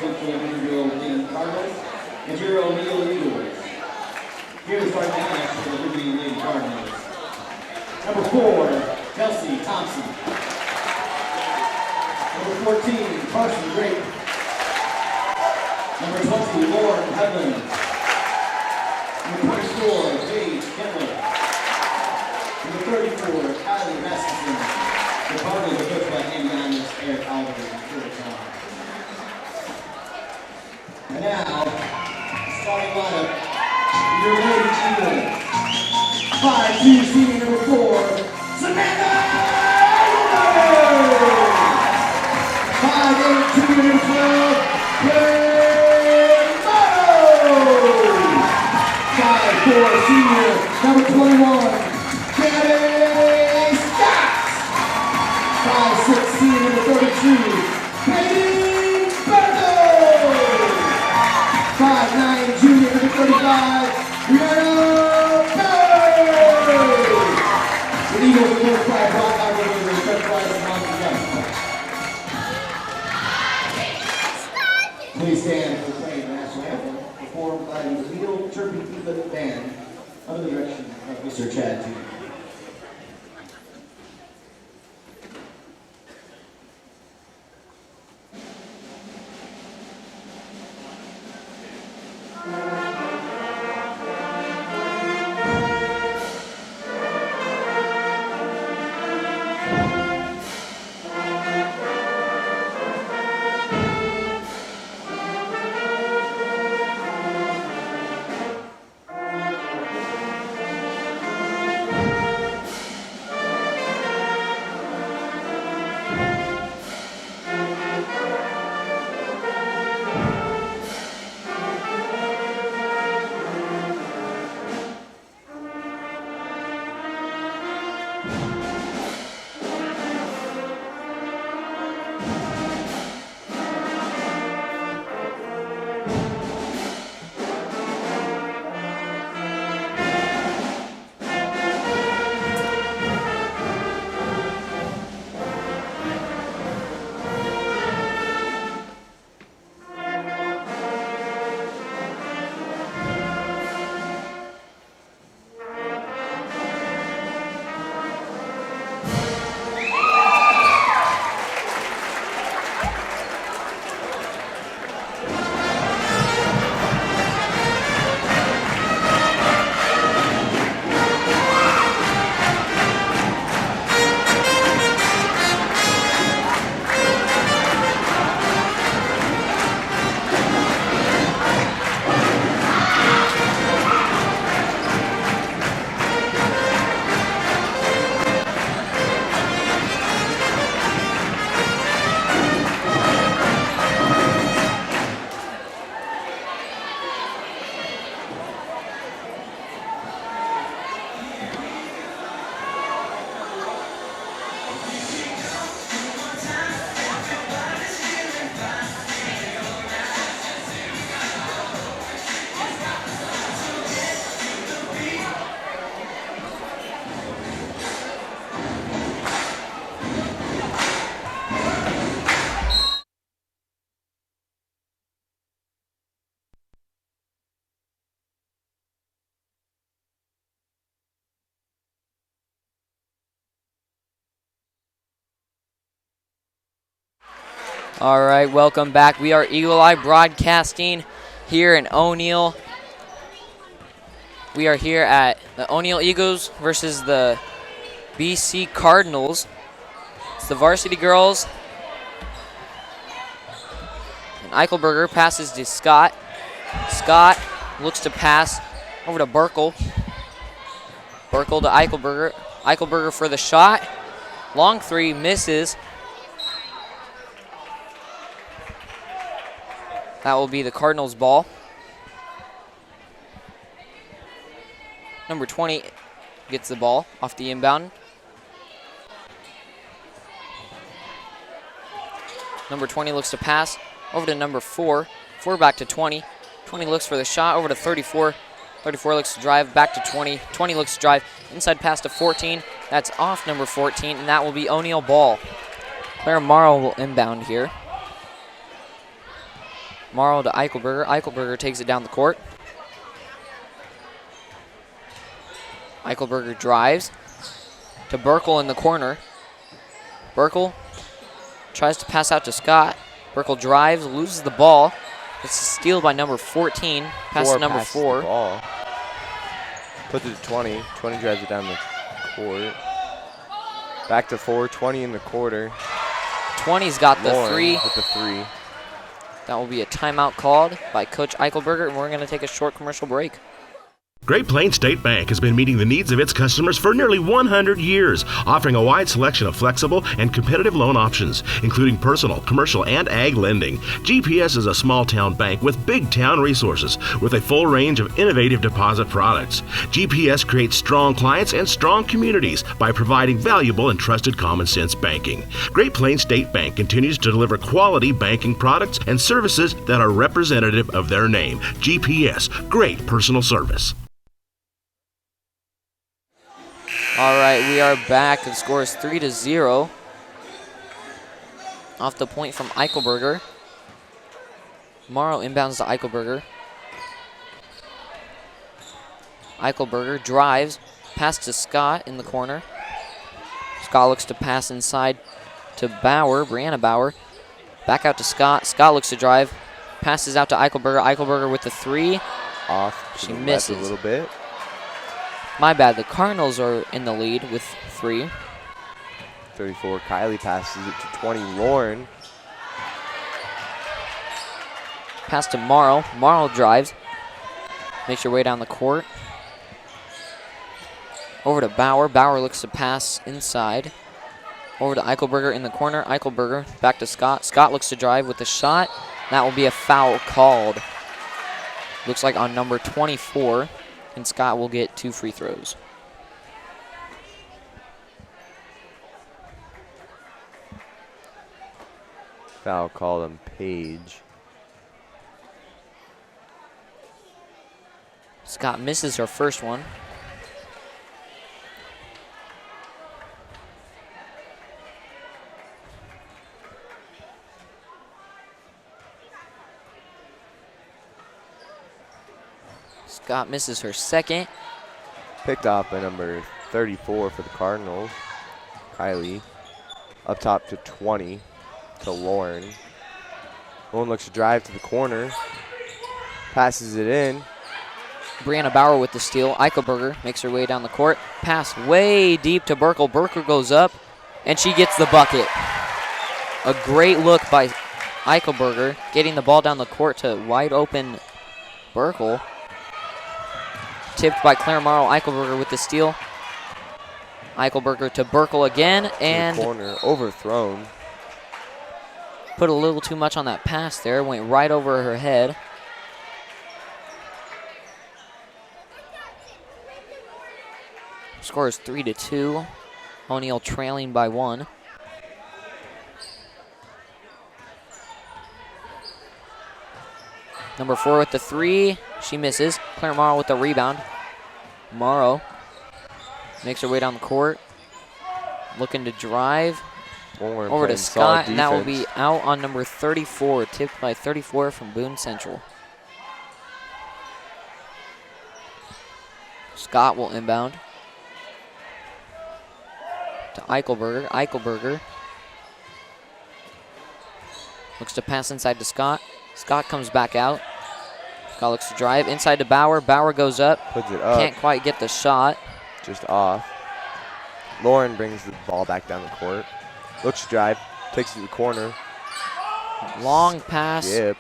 Central-Newman Grove Leading Cardinals and your O'Neill Eagles. Here to start the match for the Liberty League Cardinals. Number 4, Kelsey Thompson. Number 14, Carson Drake. Number 20, Lauren Hedlund. Number 24, Paige Kendall. Number 34, Kylie Rasmussen. The Cardinals are coached by Indiana's Eric Alvarez and Stuart John. And now, starting lineup, your Lady Eagles. 5'2", senior number 4, Samantha Alvarez. 5'8", junior number 12, Claire Motto. 5'4", senior number 21, Gabby Scott. 5'6", senior number 32, Katie Berto. 5'9", junior number 35, Rihanna Bell. The Eagles are coached by Brock Alvarez and specialized Monty Gunn. Please stand for playing the national anthem, performed by the Wheel Chirpy Eaglet Band under the direction of Mr. Chad T. All right, welcome back. We are Eagle Eye Broadcasting here in O'Neill. We are here at the O'Neill Eagles versus the BC Cardinals. It's the varsity girls. And Eichelberger passes to Scott. Scott looks to pass over to Burkle. Burkle to Eichelberger. Eichelberger for the shot. Long three, misses. That will be the Cardinals' ball. Number 20 gets the ball off the inbound. Number 20 looks to pass over to number 4. 4 back to 20. 20 looks for the shot over to 34. 34 looks to drive back to 20. 20 looks to drive inside pass to 14. That's off number 14, and that will be O'Neill ball. Claire Morrow will inbound here. Morrow to Eichelberger. Eichelberger takes it down the court. Eichelberger drives to Burkle in the corner. Burkle tries to pass out to Scott. Burkle drives, loses the ball. It's a steal by number 14. Pass to number 4. Ball. Puts it to 20. 20 drives it down the court. Back to 4. 20 in the quarter. 20's got the Lauren 3. with the 3. That will be a timeout called by Coach Eichelberger, and we're going to take a short commercial break. Great Plains State Bank has been meeting the needs of its customers for nearly 100 years, offering a wide selection of flexible and competitive loan options, including personal, commercial, and ag lending. GPS is a small-town bank with big-town resources, with a full range of innovative deposit products. GPS creates strong clients and strong communities by providing valuable and trusted common-sense banking. Great Plains State Bank continues to deliver quality banking products and services that are representative of their name. GPS, great personal service. All right, we are back. The score is 3-0. Off the point from Eichelberger. Morrow inbounds to Eichelberger. Eichelberger drives, pass to Scott in the corner. Scott looks to pass inside to Bauer, Brianna Bauer. Back out to Scott. Scott looks to drive, passes out to Eichelberger. Eichelberger with the 3. Off. She misses a little bit. My bad. The Cardinals are in the lead with 3. 34. Kylie passes it to 20. Lauren. Pass to Morrow. Morrow drives. Makes her way down the court. Over to Bauer. Bauer looks to pass inside. Over to Eichelberger in the corner. Eichelberger back to Scott. Scott looks to drive with the shot. That will be a foul called. Looks like on number 24. And Scott will get 2 free throws. Foul called on Page. Scott misses her first one. Scott misses her second. Picked off by number 34 for the Cardinals. Kylie. Up top to 20 to Lauren. Lauren looks to drive to the corner. Passes it in. Brianna Bauer with the steal. Eichelberger makes her way down the court. Pass way deep to Burkle. Burkle goes up, and she gets the bucket. A great look by Eichelberger, getting the ball down the court to wide open Burkle. Tipped by Claire Morrow. Eichelberger with the steal. Eichelberger to Burkle again, and corner overthrown. Put a little too much on that pass there. Went right over her head. Score is 3-2. O'Neill trailing by 1. Number 4 with the 3. She misses. Claire Morrow with the rebound. Morrow makes her way down the court. Looking to drive. Over to Scott, and that will be out on number 34. Tipped by 34 from Boone Central. Scott will inbound to Eichelberger. Eichelberger looks to pass inside to Scott. Scott comes back out. Scott looks to drive inside to Bauer. Bauer goes up. Puts it up. Can't quite get the shot. Just off. Lauren brings the ball back down the court. Looks to drive. Takes it to the corner. Long pass. Skip.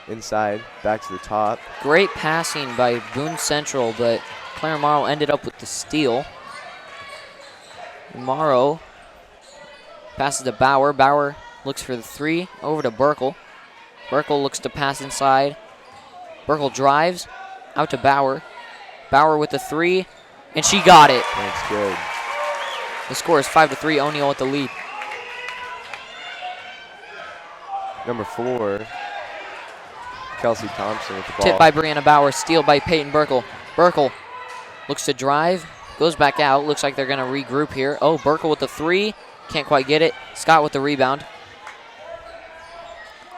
Inside. Back to the top. Great passing by Boone Central, but Claire Morrow ended up with the steal. Morrow passes to Bauer. Bauer looks for the 3. Over to Burkle. Burkle looks to pass inside. Burkle drives out to Bauer. Bauer with the 3, and she got it. That's good. The score is 5-3. O'Neill with the lead. Number 4, Kelsey Thompson with the ball. Tipped by Brianna Bauer. Steal by Peyton Burkle. Burkle looks to drive. Goes back out. Looks like they're going to regroup here. Oh, Burkle with the 3. Can't quite get it. Scott with the rebound.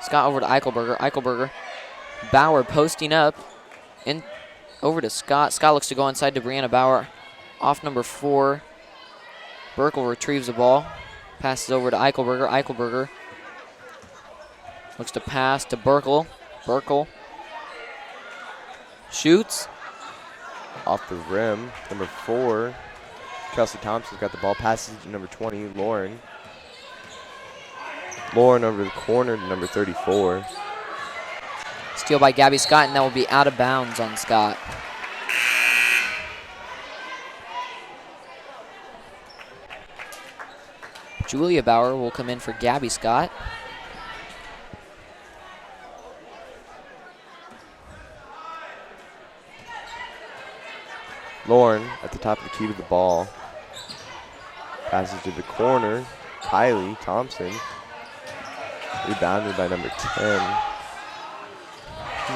Scott over to Eichelberger. Eichelberger. Bauer posting up. In over to Scott. Scott looks to go inside to Brianna Bauer. Off number 4. Burkle retrieves the ball. Passes over to Eichelberger. Eichelberger looks to pass to Burkle. Burkle shoots. Off the rim. Number 4. Kelsey Thompson's got the ball. Passes to number 20, Lauren. Lauren over the corner to number 34. Steal by Gabby Scott, and that will be out of bounds on Scott. Julia Bauer will come in for Gabby Scott. Lauren at the top of the key with the ball. Passes to the corner. Kylie Thompson. Rebounded by number 10.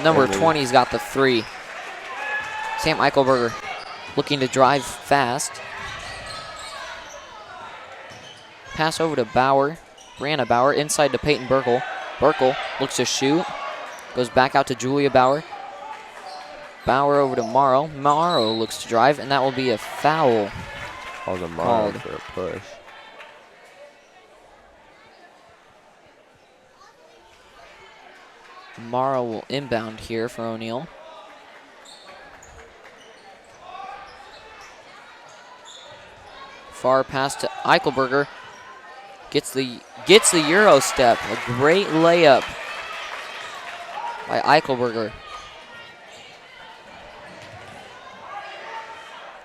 Number Emily. 20's got the 3. Sam Eichelberger looking to drive fast. Pass over to Bauer. Brianna Bauer inside to Peyton Burkle. Burkle looks to shoot. Goes back out to Julia Bauer. Bauer over to Morrow. Morrow looks to drive, and that will be a foul. Called a Morrow Called. for a push. Morrow will inbound here for O'Neill. Far pass to Eichelberger. Gets the Euro step. A great layup by Eichelberger.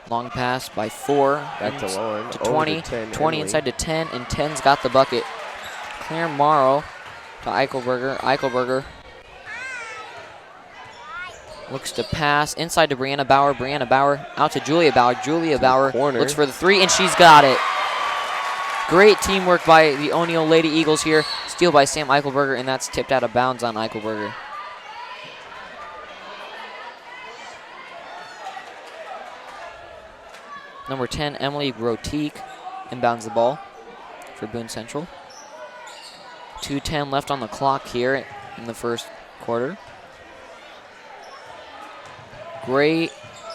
Long pass by 4. Back to Lauren. To Over 20. 10, 20 Emily. inside to 10, and 10's got the bucket. Claire Morrow to Eichelberger. Eichelberger looks to pass inside to Brianna Bauer. Brianna Bauer out to Julia Bauer. Julia Bauer corner. looks for the 3, and she's got it. Great teamwork by the O'Neill Lady Eagles here. Steal by Sam Eichelberger, and that's tipped out of bounds on Eichelberger. Number 10, Emily Grotique, inbounds the ball for Boone Central. 2:10 left on the clock here in the first quarter. Great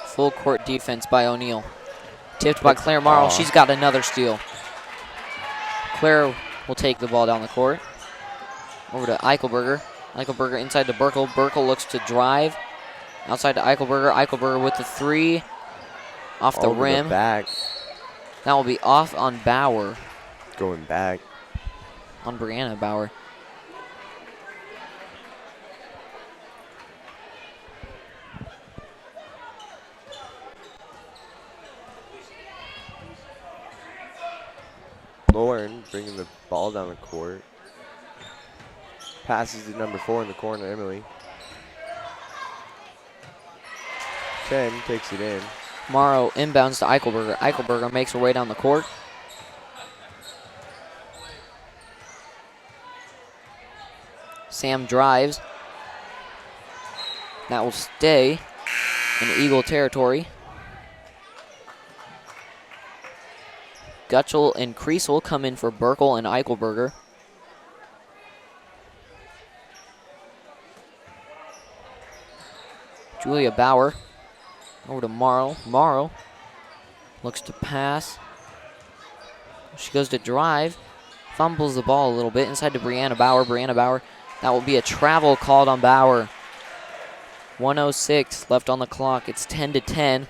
full court defense by O'Neill. Tipped by Claire Morrow. She's got another steal. Claire will take the ball down the court. Over to Eichelberger. Eichelberger inside to Burkle. Burkle looks to drive. Outside to Eichelberger. Eichelberger with the 3. Off the Over rim. The back. That will be off on Bauer. Going back. On Brianna Bauer. Lauren bringing the ball down the court. Passes to number 4 in the corner, Emily. 10 takes it in. Morrow inbounds to Eichelberger. Eichelberger makes her way down the court. Sam drives. That will stay in Eagle territory. Gutschel and Kreisel come in for Burkle and Eichelberger. Julia Bauer over to Morrow. Morrow looks to pass. She goes to drive. Fumbles the ball a little bit inside to Brianna Bauer. Brianna Bauer. That will be a travel called on Bauer. 1:06 left on the clock. It's 10-10.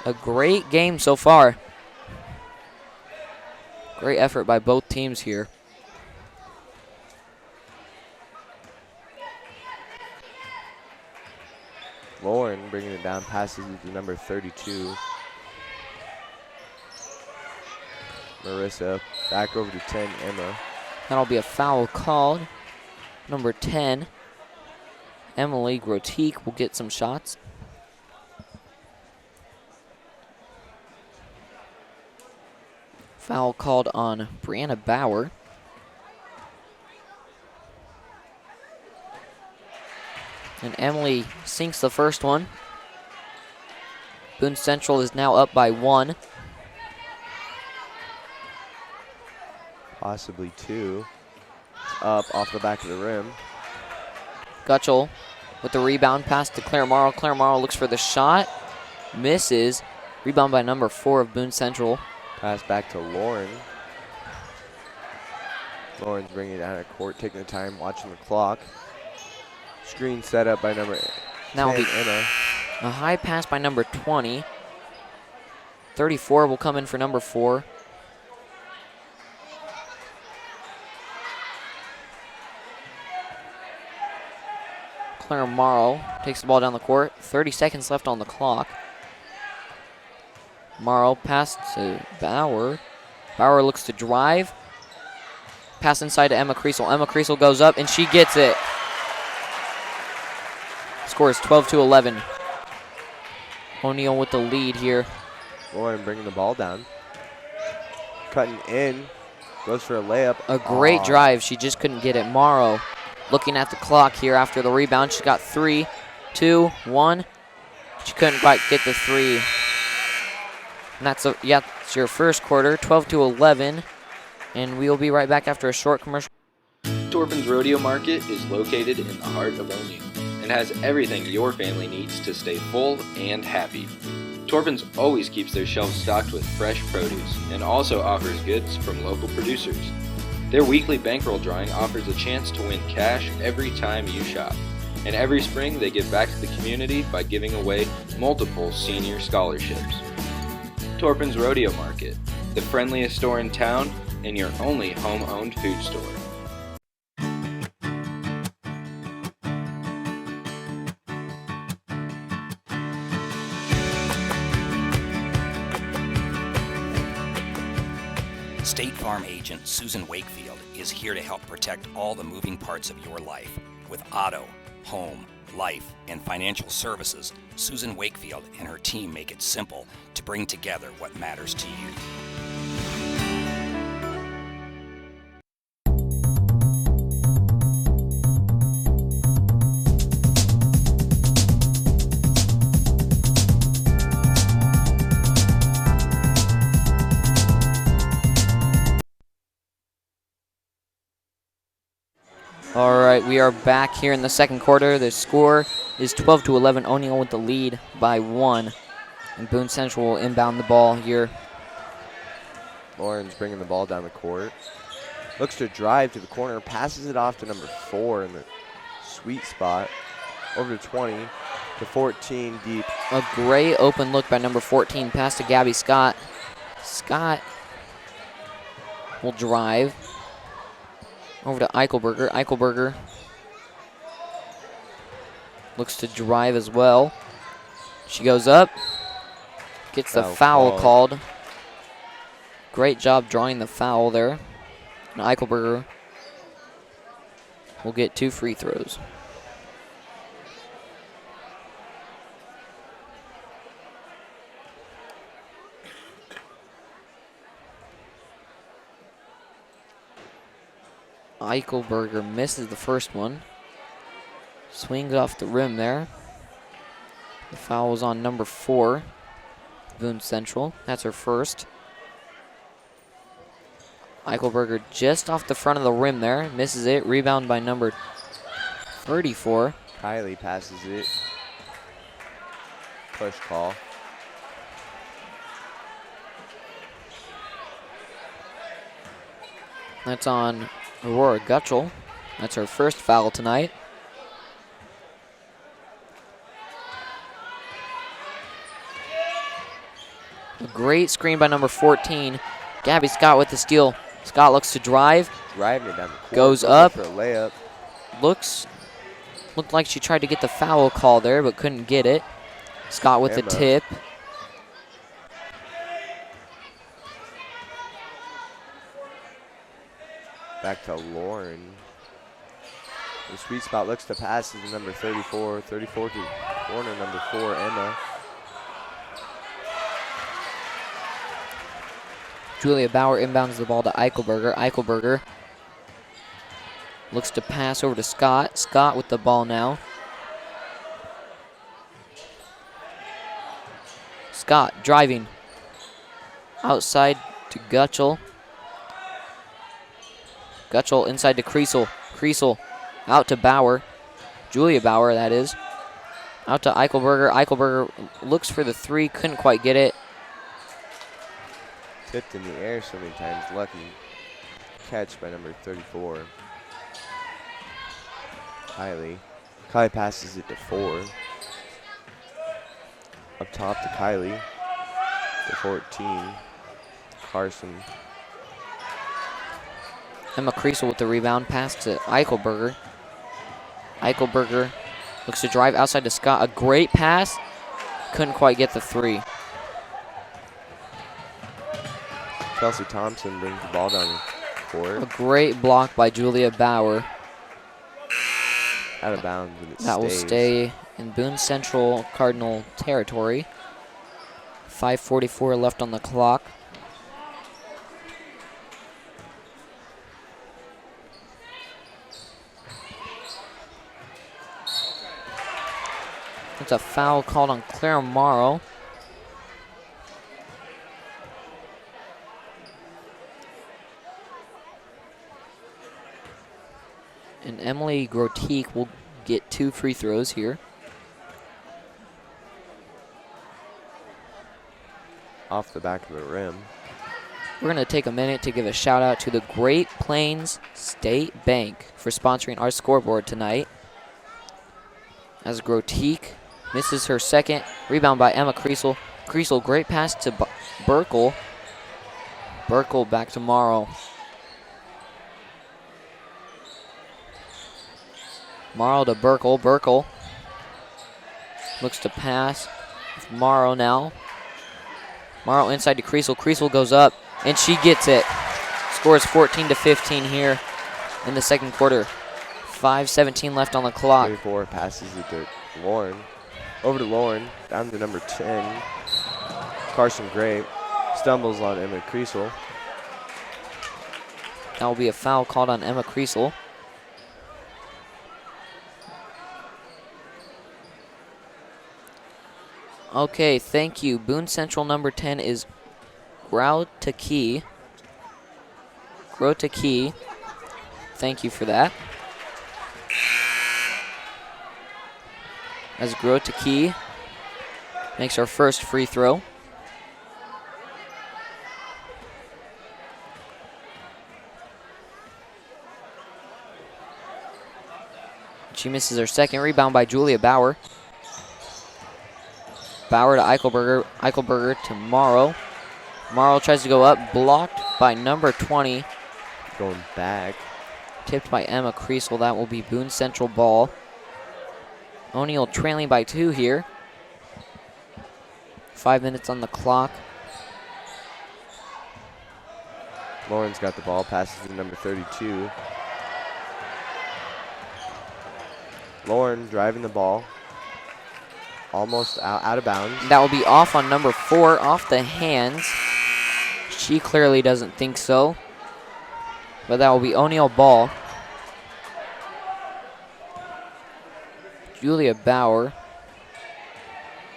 A great game so far. Great effort by both teams here. Lauren bringing it down, passes to number 32. Marissa back over to 10, Emma. That'll be a foul called. Number 10, Emily Grotique will get some shots. Foul called on Brianna Bauer. And Emily sinks the first one. Boone Central is now up by 1. possibly 2. It's up off the back of the rim. Gutschel with the rebound pass to Claire Morrow. Claire Morrow looks for the shot. Misses. Rebound by number 4 of Boone Central. Pass back to Lauren. Lauren's bringing it down at court, taking the time, watching the clock. Screen set up by number 10, Now will be Emma. a high pass by number 20. 34 will come in for number 4. Claire Morrow takes the ball down the court. 30 seconds left on the clock. Morrow pass to Bauer. Bauer looks to drive. Pass inside to Emma Creasel. Emma Creasel goes up and she gets it. Score is 12-11. O'Neal with the lead here. Lauren bringing the ball down. Cutting in. Goes for a layup. A great drive. She just couldn't get it. Morrow looking at the clock here after the rebound. She got 3, 2, 1. She couldn't quite get the 3. And that's it's your first quarter, 12-11. And we will be right back after a short commercial. Torpin's Rodeo Market is located in the heart of O'Neal and has everything your family needs to stay full and happy. Torpin's always keeps their shelves stocked with fresh produce and also offers goods from local producers. Their weekly bankroll drawing offers a chance to win cash every time you shop. And every spring they give back to the community by giving away multiple senior scholarships. Torpin's Rodeo Market, the friendliest store in town and your only home-owned food store. State Farm agent Susan Wakefield is here to help protect all the moving parts of your life. With auto, home, life, and financial services, Susan Wakefield and her team make it simple to bring together what matters to you. All right, we are back here in the second quarter. The score is 12-11. O'Neal with the lead by 1. And Boone Central will inbound the ball here. Lauren's bringing the ball down the court. Looks to drive to the corner, passes it off to number 4 in the sweet spot. Over to 20 to 14 deep. A great open look by number 14. Pass to Gabby Scott. Scott will drive. Over to Eichelberger. Eichelberger looks to drive as well. She goes up. Gets the foul called. Great job drawing the foul there. And Eichelberger will get 2 free throws. Eichelberger misses the first one. Swings off the rim there. The foul was on number 4, Boone Central. That's her first. Eichelberger just off the front of the rim there. Misses it. Rebound by number 34. Kylie passes it. Push call. That's on Aurora Gutschel. That's her first foul tonight. A great screen by number 14. Gabby Scott with the steal. Scott looks to drive. Driving it down the court. Goes up. For a layup. Looked like she tried to get the foul call there, but couldn't get it. Scott with the tip. Back to Lauren. The sweet spot looks to pass to number 34. 34 to corner number 4, Emma. Julia Bauer inbounds the ball to Eichelberger. Eichelberger looks to pass over to Scott. Scott with the ball now. Scott driving outside to Gutschel. Gutschel inside to Kriesel. Kriesel out to Bauer. Julia Bauer, that is. Out to Eichelberger. Eichelberger looks for the three, couldn't quite get it. Tipped in the air so many times. Lucky catch by number 34. Kylie. Kylie passes it to 4. Up top to Kylie. To 14. Carson. Emma Kriesel with the rebound. Pass to Eichelberger. Eichelberger looks to drive outside to Scott. A great pass. Couldn't quite get the three. Chelsea Thompson brings the ball down the court. A great block by Julia Bauer. Out of bounds, and it That will stays. stay in Boone Central Cardinal territory. 5:44 left on the clock. It's a foul called on Claire Morrow. And Emily Grotique will get 2 free throws here. Off the back of the rim. We're going to take a minute to give a shout out to the Great Plains State Bank for sponsoring our scoreboard tonight. As Grotique misses her second. Rebound by Emma Kriesel. Kriesel, great pass to Burkle. Burkle back to Morrow. Morrow to Burkle. Burkle looks to pass. With Morrow now. Morrow inside to Kriesel. Kriesel goes up, and she gets it. Scores 14-15 here in the second quarter. 5:17 left on the clock. 34 passes it to Lauren. Over to Lauren, down to number 10. Carson Gray stumbles on Emma Kriesel. That will be a foul called on Emma Kriesel. Okay, thank you. Boone Central number 10 is Groutaki. Thank you for that. As Groutaki makes her first free throw. She misses her second. Rebound by Julia Bauer. Bauer to Eichelberger. Eichelberger to Morrow. Morrow tries to go up. Blocked by number 20. Going back. Tipped by Emma Kriesel. That will be Boone Central ball. O'Neill trailing by 2 here. 5 minutes on the clock. Lauren's got the ball. Passes to number 32. Lauren driving the ball. Almost out of bounds. That will be off on number 4, off the hands. She clearly doesn't think so. But that will be O'Neill ball. Julia Bauer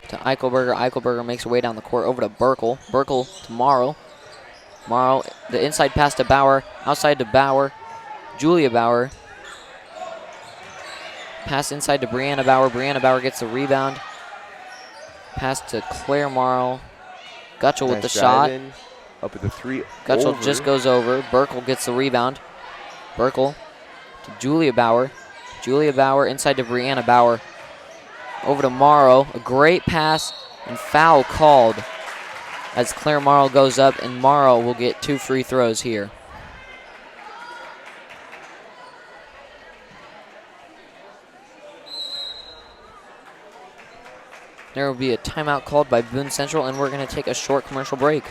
to Eichelberger. Eichelberger makes her way down the court over to Burkle. Burkle to Morrow. Morrow, the inside pass to Bauer. Outside to Bauer. Julia Bauer. Pass inside to Brianna Bauer. Brianna Bauer gets the rebound. Pass to Claire Morrow. Gutschel with the shot. Up at the 3. Gutschel over. just goes over. Burkle gets the rebound. Burkle to Julia Bauer. Julia Bauer inside to Brianna Bauer. Over to Morrow. A great pass and foul called as Claire Morrow goes up, and Morrow will get 2 free throws here. There will be a timeout called by Boone Central, and we're going to take a short commercial break.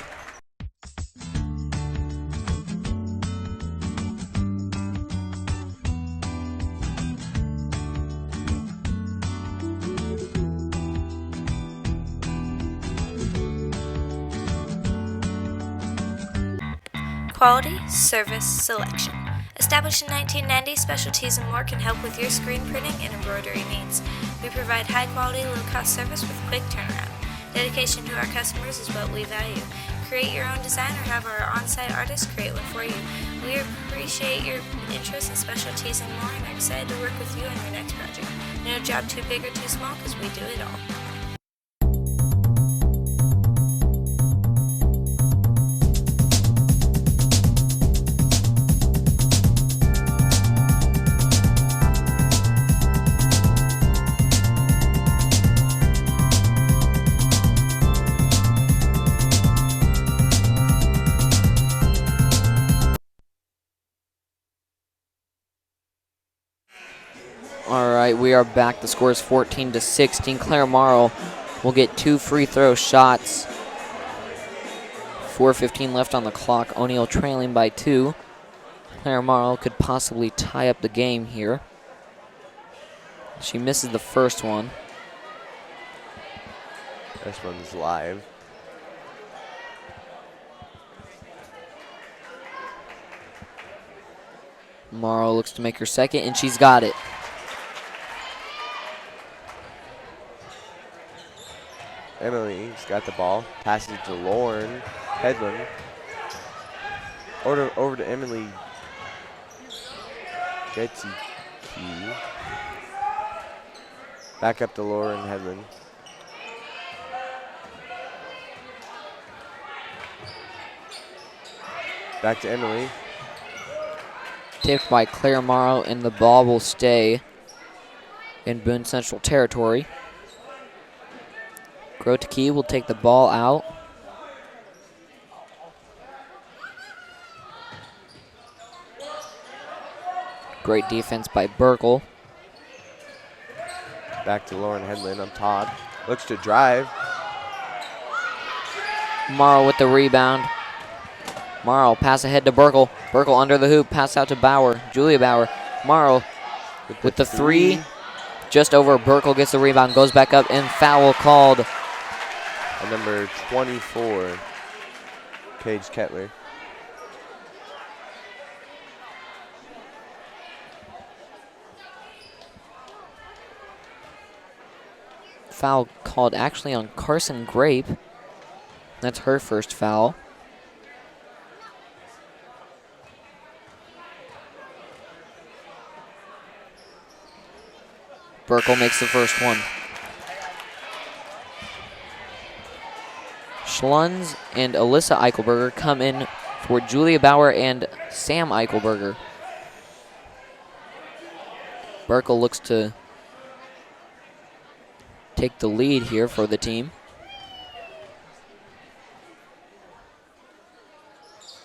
Quality, service, selection. Established in 1990, Specialties and More can help with your screen printing and embroidery needs. We provide high-quality, low-cost service with quick turnaround. Dedication to our customers is what we value. Create your own design or have our on-site artists create one for you. We appreciate your interest in specialties and more and are excited to work with you on your next project. No job too big or too small because we do it all. All right, we are back. The score is 14-16. Claire Morrow will get 2 free throw shots. 4:15 left on the clock. O'Neill trailing by 2. Claire Morrow could possibly tie up the game here. She misses the first one. This one's live. Morrow looks to make her second, and she's got it. Emily's got the ball. Passes to Lauren Headland. Over to Emily. Gets key. Back up to Lauren Headland. Back to Emily. Tipped by Claire Morrow, and the ball will stay in Boone Central territory. Groteke will take the ball out. Great defense by Burkle. Back to Lauren Headland on top. Looks to drive. Morrow with the rebound. Morrow pass ahead to Burkle. Burkle under the hoop, pass out to Bauer. Julia Bauer. Morrow with the three. Just over. Burkle gets the rebound, goes back up, and foul called. And number 24, Paige Kettler. Foul called actually on Carson Grape. That's her first foul. Burkle makes the first one. Schlunz and Alyssa Eichelberger come in for Julia Bauer and Sam Eichelberger. Burkle looks to take the lead here for the team.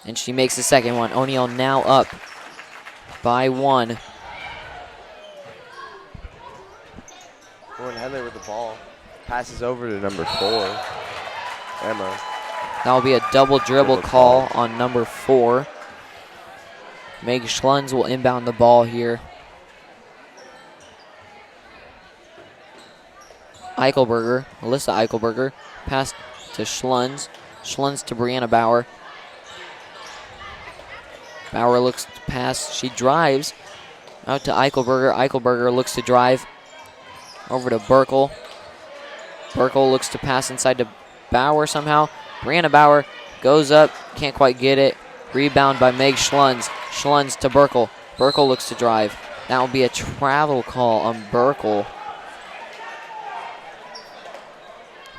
And she makes the second one. O'Neill now up by 1. Lauren Headley with the ball. Passes over to number 4, Emma. That will be a double dribble call on number 4. Meg Schlunz will inbound the ball here. Eichelberger, Alyssa Eichelberger, pass to Schlunz. Schlunz to Brianna Bauer. Bauer looks to pass. She drives out to Eichelberger. Eichelberger looks to drive over to Burkle. Burkle looks to pass inside to Bauer somehow. Brianna Bauer goes up, can't quite get it. Rebound by Meg Schlunz. Schlunz to Burkle. Burkle looks to drive. That will be a travel call on Burkle.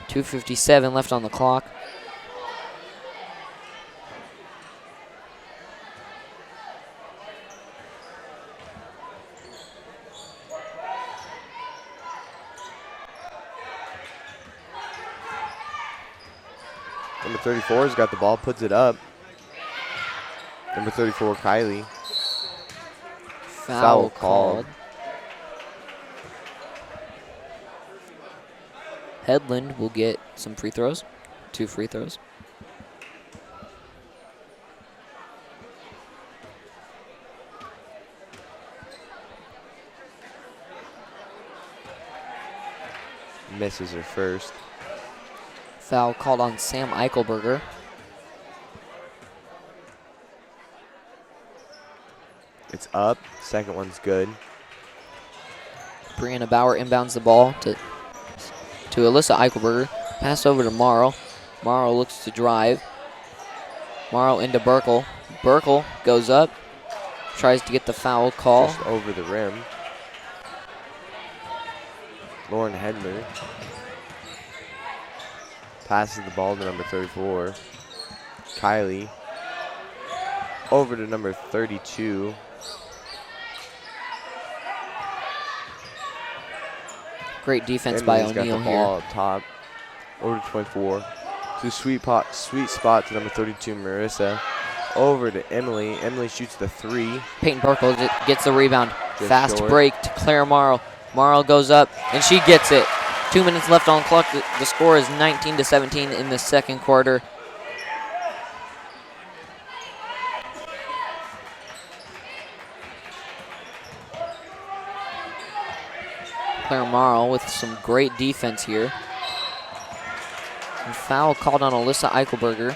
2:57 left on the clock. Number 34's got the ball, puts it up. Number 34, Kylie. Foul called. Headland will get some free throws, 2 free throws. Misses her first. Foul called on Sam Eichelberger. It's up. Second one's good. Brianna Bauer inbounds the ball to Alyssa Eichelberger. Pass over to Morrow. Morrow looks to drive. Morrow into Burkle. Burkle goes up. Tries to get the foul call. Just over the rim. Lauren Hedler passes the ball to number 34. Kylie over to number 32. Great defense by Emily's got O'Neal the here. ball up top. Over to 24. To sweet spot to number 32, Marissa. Over to Emily. Emily shoots the 3. Peyton Burkle gets the rebound. Just Fast short. break to Claire Morrow. Morrow goes up, and she gets it. 2 minutes left on the clock. The score is 19-17 in the second quarter. Claire Morrow with some great defense here. And foul called on Alyssa Eichelberger.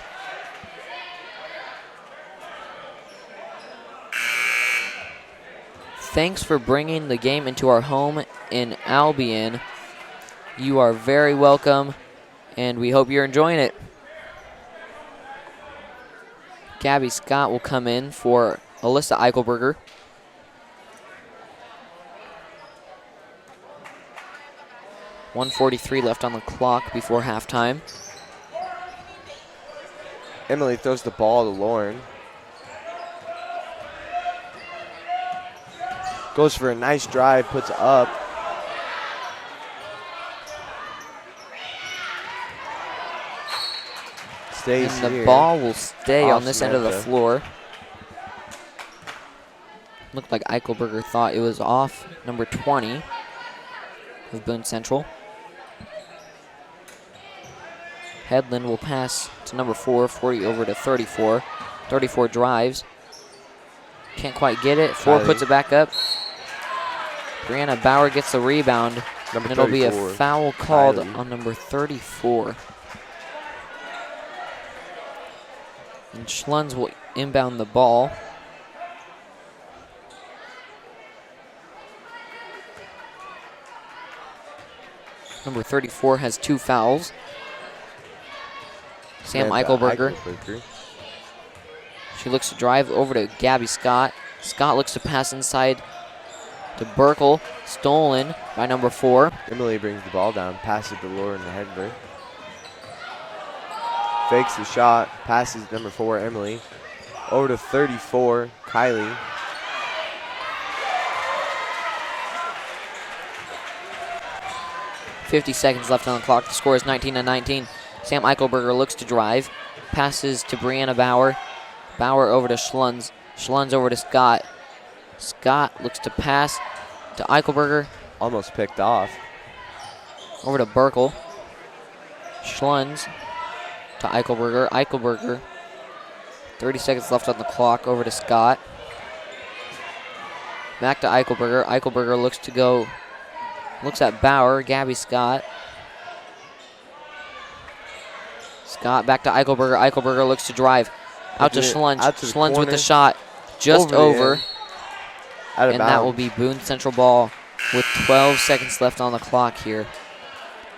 Thanks for bringing the game into our home in Albion. You are very welcome, and we hope you're enjoying it. Gabby Scott will come in for Alyssa Eichelberger. .143 left on the clock before halftime. Emily throws the ball to Lauren. Goes for a nice drive, puts it up. Stays And the here. ball will stay Off on this end of the Samantha. floor. Looked like Eichelberger thought it was off number 20 of Boone Central. Headland will pass to number 4, 40 over to 34. 34 drives. Can't quite get it. 4 Kylie. puts it back up. Brianna Bauer gets the rebound. Number And it'll be a 34, foul called Kylie. on number 34. And Schlunz will inbound the ball. Number 34 has 2 fouls. Sam Samantha Eichelberger. She looks to drive over to Gabby Scott. Scott looks to pass inside to Burkle. Stolen by number 4. Emily brings the ball down, passes to Lauren Hedler. Fakes the shot, passes number 4, Emily. Over to 34, Kylie. .50 seconds left on the clock. The score is 19-19. Sam Eichelberger looks to drive. Passes to Brianna Bauer. Bauer over to Schlunz. Schlunz over to Scott. Scott looks to pass to Eichelberger. Almost picked off. Over to Burkle. Schlunz to Eichelberger. Eichelberger. 30 seconds left on the clock. Over to Scott. Back to Eichelberger. Eichelberger looks to go. Looks at Bauer. Gabby Scott. Scott back to Eichelberger. Eichelberger looks to drive. Out to Schlunz. Out to the Schlunz with corner. the shot. Just over. Out of And that will bounds. be Boone Central ball with 12 seconds left on the clock here.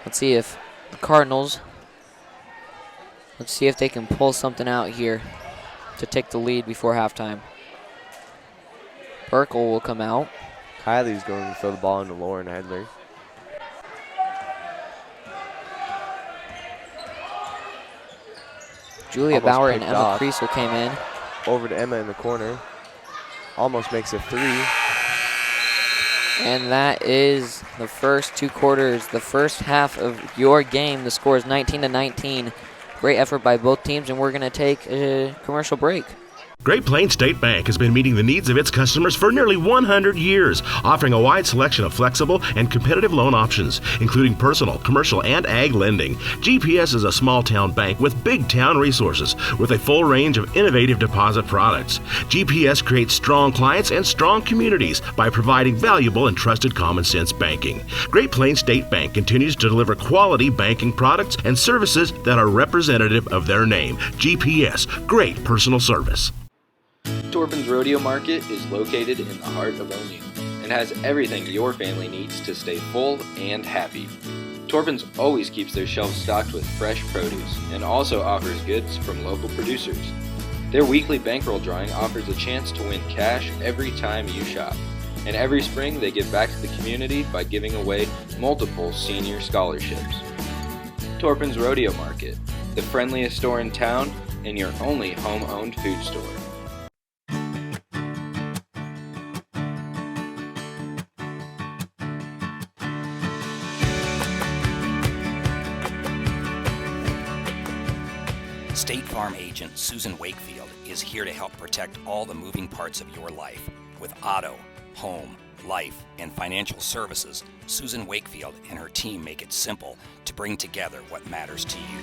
Let's see if the Cardinals, let's see if they can pull something out here to take the lead before halftime. Burkle will come out. Kylie's going to throw the ball into Lauren Hedler. Julia Almost Bauer and picked Emma off. Kriesel came in. Over to Emma in the corner. Almost makes a 3. And that is the first 2 quarters, the first half of your game. The score is 19-19. Great effort by both teams, and we're going to take a commercial break. Great Plains State Bank has been meeting the needs of its customers for nearly 100 years, offering a wide selection of flexible and competitive loan options, including personal, commercial, and ag lending. GPS is a small-town bank with big-town resources, with a full range of innovative deposit products. GPS creates strong clients and strong communities by providing valuable and trusted common-sense banking. Great Plains State Bank continues to deliver quality banking products and services that are representative of their name. GPS, great personal service. Torpin's Rodeo Market is located in the heart of O'Neal and has everything your family needs to stay full and happy. Torpin's always keeps their shelves stocked with fresh produce and also offers goods from local producers. Their weekly bankroll drawing offers a chance to win cash every time you shop. And every spring they give back to the community by giving away multiple senior scholarships. Torpin's Rodeo Market, the friendliest store in town and your only home-owned food store. State Farm agent Susan Wakefield is here to help protect all the moving parts of your life. With auto, home, life, and financial services, Susan Wakefield and her team make it simple to bring together what matters to you.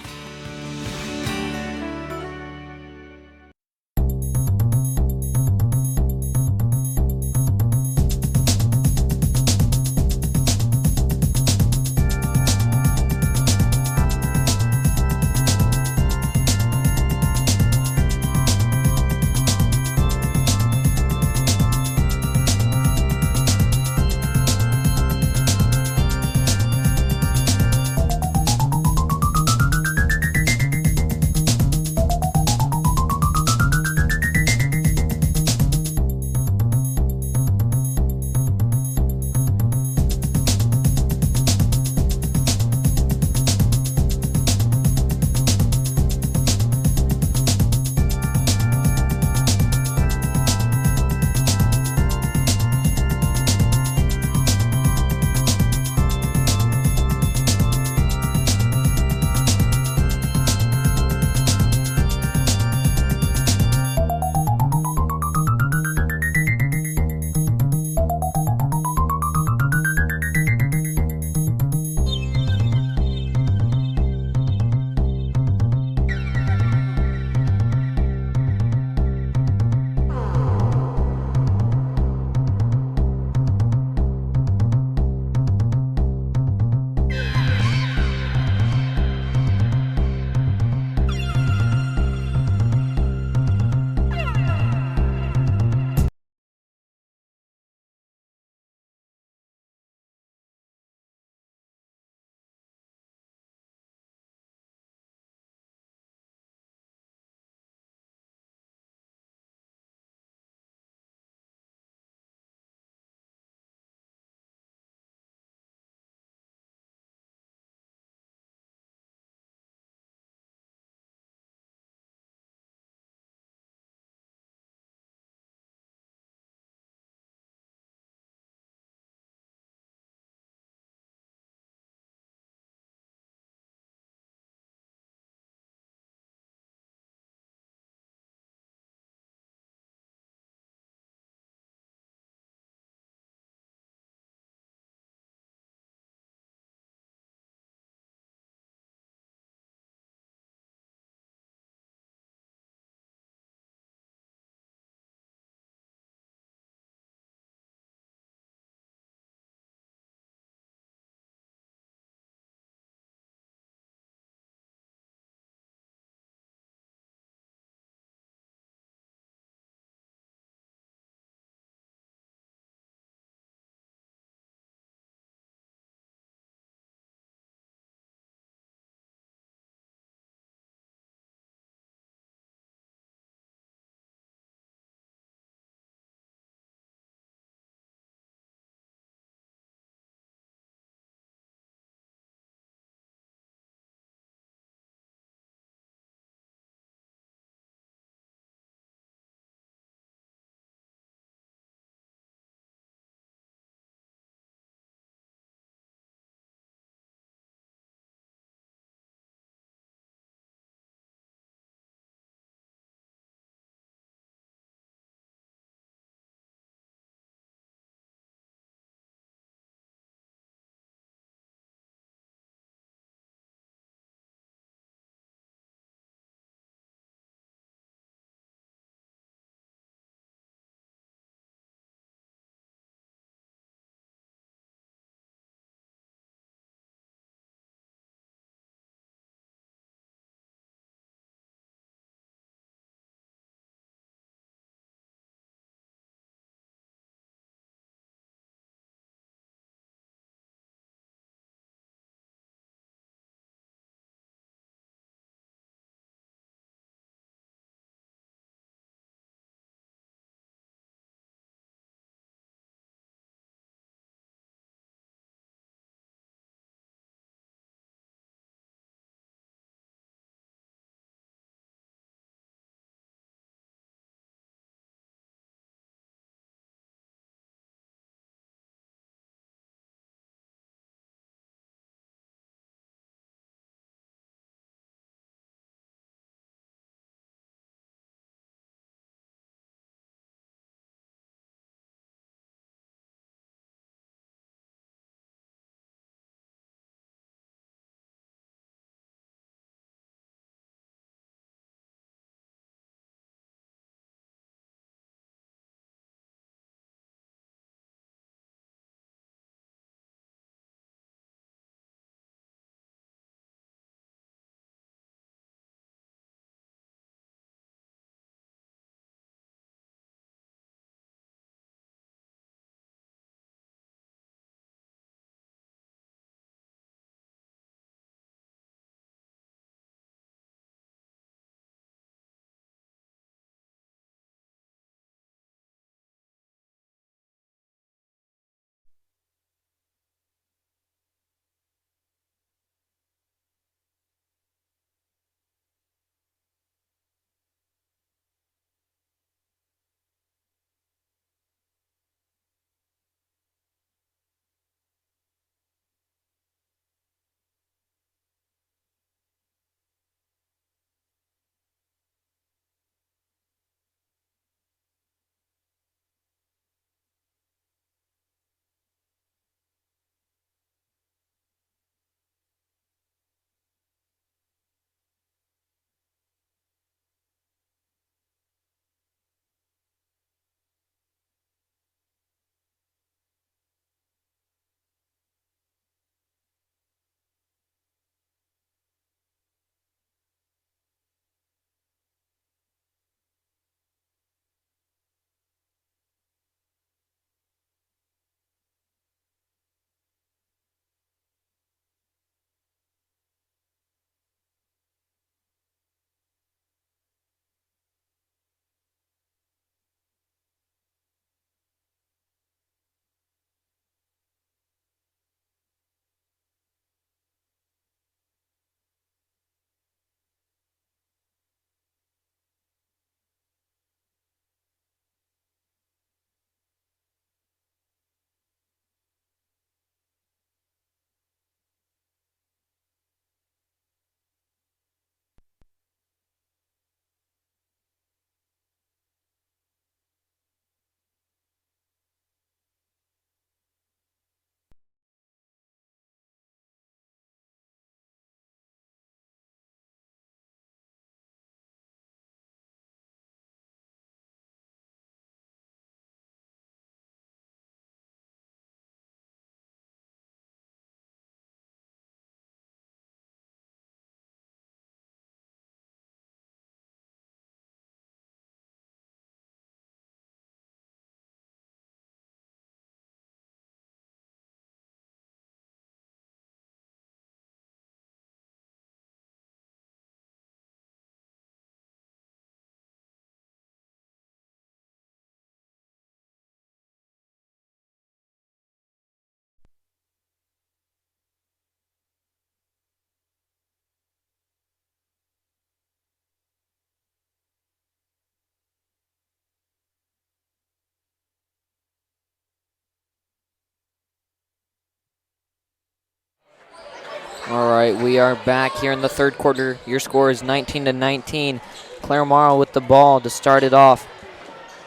All right, we are back here in the third quarter. Your score is 19-19. Claire Morrow with the ball to start it off.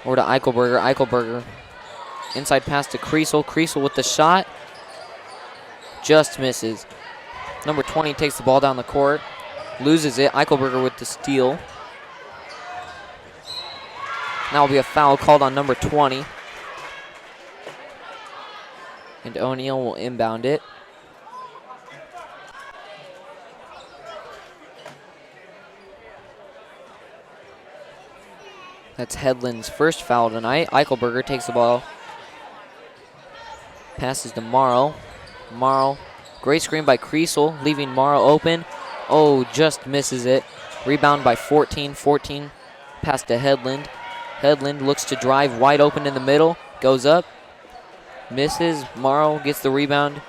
Over to Eichelberger. Eichelberger. Inside pass to Kriesel. Kriesel with the shot. Just misses. Number 20 takes the ball down the court. Loses it. Eichelberger with the steal. Now will be a foul called on number 20. And O'Neal will inbound it. That's Headland's first foul tonight. Eichelberger takes the ball. Passes to Morrow. Morrow. Great screen by Kriesel, leaving Morrow open. Oh, just misses it. Rebound by 14. 14 pass to Headland. Headland looks to drive wide open in the middle. Goes up. Misses. Morrow gets the rebound.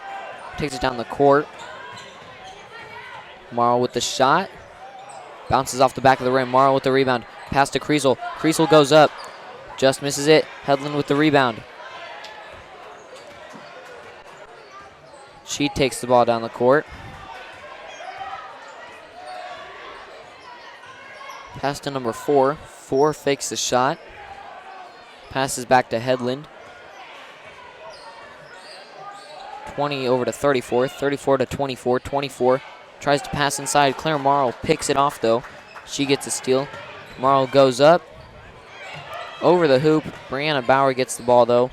Takes it down the court. Morrow with the shot. Bounces off the back of the rim. Morrow with the rebound. Pass to Kriesel. Kriesel goes up. Just misses it. Headland with the rebound. She takes the ball down the court. Pass to number 4. 4 fakes the shot. Passes back to Headland. 20 over to 34. 34 to 24. 24 tries to pass inside. Claire Morrow picks it off though. She gets a steal. Morrow goes up. Over the hoop. Brianna Bauer gets the ball though.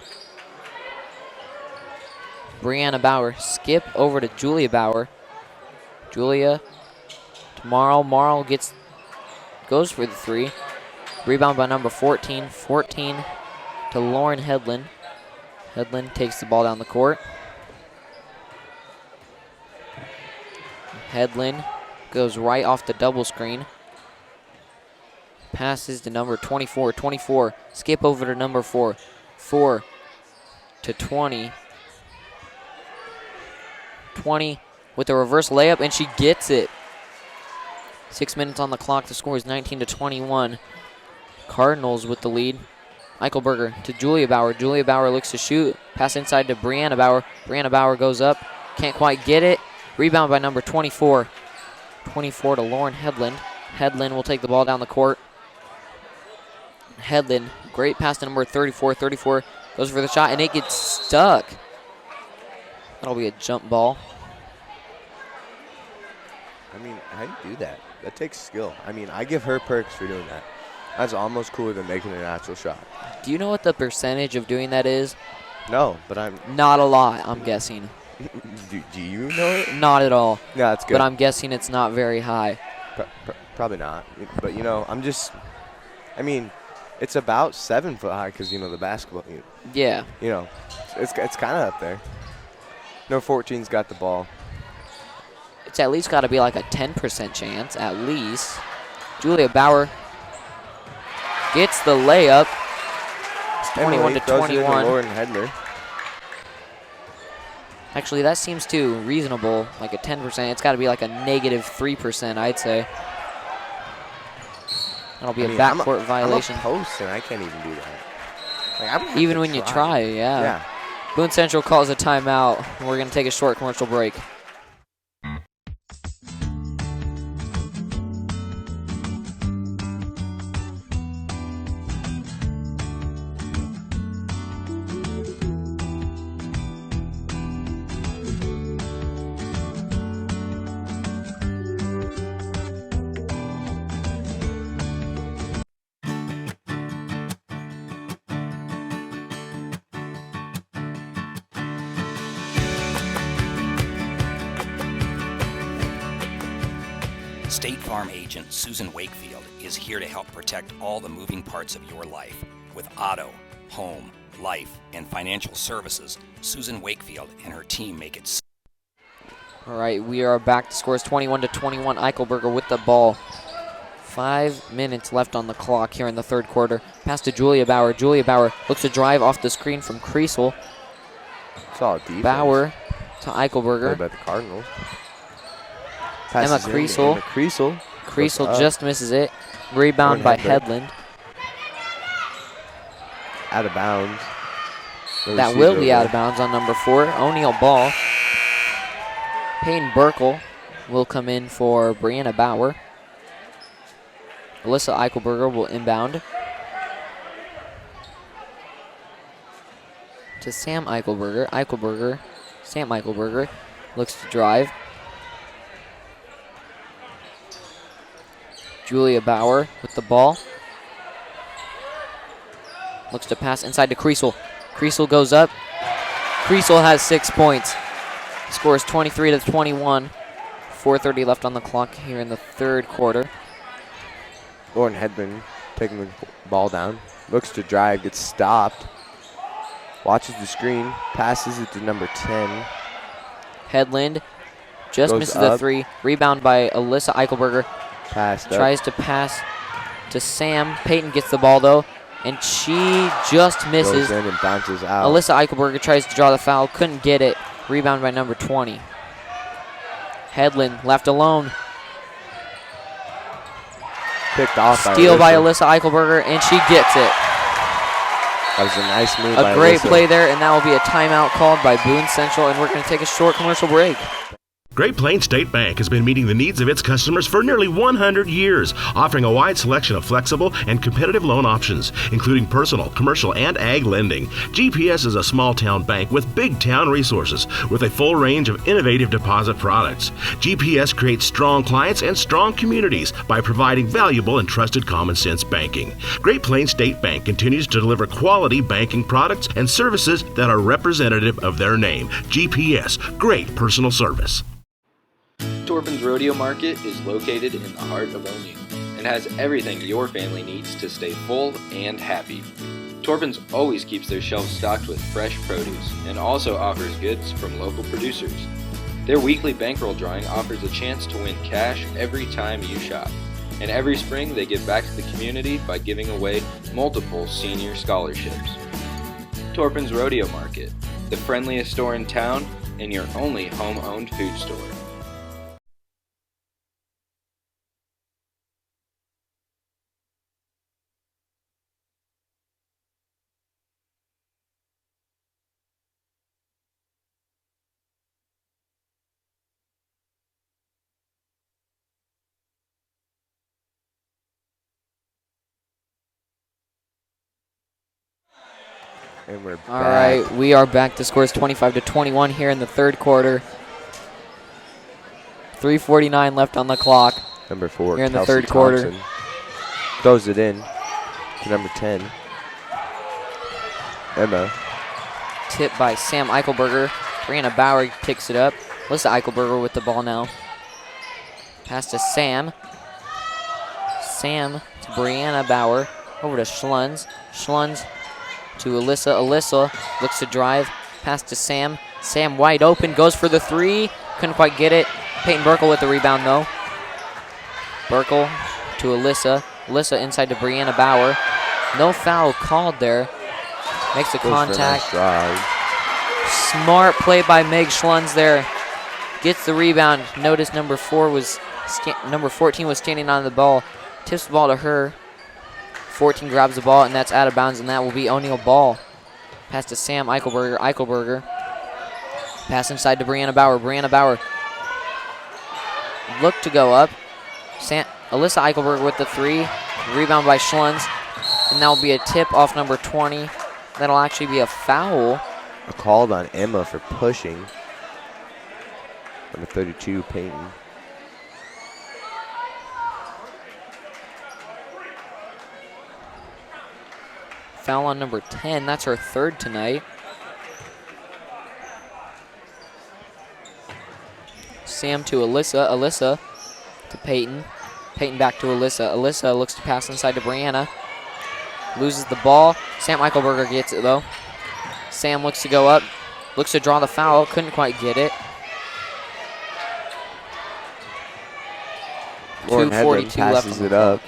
Brianna Bauer skip over to Julia Bauer. Julia to Morrow. Morrow goes for the 3. Rebound by number 14. 14 to Lauren Headland. Headland takes the ball down the court. Headland goes right off the double screen. Passes to number 24. 24 skip over to number 4. 4 to 20. 20 with a reverse layup, and she gets it. 6 minutes on the clock. The score is 19-21. Cardinals with the lead. Eichelberger to Julia Bauer. Julia Bauer looks to shoot. Pass inside to Brianna Bauer. Brianna Bauer goes up. Can't quite get it. Rebound by number 24. 24 to Lauren Headland. Headland will take the ball down the court. Headland, great pass to number 34. 34 goes for the shot, and it gets stuck. That'll be a jump ball. I mean, how do you do that? That takes skill. I mean, I give her perks for doing that. That's almost cooler than making a natural shot. Do you know what the percentage of doing that is? No, but I'm... Not a lot, I'm guessing. do you know it? Not at all. No, that's good. But I'm guessing it's not very high. Probably not. But, you know, I mean, it's about 7 foot high because, you know, the basketball. Yeah. You know, it's kind of up there. No, 14's got the ball. It's at least got to be like a 10% chance, at least. Julia Bauer gets the layup. It's 21-21. Lauren Headler. Actually, that seems too reasonable, like a 10%. It's got to be like a -3%, I'd say. That'll be a backcourt violation. I'm a post, and I can't even do that. Like, even when you try, yeah. Boone Central calls a timeout. We're going to take a short commercial break. State Farm agent Susan Wakefield is here to help protect all the moving parts of your life. With auto, home, life, and financial services, Susan Wakefield and her team make it. All right, we are back. The score is 21-21. Eichelberger with the ball. 5 minutes left on the clock here in the third quarter. Pass to Julia Bauer. Julia Bauer looks to drive off the screen from Kriesel. Solid defense. Bauer to Eichelberger. Played by the Cardinals. Emma Kriesel. Kriesel just misses it. Rebound by Headland. Out of bounds. That will be out of bounds on number 4. O'Neal ball. Payne Burkle will come in for Brianna Bauer. Alyssa Eichelberger will inbound to Sam Eichelberger. Sam Eichelberger looks to drive. Julia Bauer with the ball. Looks to pass inside to Kriesel. Kriesel goes up. Kriesel has 6 points. Scores 23-21. 4:30 left on the clock here in the third quarter. Lauren Hedman taking the ball down. Looks to drive, gets stopped. Watches the screen, passes it to number 10. Headland just Goes misses up. the three. Rebound by Alyssa Eichelberger. Passed up. Tries to pass to Sam. Peyton gets the ball though, and she just misses. Goes in and bounces out. Alyssa Eichelberger tries to draw the foul, couldn't get it. Rebound by number 20. Headland left alone. Picked off Steal by Alyssa. Alyssa Eichelberger, and she gets it. That was a nice move by A great Alyssa. play there, and that will be a timeout called by Boone Central, and we're going to take a short commercial break. Great Plains State Bank has been meeting the needs of its customers for nearly 100 years, offering a wide selection of flexible and competitive loan options, including personal, commercial, and ag lending. GPS is a small-town bank with big-town resources, with a full range of innovative deposit products. GPS creates strong clients and strong communities by providing valuable and trusted common-sense banking. Great Plains State Bank continues to deliver quality banking products and services that are representative of their name. GPS, great personal service. Torpin's Rodeo Market is located in the heart of O'Neill and has everything your family needs to stay full and happy. Torpin's always keeps their shelves stocked with fresh produce and also offers goods from local producers. Their weekly bankroll drawing offers a chance to win cash every time you shop. And every spring they give back to the community by giving away multiple senior scholarships. Torpin's Rodeo Market, the friendliest store in town and your only home-owned food store. And we're All back. right, we are back. The score is 25-21 here in the third quarter. 3:49 left on the clock. Number 4, Here in the Kelsey third quarter. Thompson throws it in to number 10. Emma. Tip by Sam Eichelberger. Brianna Bauer picks it up. Alyssa Eichelberger with the ball now. Pass to Sam. Sam to Brianna Bauer. Over to Schlunz. Schlunz to Alyssa. Alyssa looks to drive. Pass to Sam. Sam wide open. Goes for the three. Couldn't quite get it. Peyton Burkle with the rebound though. Burkle to Alyssa. Alyssa inside to Brianna Bauer. No foul called there. Makes the Goes for a nice contact. drive. Smart play by Meg Schlunz there. Gets the rebound. Notice number 14 was standing on the ball. Tips the ball to her. 14 grabs the ball, and that's out of bounds, and that will be O'Neill ball. Pass to Sam Eichelberger. Eichelberger. Pass inside to Brianna Bauer. Brianna Bauer look to go up. Alyssa Eichelberger with the three. Rebound by Schlunz, and that will be a tip off number 20. That'll actually be a foul. A called on Emma for pushing. Number 32, Peyton. Foul on number 10. That's her third tonight. Sam to Alyssa. Alyssa to Peyton. Peyton back to Alyssa. Alyssa looks to pass inside to Brianna. Loses the ball. Sam Eichelberger gets it though. Sam looks to go up. Looks to draw the foul. Couldn't quite get it. Lauren Hedlund 2:42 left passes on it the up.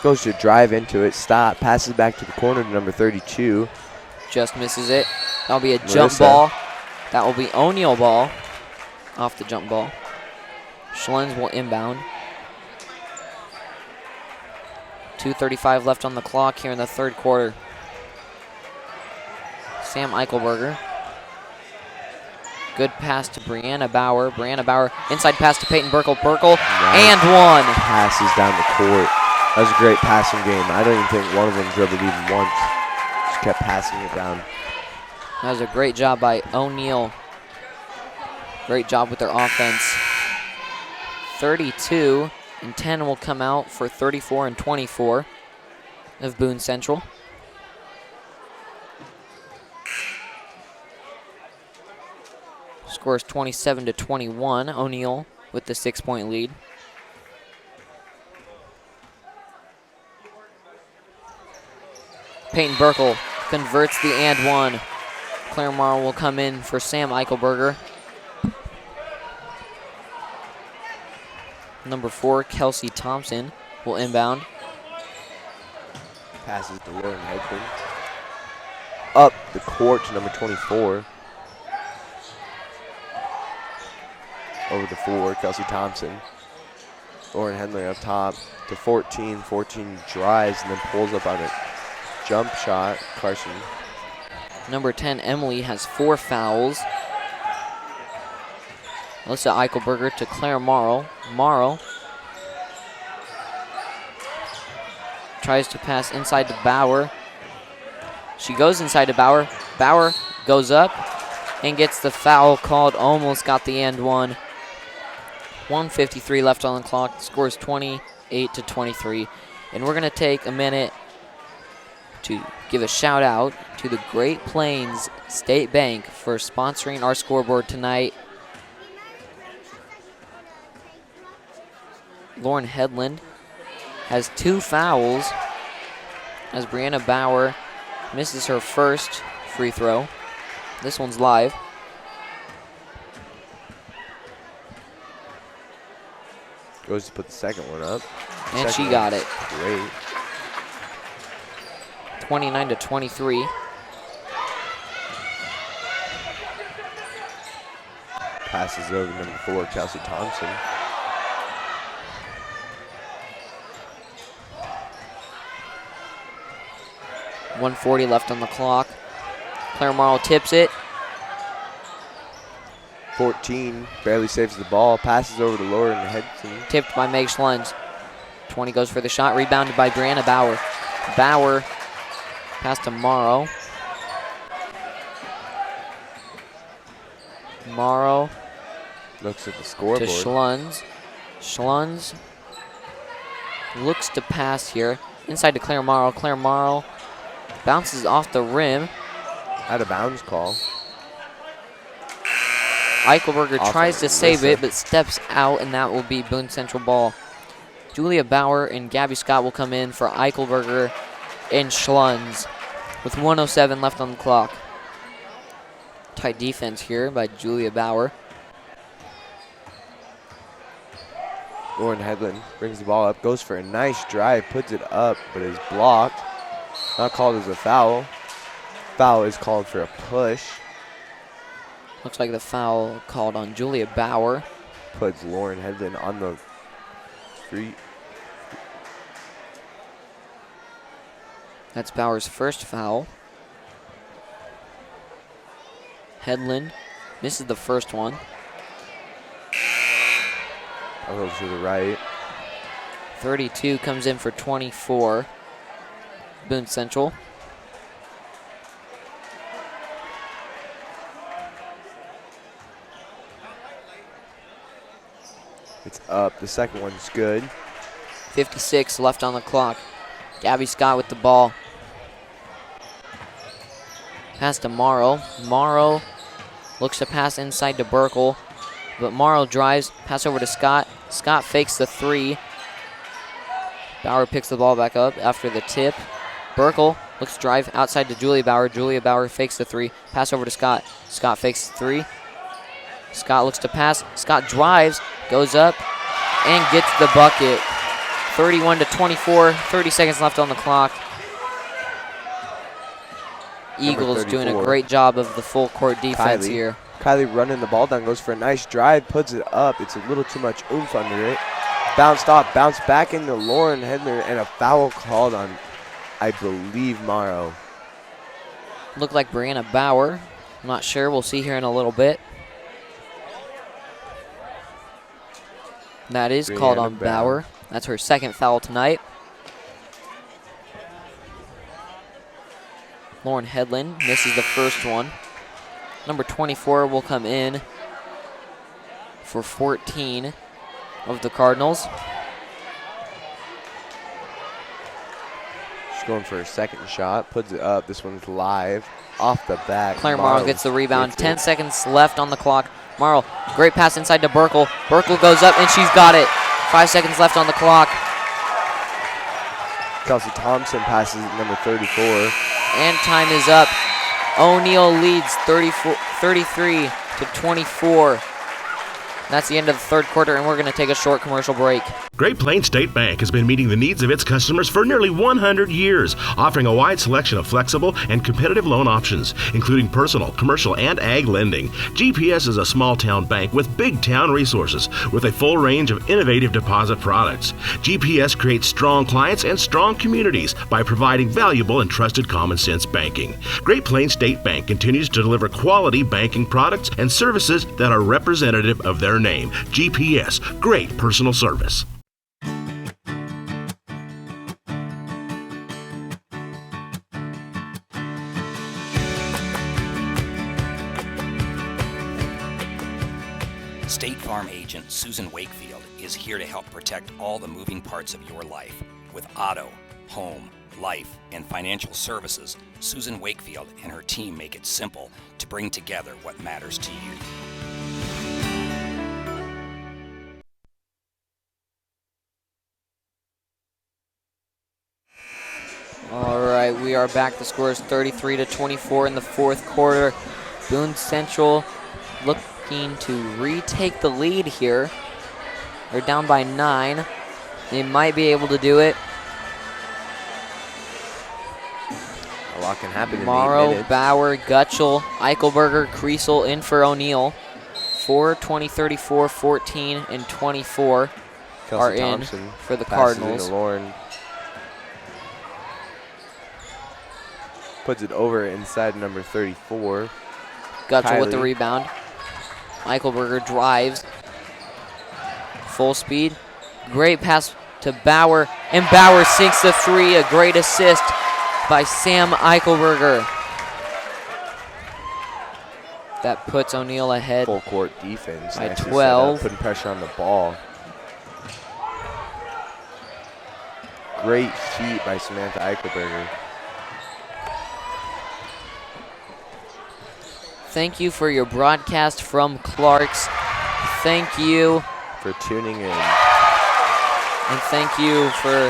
Goes to drive into it. Stop. Passes back to the corner to number 32. Just misses it. That'll be a jump Marissa. ball. That will be O'Neill ball. Off the jump ball. Schlunz will inbound. 2:35 left on the clock here in the third quarter. Sam Eichelberger. Good pass to Brianna Bauer. Brianna Bauer, inside pass to Peyton Burkle. Burkle, and one. Passes down the court. That was a great passing game. I don't even think one of them dribbled even once. Just kept passing it down. That was a great job by O'Neal. Great job with their offense. 32 and 10 will come out for 34 and 24 of Boone Central. Score is 27 to 21. O'Neal with the 6-point lead. Peyton Burkle converts the and one. Claire Morrow will come in for Sam Eichelberger. Number 4, Kelsey Thompson will inbound. Passes to Lauren Hedman. Up the court to number 24. Over to 4, Kelsey Thompson. Lauren Henley up top to 14. 14 drives and then pulls up on it. Jump shot, Carson. Number 10, Emily, has 4 fouls. Alyssa Eichelberger to Claire Morrow. Morrow tries to pass inside to Bauer. She goes inside to Bauer. Bauer goes up and gets the foul called. Almost got the and one. 1:53 left on the clock. The score is 28 to 23. And we're going to take a minute to give a shout out to the Great Plains State Bank for sponsoring our scoreboard tonight. Lauren Hedlund has 2 fouls as Brianna Bauer misses her first free throw. This one's live. Goes to put the second one up. And she got it. Great. 29 to 23. Passes over number 4, Kelsey Thompson. .140 left on the clock. Claire Morrow tips it. 14 barely saves the ball. Passes over to Lauren Hedson. Tipped by Meg Schlunz. 20 goes for the shot. Rebounded by Brianna Bauer. Bauer pass to Morrow. Morrow Looks at the scoreboard. to Schlunz. Schlunz looks to pass here. Inside to Claire Morrow. Claire Morrow bounces off the rim. Out of bounds call. Eichelberger Off tries of to save Alyssa. it, but steps out, and that will be Boone Central ball. Julia Bauer and Gabby Scott will come in for Eichelberger and Schlunz with 1:07 left on the clock. Tight defense here by Julia Bauer. Lauren Hedlund brings the ball up, goes for a nice drive, puts it up, but is blocked. Not called as a foul. Foul is called for a push. Looks like the foul called on Julia Bauer. Puts Lauren Hedlund on the street. That's Bauer's first foul. Hedlund misses the first one. I'll go to the right. 32 comes in for 24. Boone Central. It's up. The second one's good. 56 left on the clock. Gabby Scott with the ball. Pass to Morrow. Morrow looks to pass inside to Burkle, but Morrow drives. Pass over to Scott. Scott fakes the 3. Bauer picks the ball back up after the tip. Burkle looks to drive outside to Julia Bauer. Julia Bauer fakes the 3. Pass over to Scott. Scott fakes the 3. Scott looks to pass. Scott drives, goes up, and gets the bucket. 31 to 24, 30 seconds left on the clock. Eagles doing a great job of the full court defense here. Kylie running the ball down, goes for a nice drive, puts it up. It's a little too much oomph under it. Bounced off, bounced back into Lauren Hedler, and a foul called on, I believe, Morrow. Looked like Brianna Bauer. I'm not sure. We'll see here in a little bit. That is called on Bauer. That's her second foul tonight. Lauren Headland misses the first one. Number 24 will come in for 14 of the Cardinals. She's going for her second shot, puts it up. This one's live off the back. Claire Morrow gets the rebound. 10 seconds left on the clock. Morrow, great pass inside to Burkle. Burkle goes up and she's got it. 5 seconds left on the clock. Kelsey Thompson passes it, number 34. And time is up. O'Neill leads 33 to 24. That's the end of the third quarter, and we're going to take a short commercial break. Great Plains State Bank has been meeting the needs of its customers for nearly 100 years, offering a wide selection of flexible and competitive loan options, including personal, commercial, and ag lending. GPS is a small-town bank with big-town resources, with a full range of innovative deposit products. GPS creates strong clients and strong communities by providing valuable and trusted common-sense banking. Great Plains State Bank continues to deliver quality banking products and services that are representative of their name. GPS, great personal service. State Farm agent Susan Wakefield is here to help protect all the moving parts of your life. With auto, home, life, and financial services, Susan Wakefield and her team make it simple to bring together what matters to you. All right, we are back. The score is 33 to 24 in the fourth quarter. Boone Central looking to retake the lead here. They're down by 9. They might be able to do it. A lot can happen in 8 Morrow, minutes. Bauer, Gutschel, Eichelberger, Kriesel in for O'Neill. 4, 20, 34, 14, and 24 Kelsey are Thompson in for the passes it Cardinals. to Lauren. Puts it over inside number 34. Gutschel with the Kylie. rebound. Eichelberger drives. Full speed. Great pass to Bauer. And Bauer sinks the 3. A great assist by Sam Eichelberger. That puts O'Neill ahead. Full court defense. By Nicely set up, 12. putting pressure on the ball. Great feat by Samantha Eichelberger. Thank you for your broadcast from Clark's. Thank you. For tuning in. And thank you for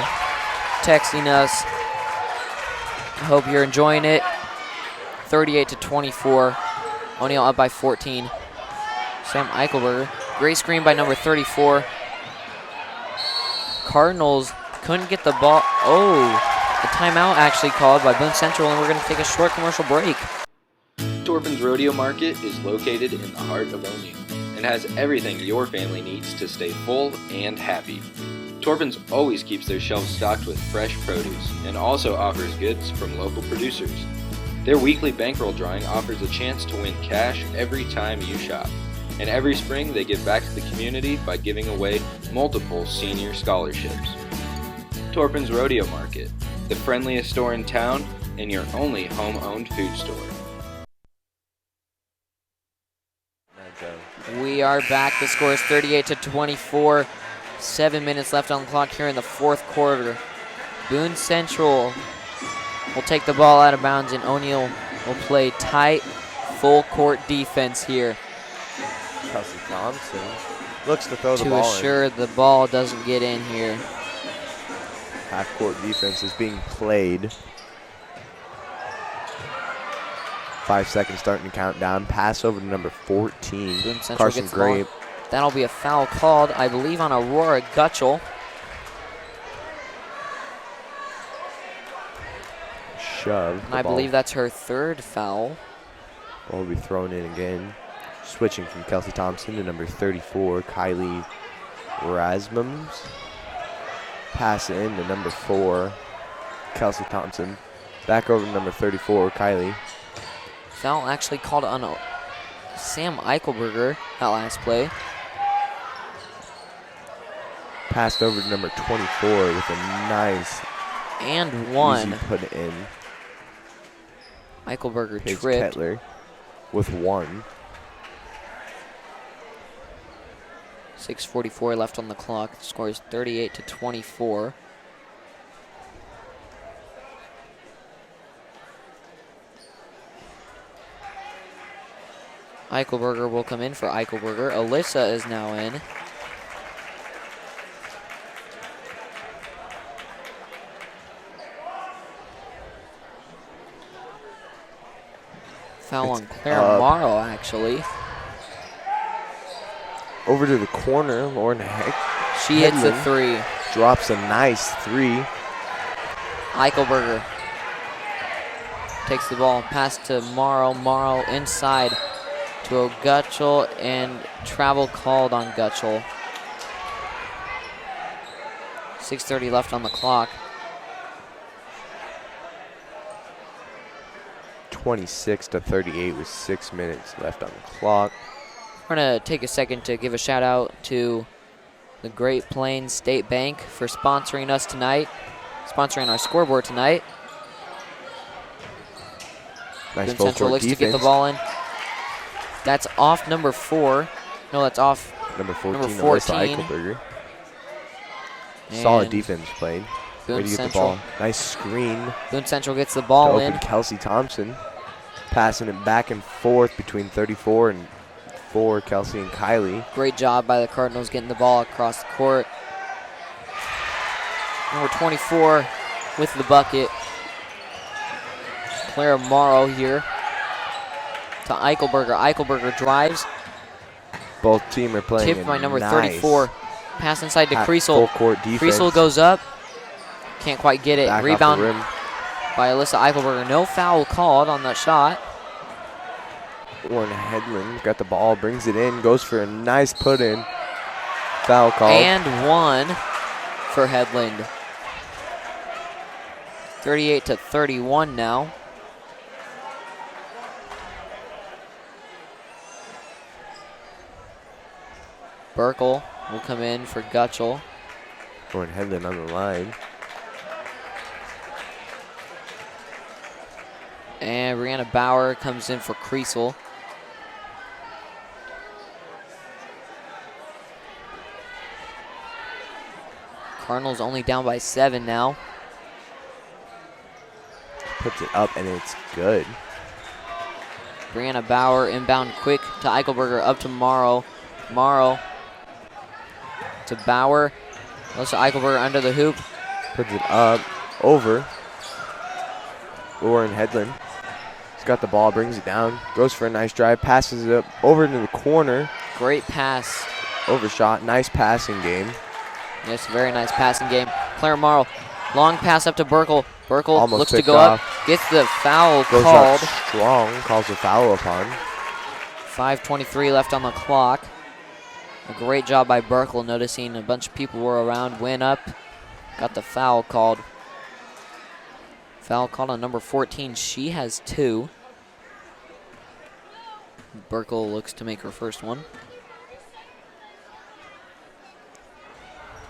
texting us. I hope you're enjoying it. 38 to 24. O'Neill up by 14. Sam Eichelberger. Great screen by number 34. Cardinals couldn't get the ball. Oh, the timeout actually called by Boone Central, and we're going to take a short commercial break. Torpin's Rodeo Market is located in the heart of O'Neill and has everything your family needs to stay full and happy. Torpin's always keeps their shelves stocked with fresh produce and also offers goods from local producers. Their weekly bankroll drawing offers a chance to win cash every time you shop. And every spring they give back to the community by giving away multiple senior scholarships. Torpin's Rodeo Market, the friendliest store in town and your only home-owned food store. We are back. The score is 38 to 24. 7 minutes left on the clock here in the fourth quarter. Boone Central will take the ball out of bounds, and O'Neill will play tight, full court defense here Kelsey Thompson looks to throw the to ball assure the ball doesn't get in here. Half court defense is being played. 5 seconds starting to count down. Pass over to number 14. Boone Central Carson gets the ball. Grape. That'll be a foul called, I believe, on Aurora Gutschel. Shove. And I believe that's her third foul. Ball will be thrown in again. Switching from Kelsey Thompson to number 34, Kylie Rasmums. Pass in to number 4, Kelsey Thompson. Back over to number 34, Kylie. Foul actually called on Sam Eichelberger that last play. Passed over to number 24 with a nice And one. easy put in. Eichelberger Paige tripped. Kettler with one. 6:44 left on the clock. The score is 38-24. Eichelberger will come in for Eichelberger. Alyssa is now in. Foul on Claire Morrow, actually. Over to the corner, Lauren She hits a Hedlund three. drops a nice three. Eichelberger takes the ball, pass to Morrow. Morrow inside to O'Gutchell, and travel called on Gutchell. 6:30 left on the clock. 26-38 with 6 minutes left on the clock. We're going to take a second to give a shout out to the Great Plains State Bank for sponsoring us tonight, sponsoring our scoreboard tonight. Nice Boone full Central court looks to get the defense. ball in. That's off number 4. No, that's off Number 14, number Alyssa 14. Eichelberger. Solid And defense played. Boone Way to get the Central. ball. Nice screen Boone Central gets the to ball open in. Kelsey Thompson. Passing it back and forth between 34 and 4, Kelsey and Kylie. Great job by the Cardinals getting the ball across the court. Number 24 with the bucket. Clara Morrow here to Eichelberger. Eichelberger drives. Both teams are playing Tipped by number nice 34. Pass inside to full Creasel. court defense. Creasel goes up. Can't quite get it. Back off the Rebound rim. by Alyssa Eichelberger. No foul called on that shot. Lauren Hedlund got the ball, brings it in, goes for a nice put in. Foul call. And one for Headland. 38-31 now. Burkle will come in for Gutchell. Lauren Hedlund on the line. And Brianna Bauer comes in for Creasel. Cardinals only down by 7 now. Puts it up and it's good. Brianna Bauer inbound quick to Eichelberger, up to Morrow. Morrow to Bauer. Alyssa Eichelberger under the hoop. Puts it up, over. Lauren Hedlund. He's got the ball, brings it down, goes for a nice drive, passes it up over into the corner. Great pass. Overshot, nice passing game. Yes, very nice passing game. Claire Morrow, long pass up to Burkle. Burkle Almost looks to picked go off. up, gets the foul Goes called. up strong, calls a foul upon. 5:23 left on the clock. A great job by Burkle, noticing a bunch of people were around, went up, got the foul called. Foul called on number 14. She has 2. Burkle looks to make her first one.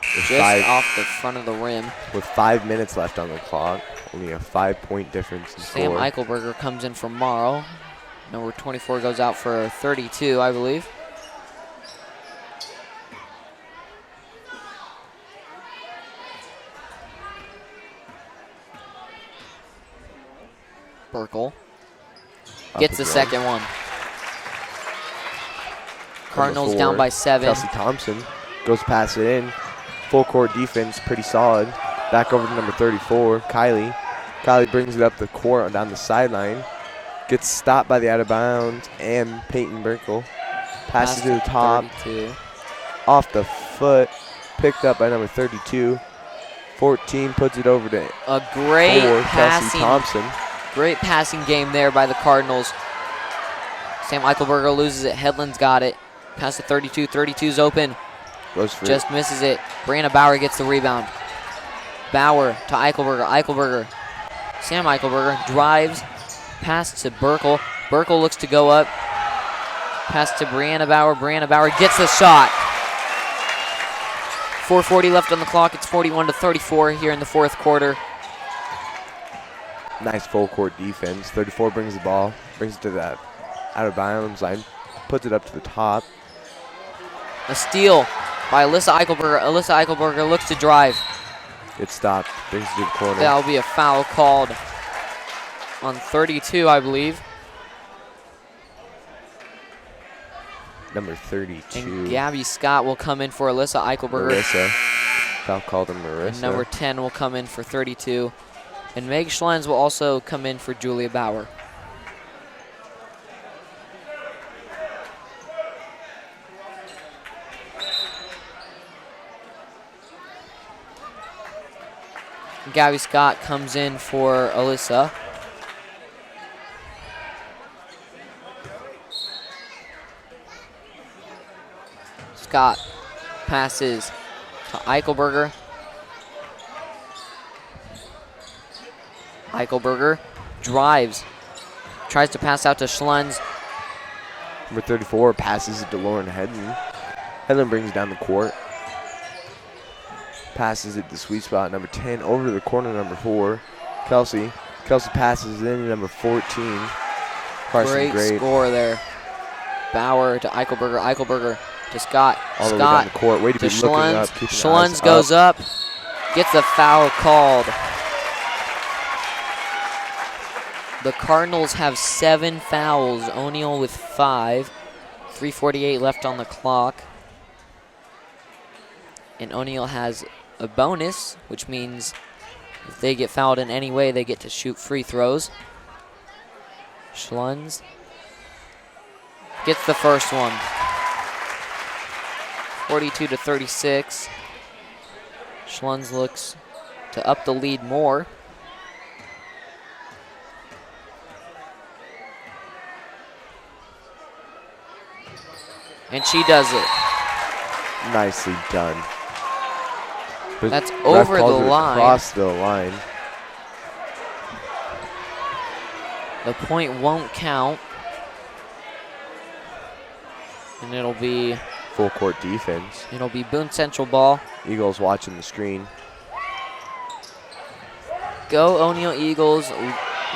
Just off the front of the rim. With 5 minutes left on the clock. Only a 5-point difference in Sam score. Eichelberger comes in for Morrow. Number 24 goes out for 32, I believe. Burkle gets the second one. Cardinals down by 7. Kelsey Thompson goes past it in. Full court defense, pretty solid. Back over to number 34, Kylie. Kylie brings it up the court down the sideline. Gets stopped by the out of bounds and Peyton Burkle. Passes to the top. 32. Off the foot. Picked up by number 32. 14 puts it over to A great 4, Kelsey passing, Thompson. great passing game there by the Cardinals. Sam Eichelberger loses it. Headland's got it. Pass to 32. 32's open. Goes for Just misses it. Brianna Bauer gets the rebound. Bauer to Eichelberger. Eichelberger. Sam Eichelberger drives. Pass to Burkle. Burkle looks to go up. Pass to Brianna Bauer. Brianna Bauer gets the shot. 4:40 left on the clock. It's 41-34 here in the fourth quarter. Nice full court defense. 34 brings the ball, brings it to that out of bounds line, puts it up to the top. A steal by Alyssa Eichelberger. Alyssa Eichelberger looks to drive. It stopped, brings it to the corner. That'll be a foul called on 32, I believe. Number 32. And Gabby Scott will come in for Alyssa Eichelberger. Marissa. Foul called on Marissa. And number 10 will come in for 32. And Meg Schlenz will also come in for Julia Bauer. Gabby Scott comes in for Alyssa. Scott passes to Eichelberger. Eichelberger drives, tries to pass out to Schlenz. Number 34 passes it to Lauren Hedden. Hedden brings it down the court. Passes it to the sweet spot. Number 10 over to the corner, number 4. Kelsey. Kelsey passes it in to number 14. Carson Great score there. Bauer to Eichelberger. Eichelberger to Scott. All the way down the court. Way to be looking Schlenz. up. Keeping the Schlenz eyes goes up. Gets a foul called. The Cardinals have 7 fouls. O'Neal with 5. 3:48 left on the clock. And O'Neal has a bonus, which means if they get fouled in any way, they get to shoot free throws. Schlenz gets the first one. 42-36. Schlenz looks to up the lead more. And she does it. Nicely done. But that's ref over the calls it line. Across the line. The point won't count. And it'll be full court defense. It'll be Boone Central ball. Eagles watching the screen. Go O'Neal Eagles.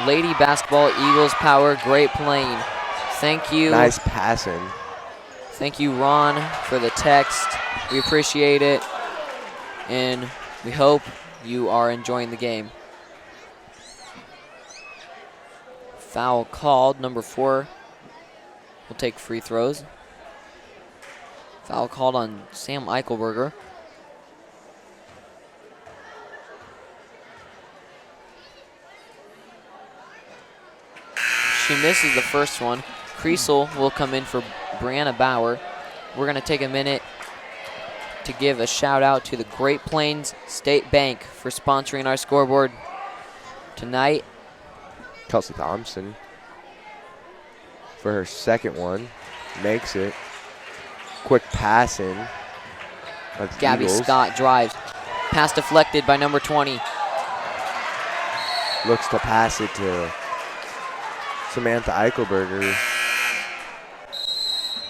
Lady basketball, Eagles power, great playing. Thank you. Nice passing. Thank you, Ron, for the text. We appreciate it. And we hope you are enjoying the game. Foul called. Number 4 will take free throws. Foul called on Sam Eichelberger. She misses the first one. Creasel will come in for Brianna Bauer. We're going to take a minute to give a shout out to the Great Plains State Bank for sponsoring our scoreboard tonight. Kelsey Thompson for her second one. Makes it. Quick pass in. That's Gabby Eagles. Scott drives. Pass deflected by number 20. Looks to pass it to Samantha Eichelberger.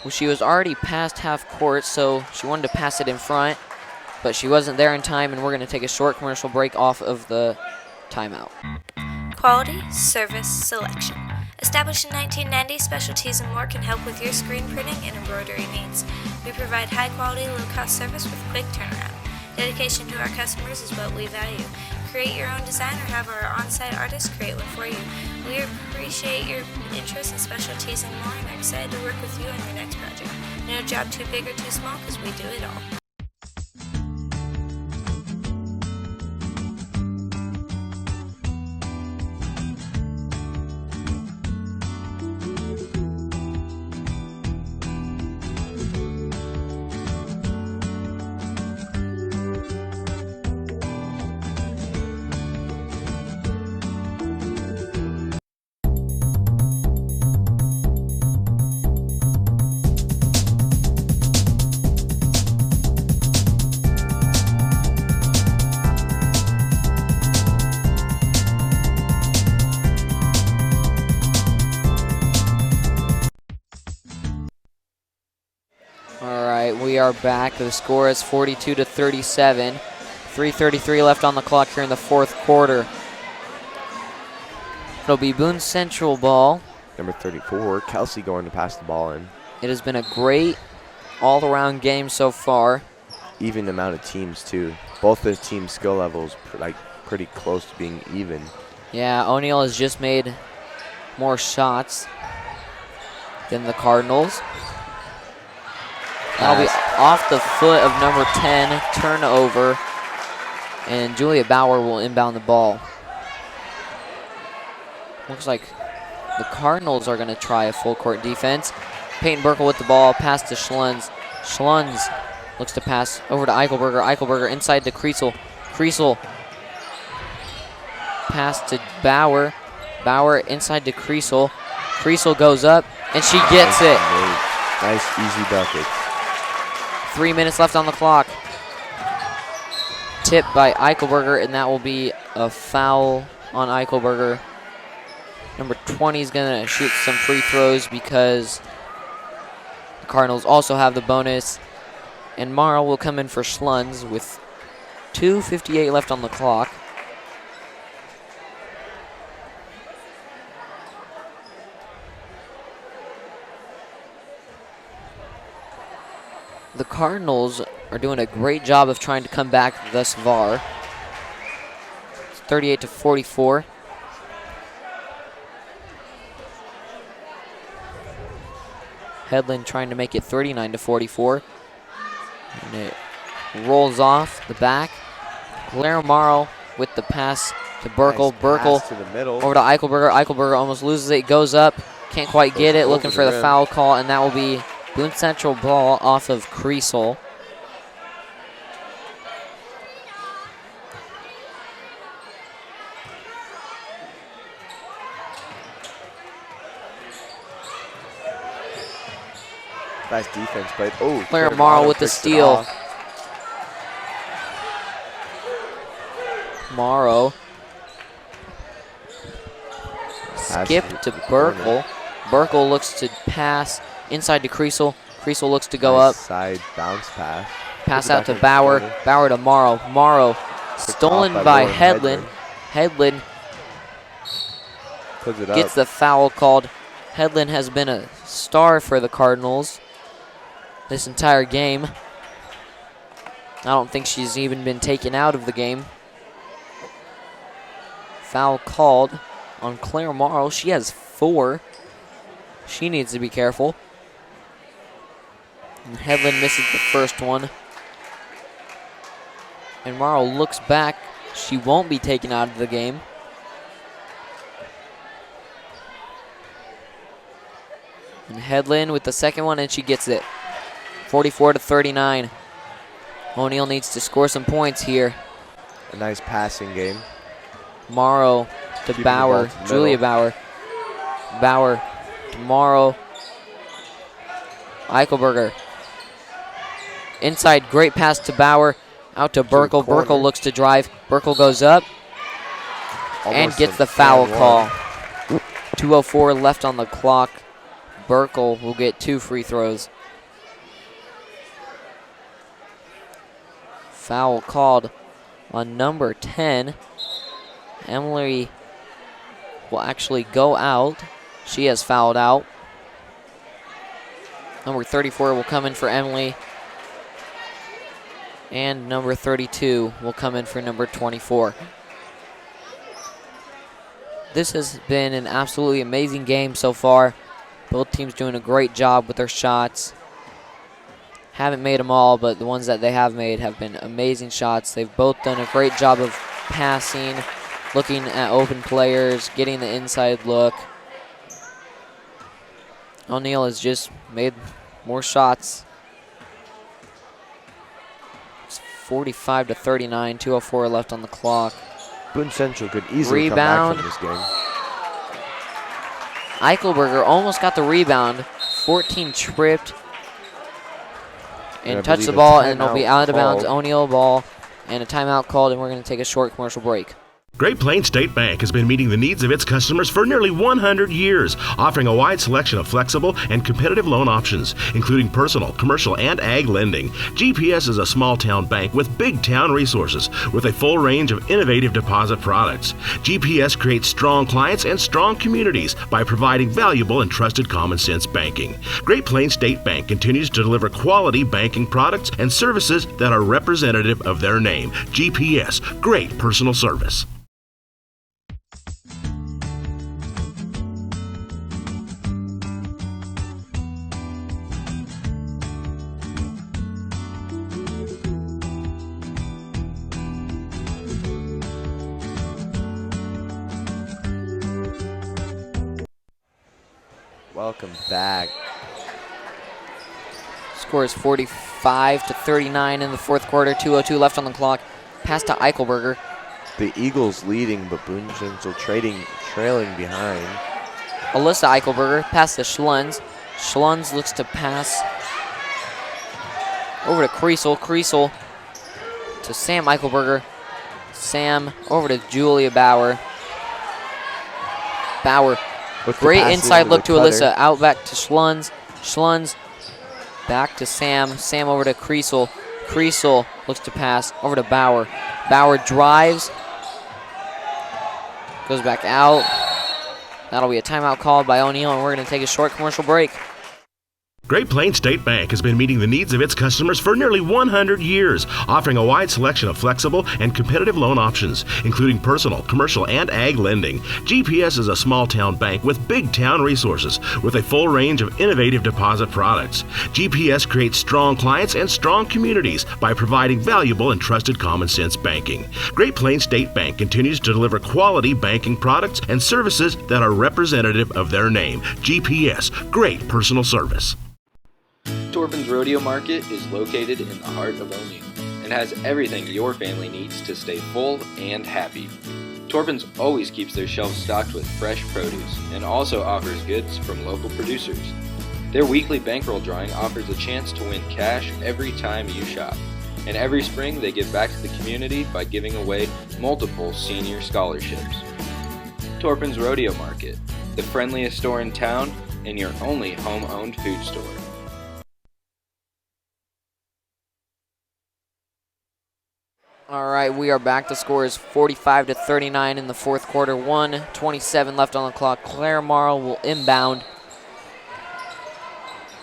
Well, she was already past half court, so she wanted to pass it in front, but she wasn't there in time, and we're going to take a short commercial break off of the timeout. Quality, service, selection. Established in 1990, Specialties and More can help with your screen printing and embroidery needs. We provide high-quality, low-cost service with quick turnaround. Dedication to our customers is what we value. Create your own design or have our on-site artists create one for you. We appreciate your interest in Specialties and More and are excited to work with you on your next project. No job too big or too small because we do it all. are back. The score is 42-37. 3:33 left on the clock here in the fourth quarter. It'll be Boone Central ball. Number 34, Kelsey going to pass the ball in. It has been a great all-around game so far. Even amount of teams, too. Both the team skill levels pretty close to being even. Yeah, O'Neill has just made more shots than the Cardinals. That'll be off the foot of number 10, turnover, and Julia Bauer will inbound the ball. Looks like the Cardinals are going to try a full court defense. Peyton Burkle with the ball, pass to Schlunz. Schlunz looks to pass over to Eichelberger. Eichelberger inside to Kriesel. Kriesel pass to Bauer. Bauer inside to Kriesel. Kriesel goes up, and she gets it. Nice, easy bucket. 3 minutes left on the clock. Tipped by Eichelberger, and that will be a foul on Eichelberger. Number 20 is going to shoot some free throws because the Cardinals also have the bonus. And Morrow will come in for Schlunz with 2:58 left on the clock. The Cardinals are doing a great job of trying to come back thus far. It's 38-44. Headland trying to make it 39-44. And it rolls off the back. Claire Morrow with the pass to Burkle. Nice Burkle pass to the middle. over to Eichelberger. Eichelberger almost loses it. Goes up. Can't quite get it. Looking for the foul call, and that will be Boone Central ball off of Kriesel. Nice defense, but Claire Morrow with the steal. Morrow. Skip to Burkle. Burkle looks to pass inside to Kriesel. Kriesel looks to go up. Side bounce pass. Pass out to Bauer. Bauer to Morrow. Morrow stolen by Headland. Headland gets the foul called. Headland has been a star for the Cardinals this entire game. I don't think she's even been taken out of the game. Foul called on Claire Morrow. She has 4. She needs to be careful. And Headland misses the first one. And Morrow looks back. She won't be taken out of the game. And Headland with the second one, and she gets it. 44-39. O'Neill needs to score some points here. A nice passing game. Morrow to Bauer. Julia Bauer. Bauer to Morrow. Eichelberger. Inside, great pass to Bauer. Out to Burkle. Burkle looks to drive. Burkle goes up and gets the foul call. 2:04 left on the clock. Burkle will get 2 free throws. Foul called on number 10. Emily will actually go out. She has fouled out. Number 34 will come in for Emily. And number 32 will come in for number 24. This has been an absolutely amazing game so far. Both teams doing a great job with their shots. Haven't made them all, but the ones that they have made have been amazing shots. They've both done a great job of passing, looking at open players, getting the inside look. O'Neill has just made more shots. It's 45-39, 2:04 left on the clock. Boone Central could easily come back from this game. Eichelberger almost got the rebound. 14 tripped and touched the ball, and it'll be out of bounds. O'Neill ball and a timeout called, and we're going to take a short commercial break. Great Plains State Bank has been meeting the needs of its customers for nearly 100 years, offering a wide selection of flexible and competitive loan options, including personal, commercial, and ag lending. GPS is a small-town bank with big-town resources, with a full range of innovative deposit products. GPS creates strong clients and strong communities by providing valuable and trusted common-sense banking. Great Plains State Bank continues to deliver quality banking products and services that are representative of their name. GPS, great personal service. Welcome back. Score is 45-39 in the fourth quarter. 2:02 left on the clock. Pass to Eichelberger. The Eagles leading, but Boone Central trailing behind. Alyssa Eichelberger. Pass to Schlunz. Schlunz looks to pass over to Kriesel. Kriesel to Sam Eichelberger. Sam over to Julia Bauer. Bauer. Great inside look to Alyssa. Out back to Schlunz. Schlunz back to Sam. Sam over to Kriesel. Kriesel looks to pass over to Bauer. Bauer drives. Goes back out. That'll be a timeout called by O'Neill, and we're going to take a short commercial break. Great Plains State Bank has been meeting the needs of its customers for nearly 100 years, offering a wide selection of flexible and competitive loan options, including personal, commercial, and ag lending. GPS is a small-town bank with big-town resources, with a full range of innovative deposit products. GPS creates strong clients and strong communities by providing valuable and trusted common-sense banking. Great Plains State Bank continues to deliver quality banking products and services that are representative of their name. GPS, great personal service. Torpin's Rodeo Market is located in the heart of O'Neill and has everything your family needs to stay full and happy. Torpin's always keeps their shelves stocked with fresh produce and also offers goods from local producers. Their weekly bankroll drawing offers a chance to win cash every time you shop. And every spring they give back to the community by giving away multiple senior scholarships. Torpin's Rodeo Market, the friendliest store in town and your only home-owned food store. All right, we are back. The score is 45-39 in the fourth quarter. 1:27 left on the clock. Claire Morrow will inbound.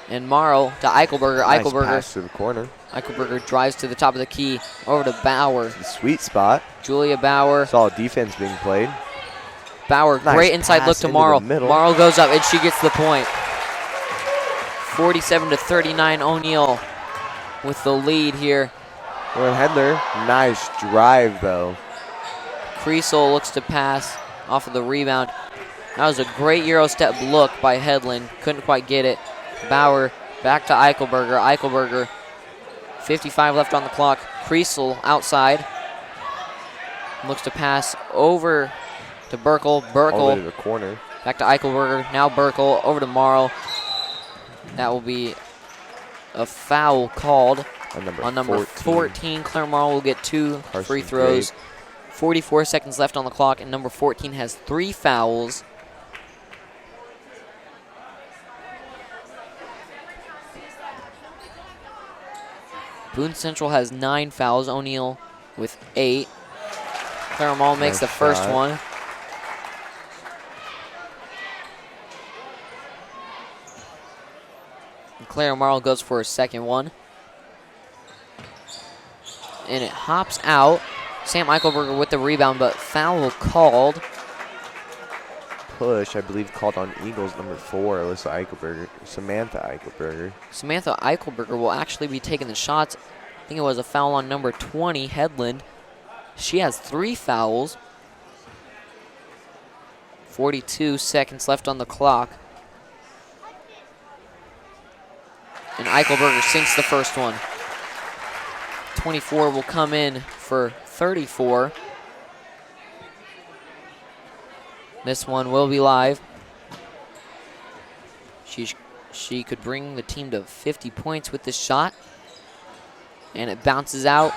And Morrow to Eichelberger. Nice Eichelberger. pass to the corner. Eichelberger drives to the top of the key. Over to Bauer. The sweet spot. Julia Bauer. Solid defense being played. Bauer, Nice great inside look pass to into Morrow. the middle. Morrow goes up, and she gets the point. 47-39 O'Neill with the lead here. Lauren Hedler, nice drive though. Kriesel looks to pass off of the rebound. That was a great Euro step look by Hedlund. Couldn't quite get it. Bauer back to Eichelberger. Eichelberger, 55 left on the clock. Kriesel outside. Looks to pass over to Burkle. All the way Burkle to the corner. back to Eichelberger. Now Burkle over to Morrow. That will be a foul called on number 14. Claire Morrow will get two free throws. Grape. 44 seconds left on the clock, and number 14 has 3 fouls. Boone Central has 9 fouls. O'Neill with 8. Claire Morrow makes the first one. And Claire Morrow goes for a second one. And it hops out. Sam Eichelberger with the rebound, but foul called. Push, I believe, called on Eagles number 4, Alyssa Eichelberger, Samantha Eichelberger. Samantha Eichelberger will actually be taking the shots. I think it was a foul on number 20, Hedlund. She has 3 fouls. 42 seconds left on the clock. And Eichelberger sinks the first one. 24 will come in for 34. This one will be live. She could bring the team to 50 points with this shot. And it bounces out.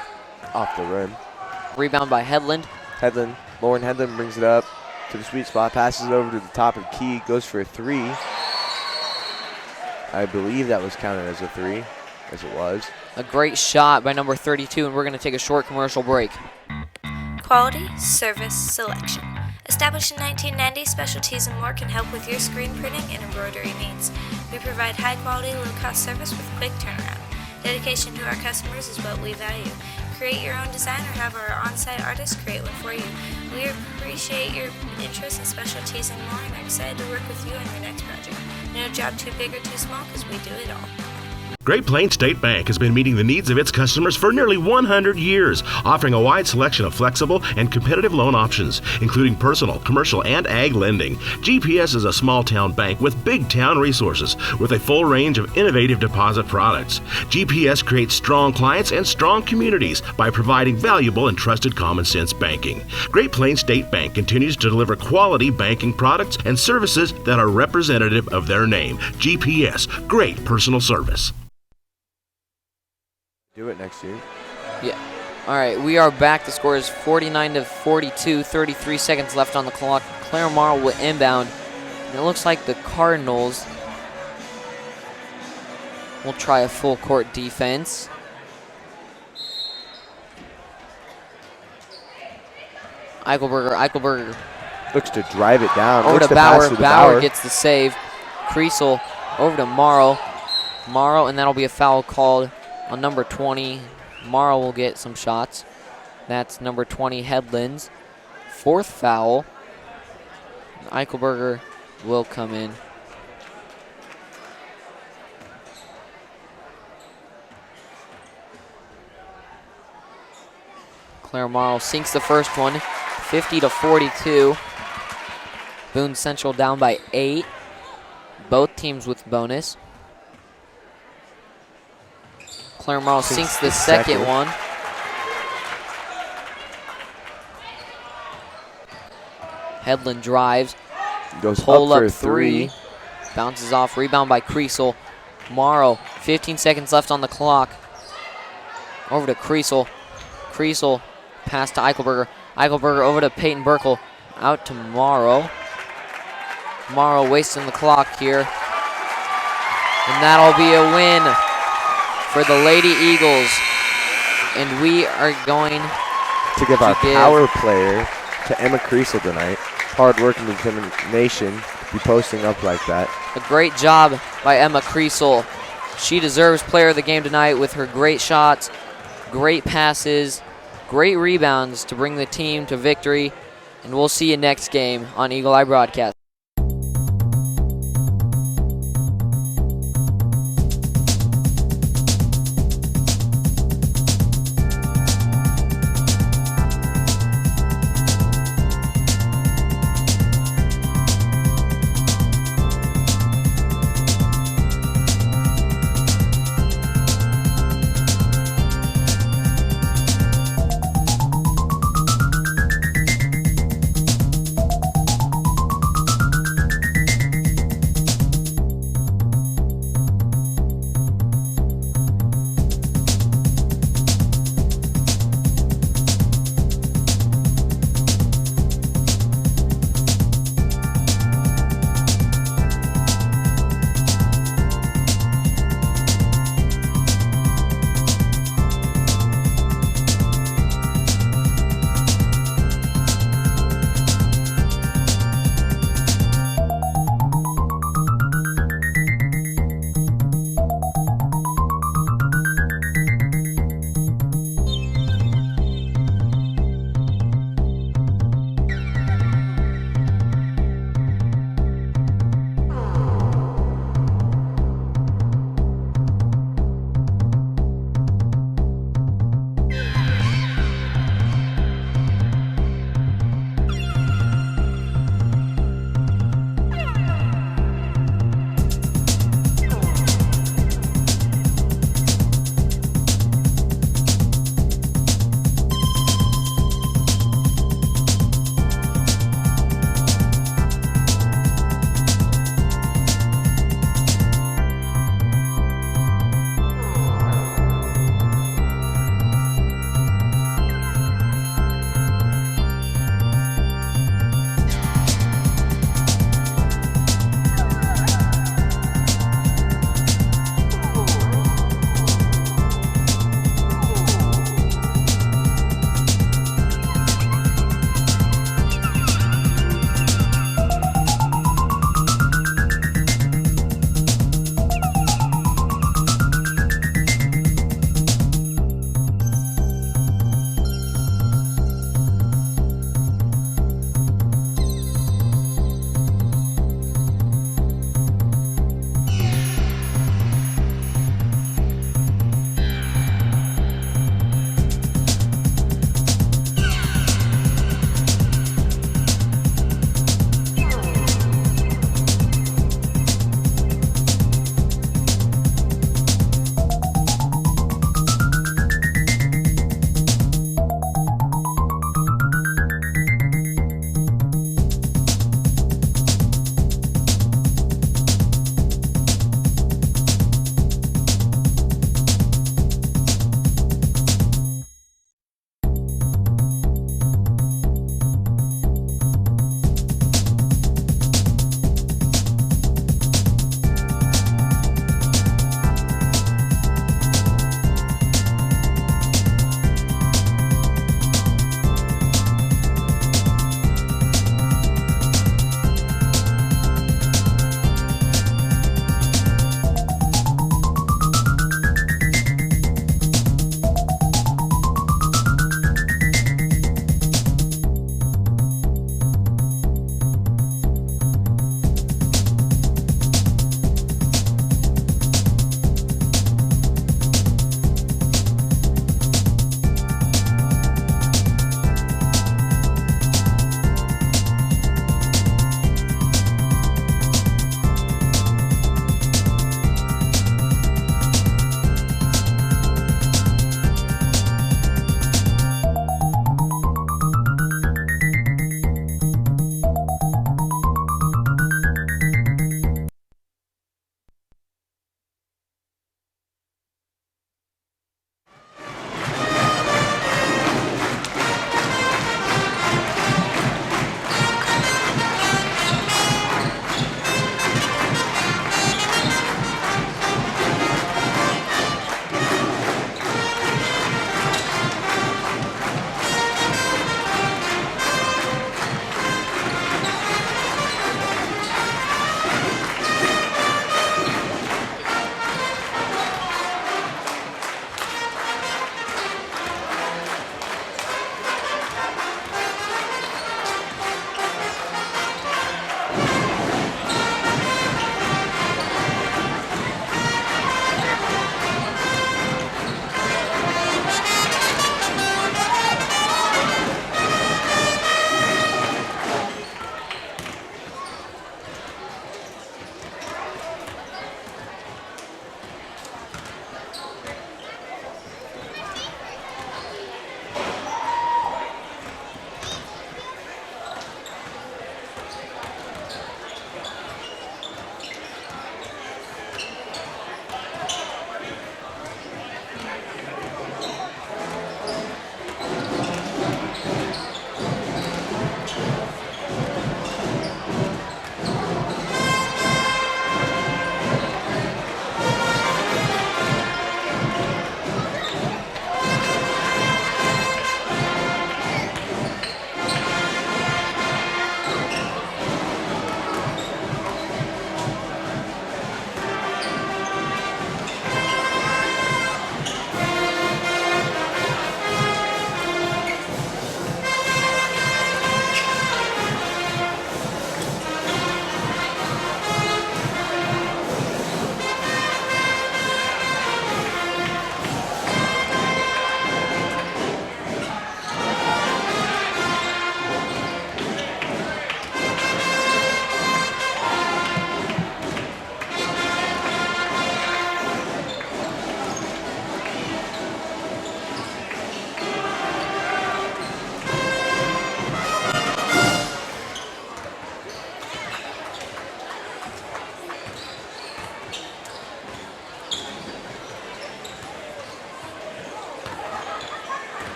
Off the rim. Rebound by Hedlund. Hedlund Lauren Headland brings it up to the sweet spot, passes it over to the top of the key, goes for a 3. I believe that was counted as a 3, as it was. A great shot by number 32, and we're going to take a short commercial break. Quality, service, selection. Established in 1990, Specialties and More can help with your screen printing and embroidery needs. We provide high-quality, low-cost service with quick turnaround. Dedication to our customers is what we value. Create your own design or have our on-site artists create one for you. We appreciate your interest in Specialties and More and are excited to work with you on your next project. No job too big or too small because we do it all. Great Plains State Bank has been meeting the needs of its customers for nearly 100 years, offering a wide selection of flexible and competitive loan options, including personal, commercial, and ag lending. GPS is a small-town bank with big-town resources, with a full range of innovative deposit products. GPS creates strong clients and strong communities by providing valuable and trusted common-sense banking. Great Plains State Bank continues to deliver quality banking products and services that are representative of their name. GPS, great personal service. Do it next year. Yeah. All right, we are back. The score is 49-42, 33 seconds left on the clock. Claremont will inbound. And it looks like the Cardinals will try a full court defense. Eichelberger Looks to drive it down. over Looks to pass Bauer. to Bauer gets the save. Kriesel over to Morrow. And that'll be a foul called on number 20. Morrow will get some shots. That's number 20, Headlands. 4th foul. Eichelberger will come in. Claire Morrow sinks the first one, 50-42. Boone Central down by 8. Both teams with bonus. Claremont sinks the second one. Headland drives. Goes Pull up for up a 3. Bounces off. Rebound by Kriesel. Morrow. 15 seconds left on the clock. Over to Kriesel. Kriesel pass to Eichelberger. Eichelberger over to Peyton Burkle. Out to Morrow. Morrow wasting the clock here. And that'll be a win for the Lady Eagles, and we are going to give our power player to Emma Kriesel tonight. Hard work and determination to be posting up like that. A great job by Emma Kriesel. She deserves player of the game tonight with her great shots, great passes, great rebounds to bring the team to victory, and we'll see you next game on Eagle Eye Broadcast.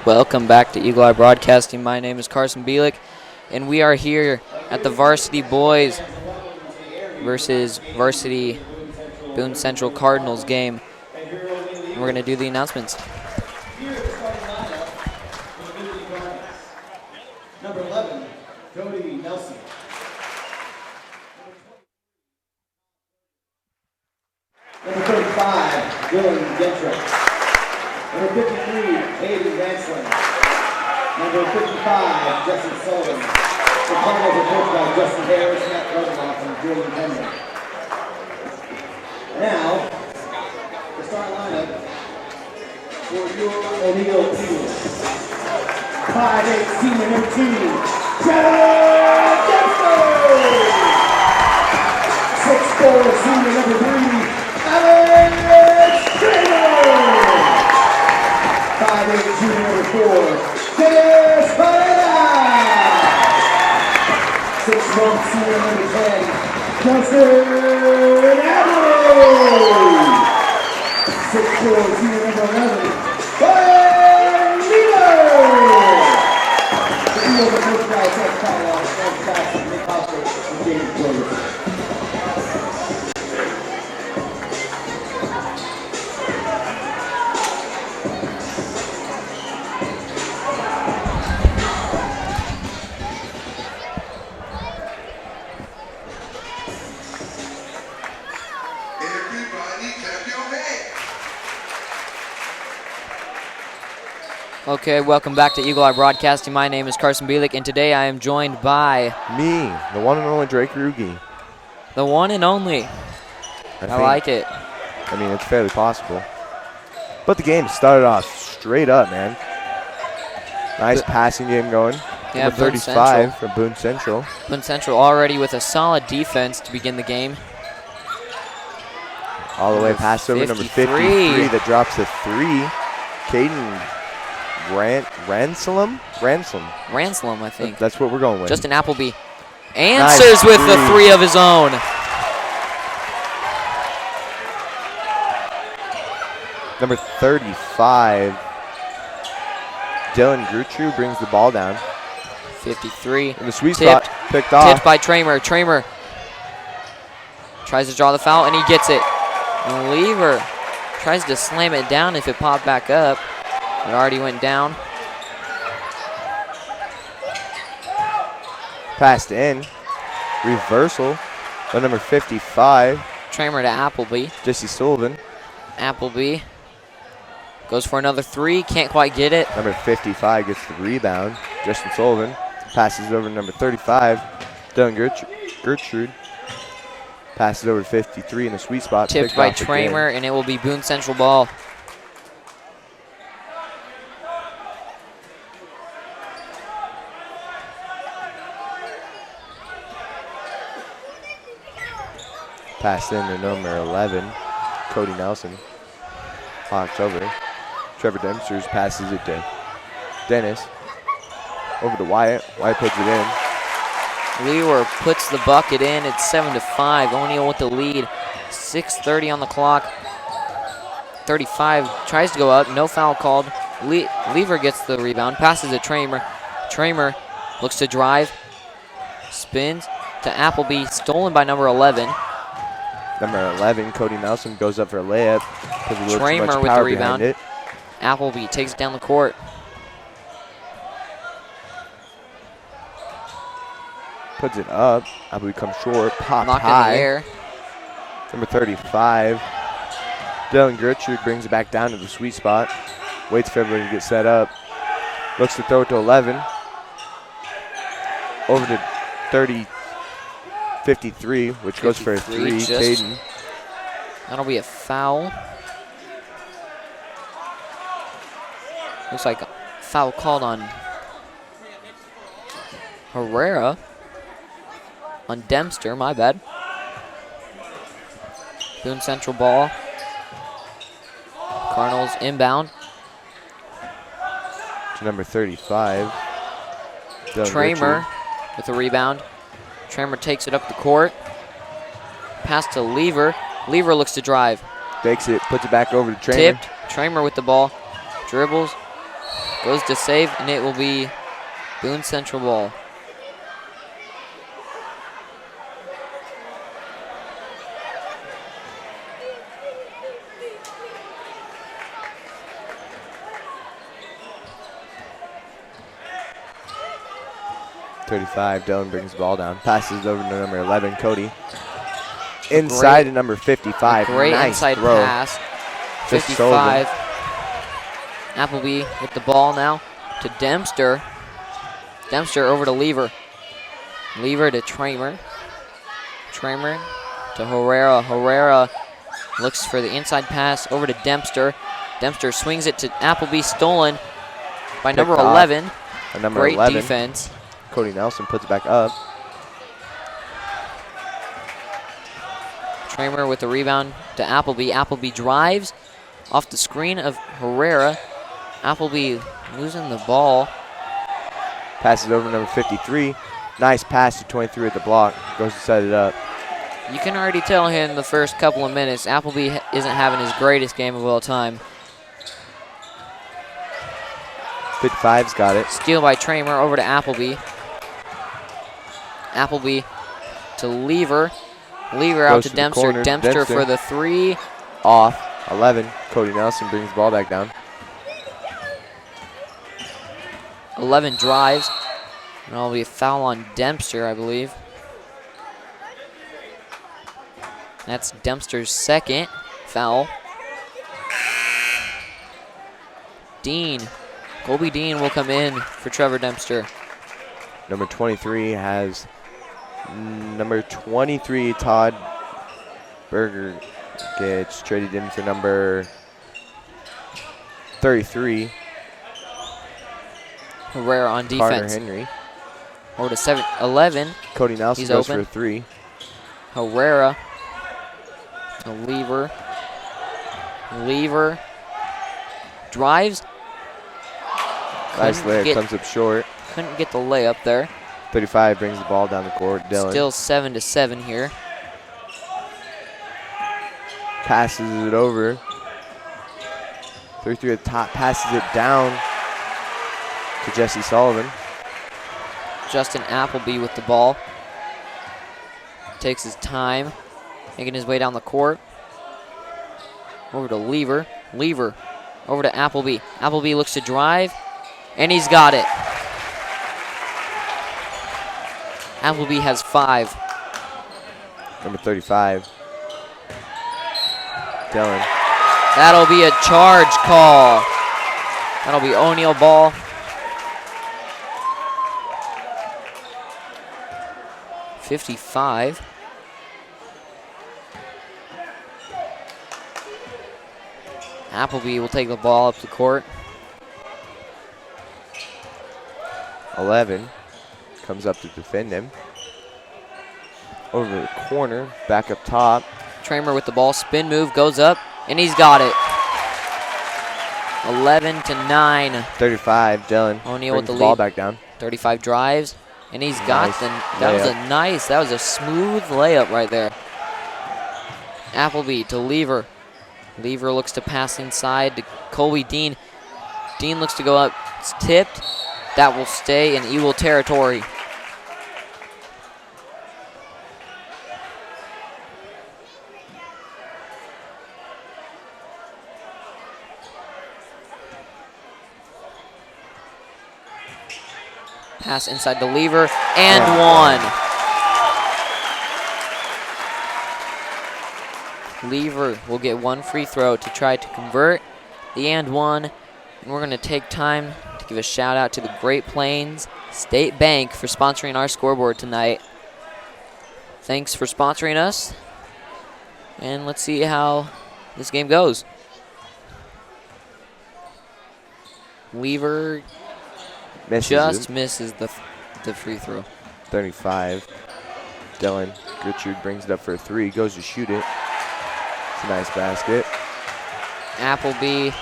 Welcome back to Eagle Eye Broadcasting. My name is Carson Bielick, and we are here at the varsity boys versus varsity Boone Central Cardinals game. And we're going to do the announcements. Number 11, Cody Nelson. Number 35, Dylan Gentrick. Number 53, Hayden Ransland. Number 55, Justin Sullivan. The Cardinals are coached by Justin Harris, Matt Rudolph, and Jordan Henry. Now, the starting lineup for your O'Neill team. 5'8", senior number 2, Trevor Dempster. 6'4", senior number 3, Alex Kramer. 5'8", junior number 4, Dennis Varela. 6'1", senior number 10, Justin Adley. 6'4", senior number 11, Brian Lever. The Eagles are coached by Seth Catalog, Frank Jackson, Nick Hopper, and James Jordan. Okay, welcome back to Eagle Eye Broadcasting. My name is Carson Bielick, and today I am joined by Me, the one and only Drake Ruge. the one and only. I like it. I mean, it's fairly possible. But the game started off straight up, man. Nice passing game going. Yeah, Number Boone 35 from Boone Central. Boone Central already with a solid defense to begin the game. All the way past over number 53 that drops a 3. Caden Ransom, I think. That's what we're going with. Justin Appleby answers with the 3 of his own. Number 35, Dylan Gertrude brings the ball down. 53. In the sweet spot, picked off. Tipped by Tramer. Tramer tries to draw the foul, and he gets it. And Lever tries to slam it down if it popped back up. It already went down. Passed in. Reversal by number 55. Tramer to Appleby. Jesse Sullivan. Appleby goes for another 3. Can't quite get it. Number 55 gets the rebound. Justin Sullivan passes it over to number 35. Dylan Gertrude. Passes over to 53 in the sweet spot. Tipped by Tramer, and it will be Boone Central ball. Passed in to number 11, Cody Nelson. Hawks over. Trevor Dempsters passes it to Dennis. Over to Wyatt. Wyatt puts it in. Lewer puts the bucket in. It's 7-5. O'Neill with the lead. 6:30 on the clock. 35 tries to go up. No foul called. Lever gets the rebound. Passes to Tramer. Tramer looks to drive. Spins to Appleby. Stolen by number 11. Number 11, Cody Nelson, goes up for a layup. Puts a little too Tramer much with the power rebound. behind it. Appleby takes it down the court. Puts it up. Appleby comes short. Popped Knocked high. in the air. Number 35. Dylan Gertrude brings it back down to the sweet spot. Waits for everybody to get set up. Looks to throw it to 11. Over to 53, which goes for a 3. Caden. That'll be a foul. Looks like a foul called on Herrera. On Dempster, my bad. Boone Central ball. Cardinals inbound. To number 35. Dylan Tramer Gertrude. with a rebound. Tramer takes it up the court. Pass to Lever. Lever looks to drive. Takes it, puts it back over to Tramer. Tipped. Tramer with the ball. Dribbles. Goes to save, and it will be Boone Central ball. Dylan brings the ball down. Passes it over to number 11, Cody. Inside to number 55. Great nice inside throw. pass. Just 55. Appleby with the ball now to Dempster. Dempster over to Lever. Lever to Tramer. Tramer to Herrera. Herrera looks for the inside pass over to Dempster. Dempster swings it to Appleby, stolen by number 11. Great 11. defense. Cody Nelson puts it back up. Tramer with the rebound to Appleby. Appleby drives off the screen of Herrera. Appleby losing the ball. Passes over to number 53. Nice pass to 23 at the block. Goes to set it up. You can already tell here in the first couple of minutes, Appleby isn't having his greatest game of all time. 55's got it. Steal by Tramer over to Appleby. Appleby to Lever. Lever out to Dempster. Dempster for the three. Off. 11. Cody Nelson brings the ball back down. 11 drives. And that'll be a foul on Dempster, I believe. That's Dempster's second foul. Dean. Colby Dean will come in for Trevor Dempster. Number 23 has number 23, Todd Berger, gets traded in for number 33. Herrera on defense. Carter Henry. Over to 11. Cody Nelson goes for a three. Herrera. A Lever. Lever. Drives. Nice layup, comes up short. Couldn't get the layup there. 35 brings the ball down the court. Dylan. Still 7-7 here. Passes it over. 33 at the top, passes it down to Jesse Sullivan. Justin Appleby with the ball. Takes his time, making his way down the court. Over to Lever. Lever over to Appleby. Appleby looks to drive, and he's got it. Appleby has 5. Number 35. Dylan. That'll be a charge call. That'll be O'Neal ball. .55. Appleby will take the ball up the court. 11 comes up to defend him. Over the corner, back up top. Tramer with the ball, spin move, goes up, and he's got it. 11-9. 35, Dylan. O'Neal with the lead. Ball back down. 35 drives, and he's got that was a smooth layup right there. Appleby to Lever. Lever looks to pass inside to Colby Dean. Dean looks to go up. It's tipped. That will stay in Eagle territory. Pass inside the Lever, and one. Lever will get one free throw to try to convert the and one. And we're going to take time to give a shout out to the Great Plains State Bank for sponsoring our scoreboard tonight. Thanks for sponsoring us. And let's see how this game goes. Lever misses the free throw. 35. Dylan Gertrude brings it up for a three. Goes to shoot it. It's a nice basket. Appleby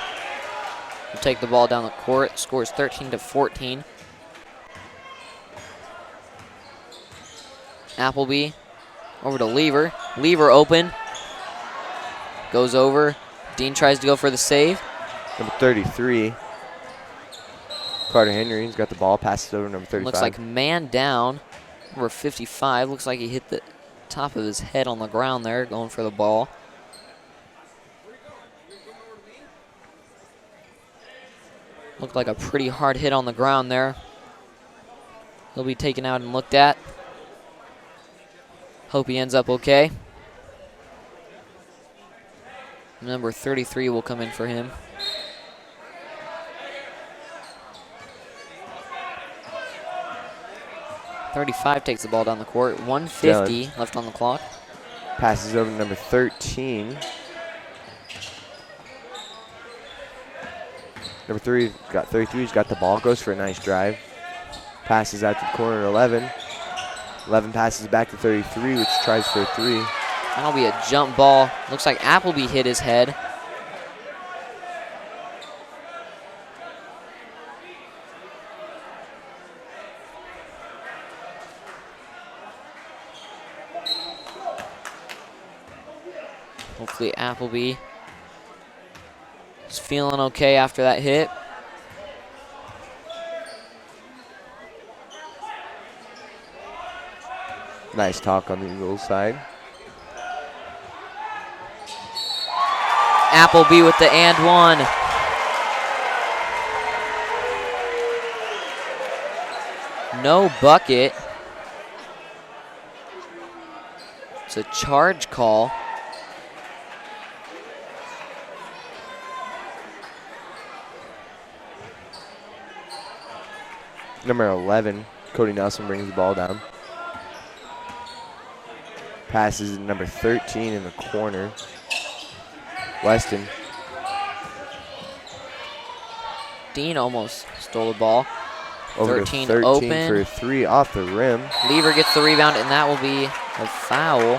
will take the ball down the court. Scores 13-14. Appleby over to Lever. Lever open. Goes over. Dean tries to go for the save. Number 33. Carter Henry's got the ball, passes over number 35. Looks like man down. Number 55. Looks like he hit the top of his head on the ground there, going for the ball. Looked like a pretty hard hit on the ground there. He'll be taken out and looked at. Hope he ends up okay. Number 33 will come in for him. .35 takes the ball down the court. 1:50 left on the clock. Passes over to number 13. Number 3 got 33. He's got the ball. Goes for a nice drive. Passes out to the corner. 11. 11 passes back to 33, which tries for a 3. That'll be a jump ball. Looks like Appleby hit his head. Hopefully Appleby is feeling okay after that hit. Nice talk on the Eagles side. Appleby with the and one. No bucket. It's a charge call. Number 11, Cody Nelson brings the ball down. Passes to number 13 in the corner. Weston. Dean almost stole the ball. Over 13 to 13 open. for a 3 off the rim. Lever gets the rebound, and that will be a foul.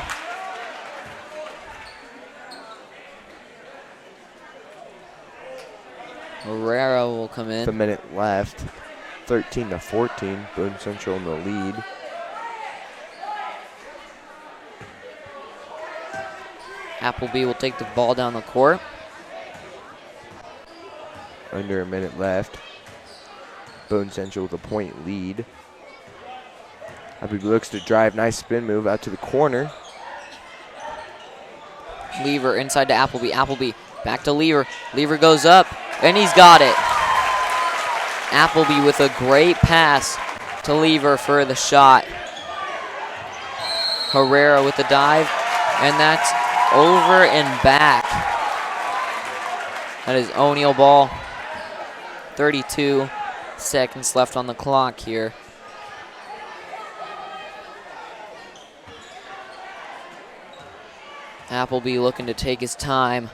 Herrera will come in. With a minute left. 13-14. Boone Central in the lead. Appleby will take the ball down the court. Under a minute left. Boone Central with a point lead. Appleby looks to drive. Nice spin move out to the corner. Lever inside to Appleby. Appleby back to Lever. Lever goes up, and he's got it. Appleby with a great pass to Lever for the shot. Herrera with the dive, and that's over and back. That is O'Neal ball. 32 seconds left on the clock here. Appleby looking to take his time.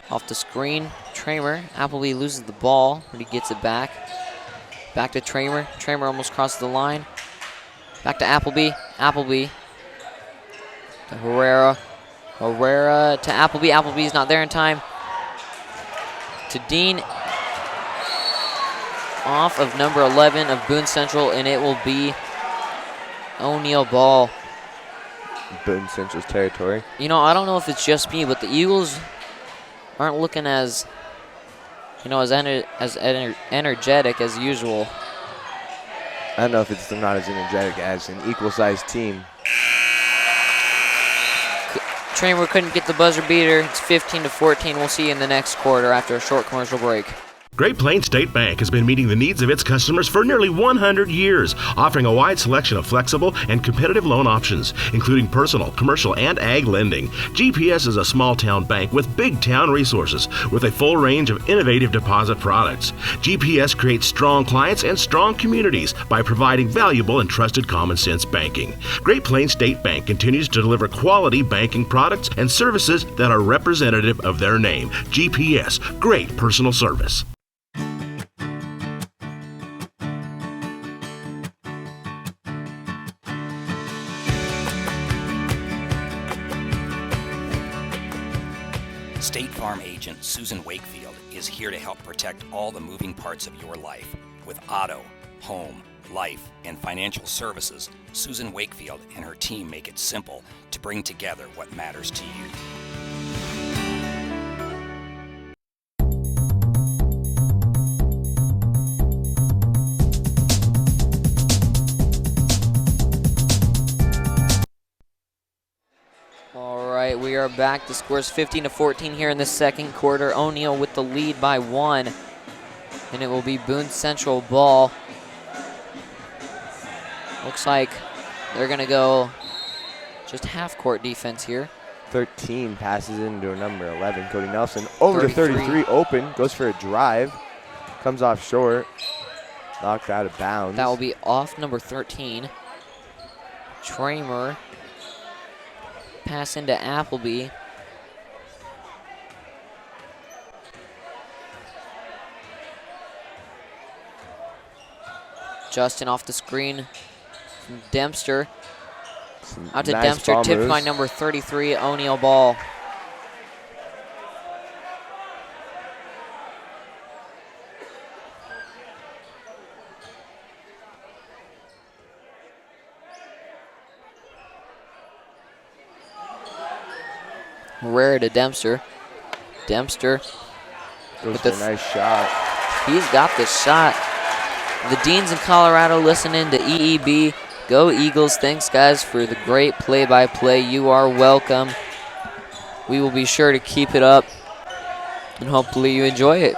Off the screen, Tramer. Appleby loses the ball, but he gets it back. Back to Tramer. Tramer almost crosses the line. Back to Appleby. Appleby to Herrera. Herrera to Appleby. Appleby's not there in time. To Dean. Off of number 11 of Boone Central, and it will be O'Neal ball. Boone Central's territory. You know, I don't know if it's just me, but the Eagles aren't looking as, you know, as energetic as usual. I don't know if it's not as energetic as an equal-sized team. Tramer couldn't get the buzzer beater. It's 15-14. We'll see you in the next quarter after a short commercial break. Great Plains State Bank has been meeting the needs of its customers for nearly 100 years, offering a wide selection of flexible and competitive loan options, including personal, commercial, and ag lending. GPS is a small-town bank with big-town resources, with a full range of innovative deposit products. GPS creates strong clients and strong communities by providing valuable and trusted common-sense banking. Great Plains State Bank continues to deliver quality banking products and services that are representative of their name. GPS, great personal service. State Farm agent Susan Wakefield is here to help protect all the moving parts of your life. With auto, home, life, and financial services, Susan Wakefield and her team make it simple to bring together what matters to you. are back. The score is 15-14 here in the second quarter. O'Neill with the lead by 1. And it will be Boone Central ball. Looks like they're going to go just half-court defense here. 13 passes into number 11, Cody Nelson. Over 33. to 33, open, goes for a drive. Comes off short. Knocked out of bounds. That will be off number 13. Tramer. Pass into Appleby. Justin off the screen from Dempster. Out to nice Dempster, ball tipped moves. by number 33, O'Neill ball. Herrera to Dempster. Dempster Goes with for the a nice shot. He's got the shot. The Deans in Colorado listening to EEB. Go Eagles. Thanks, guys, for the great play-by-play. You are welcome. We will be sure to keep it up, and hopefully you enjoy it.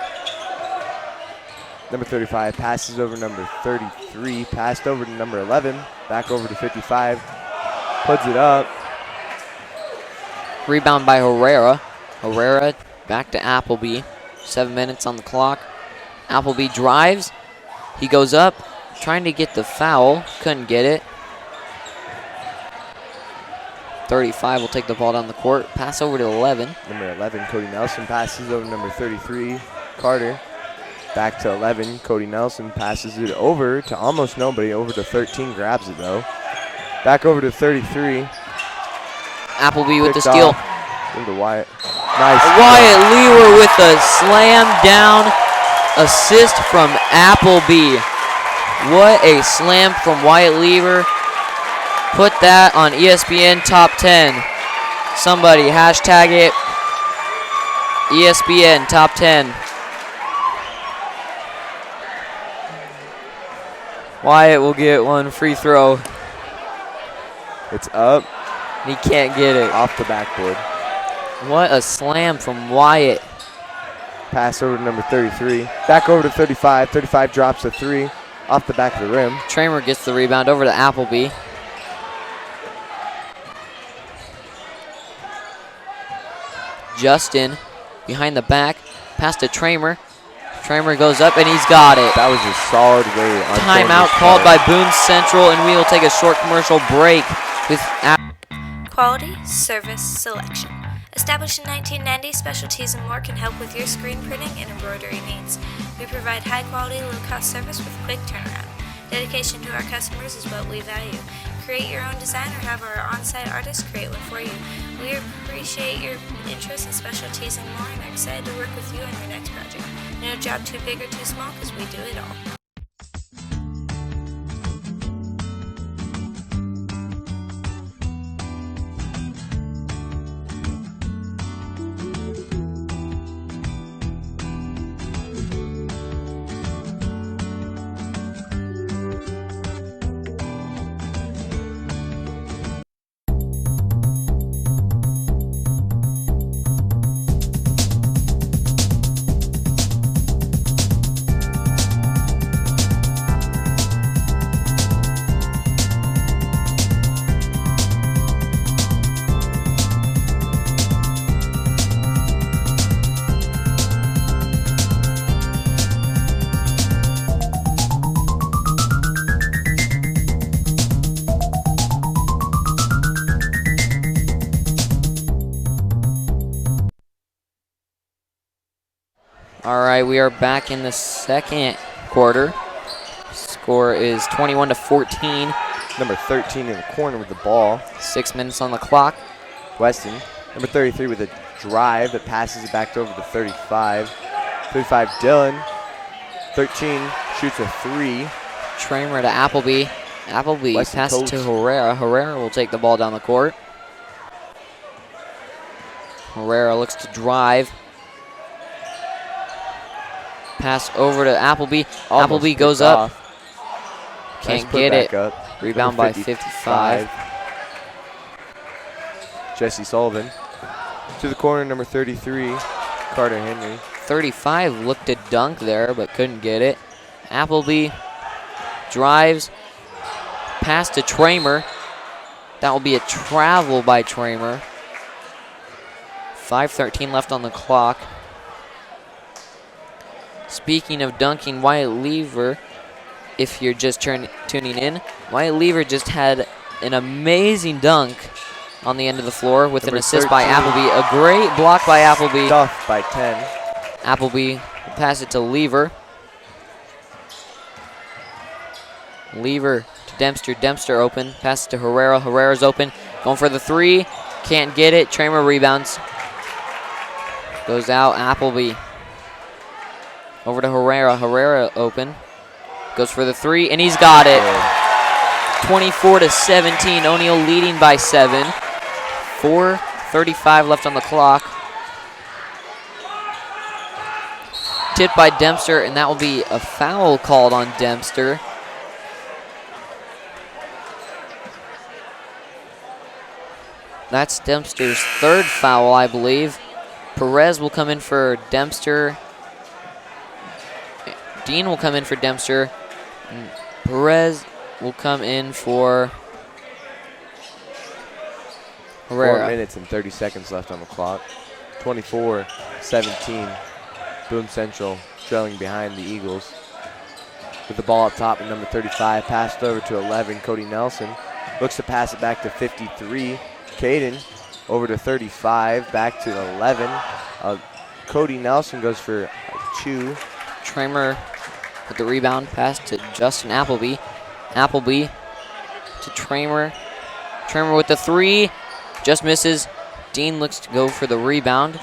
Number 35 passes over number 33. Passed over to number 11. Back over to 55. Puts it up. Rebound by Herrera. Herrera back to Appleby. 7 minutes on the clock. Appleby drives. He goes up, trying to get the foul. Couldn't get it. 35 will take the ball down the court. Pass over to 11. Number 11, Cody Nelson passes over number 33, Carter. Back to 11, Cody Nelson passes it over to almost nobody. Over to 13, grabs it though. Back over to 33. Appleby with the Picked steal. off into Wyatt. Nice. Wyatt Lewer with a slam down assist from Appleby. What a slam from Wyatt Lewer. Put that on ESPN Top 10. Somebody hashtag it. ESPN Top 10. Wyatt will get one free throw. It's up. He can't get it. Off the backboard. What a slam from Wyatt. Pass over to number 33. Back over to 35. 35 drops a 3 off the back of the rim. Tramer gets the rebound over to Appleby. Justin behind the back. Pass to Tramer. Tramer goes up and he's got it. That was a solid way. On Timeout called by Boone Central, and we will take a short commercial break with Quality Service Selection. Established in 1990, Specialties and More can help with your screen printing and embroidery needs. We provide high-quality, low-cost service with quick turnaround. Dedication to our customers is what we value. Create your own design or have our on-site artists create one for you. We appreciate your interest in Specialties and More and are excited to work with you on your next project. No job too big or too small because we do it all. All right, we are back in the second quarter. Score is 21-14. Number 13 in the corner with the ball. 6 minutes on the clock. Weston. Number 33 with a drive that passes it back over to 35. 35 Dylan. 13 shoots a 3. Tramer to Appleby. Appleby Weston passes coast. to Herrera. Herrera will take the ball down the court. Herrera looks to drive. Pass over to Appleby. Almost Appleby picked goes up. off. Can't Nice get put back it. up. Rebound Number by 55. Jesse Sullivan. To the corner, number 33, Carter Henry. 35 looked to dunk there, but couldn't get it. Appleby drives, pass to Tramer. That will be a travel by Tramer. 5:13 left on the clock. Speaking of dunking, Wyatt Lever, if you're just tuning in, Wyatt Lever just had an amazing dunk on the end of the floor with an assist by Appleby. A great block by Appleby. Stuffed by 10. Appleby will pass it to Lever. Lever to Dempster. Dempster open. Pass it to Herrera. Herrera's open. Going for the three. Can't get it. Tramer rebounds. Goes out. Appleby. Over to Herrera. Herrera open. Goes for the three, and he's got it. 24-17. O'Neill leading by 7. 4:35 left on the clock. Tipped by Dempster, and that will be a foul called on Dempster. That's Dempster's 3rd foul, I believe. Perez will come in for Dempster. Dean will come in for Dempster. Perez will come in for Herrera. 4 minutes and 30 seconds left on the clock. 24-17. Boone Central trailing behind the Eagles. With the ball up top at number 35, passed over to 11, Cody Nelson. Looks to pass it back to 53, Caden. Over to 35, back to 11. Cody Nelson goes for 2. Tramer with the rebound, pass to Justin Appleby. Appleby to Tramer. Tramer with the 3, just misses. Dean looks to go for the rebound.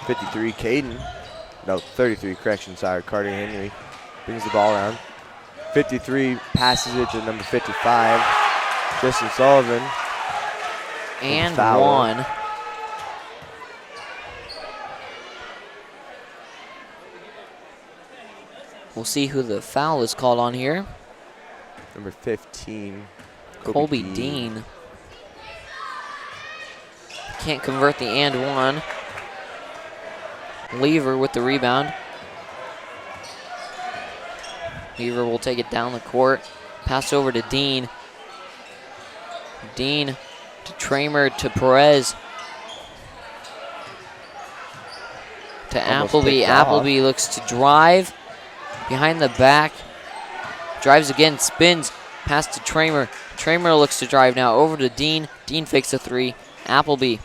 53, Caden. No, 33, correction, sorry. Carter Henry brings the ball around. 53 passes it to number 55, Justin Sullivan. And foul. 1. We'll see who the foul is called on here. Number 15, Colby Dean. Can't convert the and 1. Lever with the rebound. Lever will take it down the court. Pass over to Dean. Dean to Tramer to Perez. To Appleby. Appleby looks to drive. Behind the back. Drives again, spins. Pass to Tramer. Tramer looks to drive now. Over to Dean. Dean fakes a 3. Appleby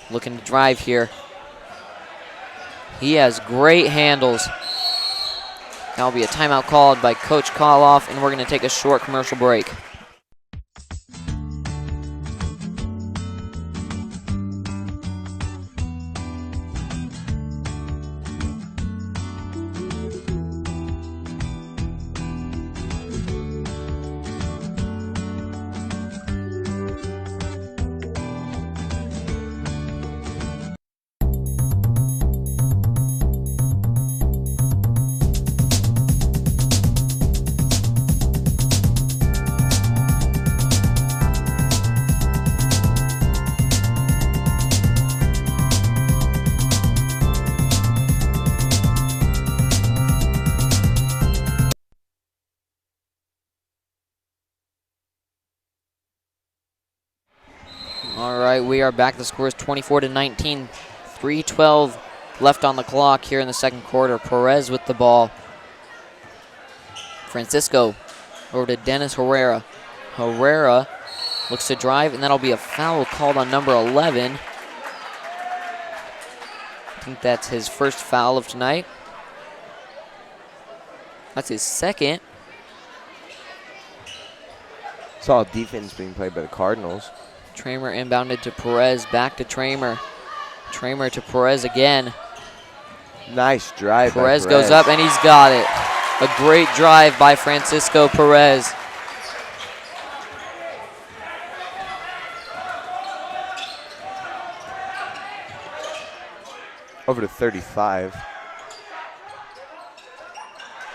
looking to drive here. He has great handles. That will be a timeout called by Coach Koloff, and we're going to take a short commercial break. All right, we are back. The score is 24-19. 3:12 left on the clock here in the second quarter. Perez with the ball. Francisco over to Dennis Herrera. Herrera looks to drive, and that'll be a foul called on number 11. I think that's his first foul of tonight. That's his second. Solid defense being played by the Cardinals. Tramer inbounded to Perez, back to Tramer. Tramer to Perez again. Nice drive. Perez goes up, and he's got it. A great drive by Francisco Perez. Over to 35.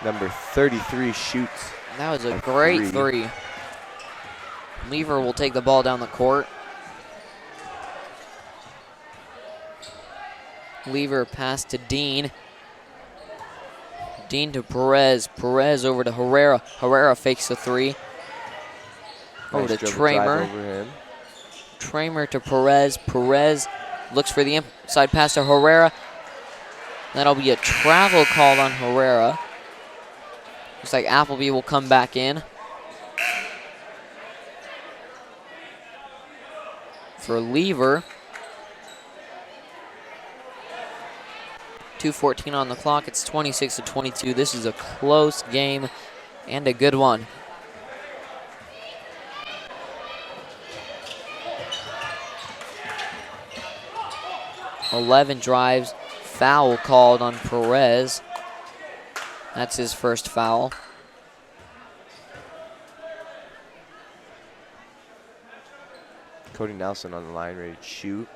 Number 33 shoots. That was a great three. Lever will take the ball down the court. Lever pass to Dean. Dean to Perez. Perez over to Herrera. Herrera fakes the three. Over Nice to dribble drive Tramer. over him. Tramer to Perez. Perez looks for the inside pass to Herrera. That'll be a travel called on Herrera. Looks like Appleby will come back in. For Lever. 2:14 on the clock. It's 26-22. This is a close game and a good one. "11 drives." Foul called on Perez. That's his first foul. Cody Nelson on the line, ready to shoot.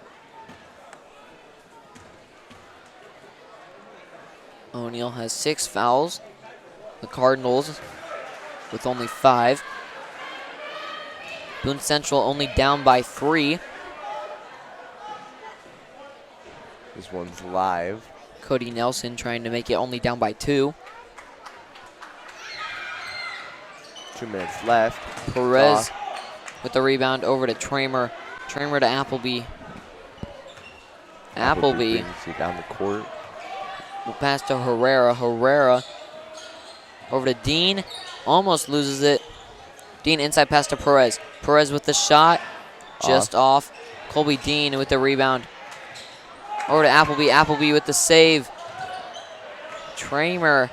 O'Neal has 6 fouls. The Cardinals with only 5. Boone Central only down by 3. This one's live. Cody Nelson trying to make it only down by 2. 2 minutes left. Perez with the rebound over to Tramer. Tramer to Appleby. Appleby brings it down the court. will pass to Herrera. Herrera over to Dean. Almost loses it. Dean inside pass to Perez. Perez with the shot. Just off. Colby Dean with the rebound. Over to Appleby. Appleby with the save. Tramer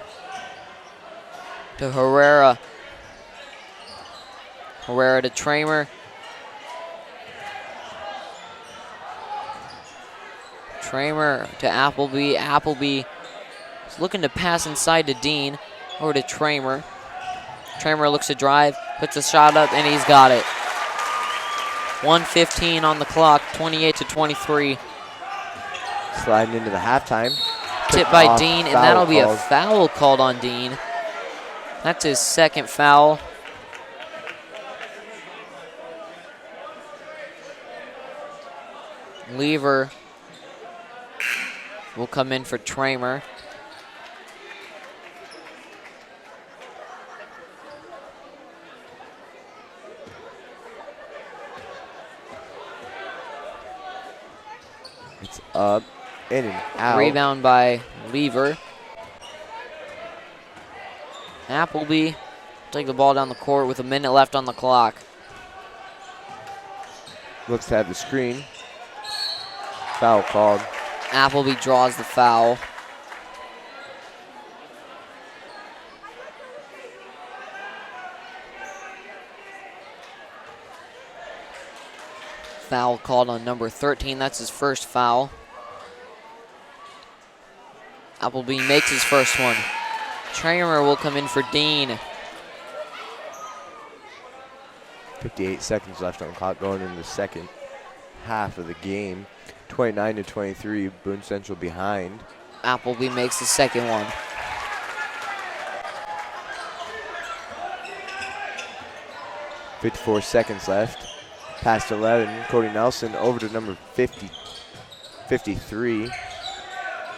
to Herrera. Herrera to Tramer. Tramer to Appleby. Appleby is looking to pass inside to Dean. Over to Tramer. Tramer looks to drive, puts a shot up, and he's got it. 1:15 on the clock, 28-23. Sliding into the halftime. Tip by Off, Dean, and foul that'll be a called. foul called on Dean. That's his second foul. Lever will come in for Tramer. It's up, in and out. Rebound by Lever. Appleby take the ball down the court with a minute left on the clock. Looks to have the screen. Foul called. Appleby draws the foul. Foul called on number 13. That's his first foul. Appleby makes his first one. Tramer will come in for Dean. 58 seconds left on the clock going into the second half of the game. 29-23, Boone Central behind. Appleby makes the second one. .54 seconds left. Past 11, Cody Nelson over to number 53.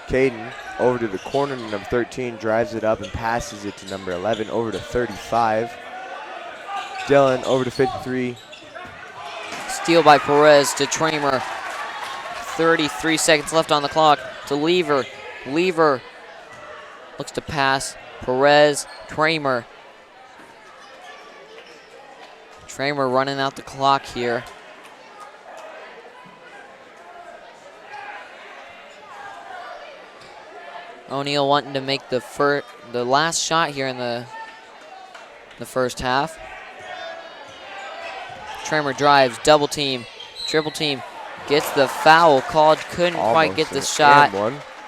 Caden over to the corner to number 13, drives it up and passes it to number 11, over to 35. Dylan over to 53. Steal by Perez to Tramer. 33 seconds left on the clock to Lever. Lever looks to pass. Perez, Tramer. Tramer running out the clock here. O'Neal wanting to make the last shot here in the first half. Tramer drives, double team, triple team, gets the foul called, couldn't quite get the shot.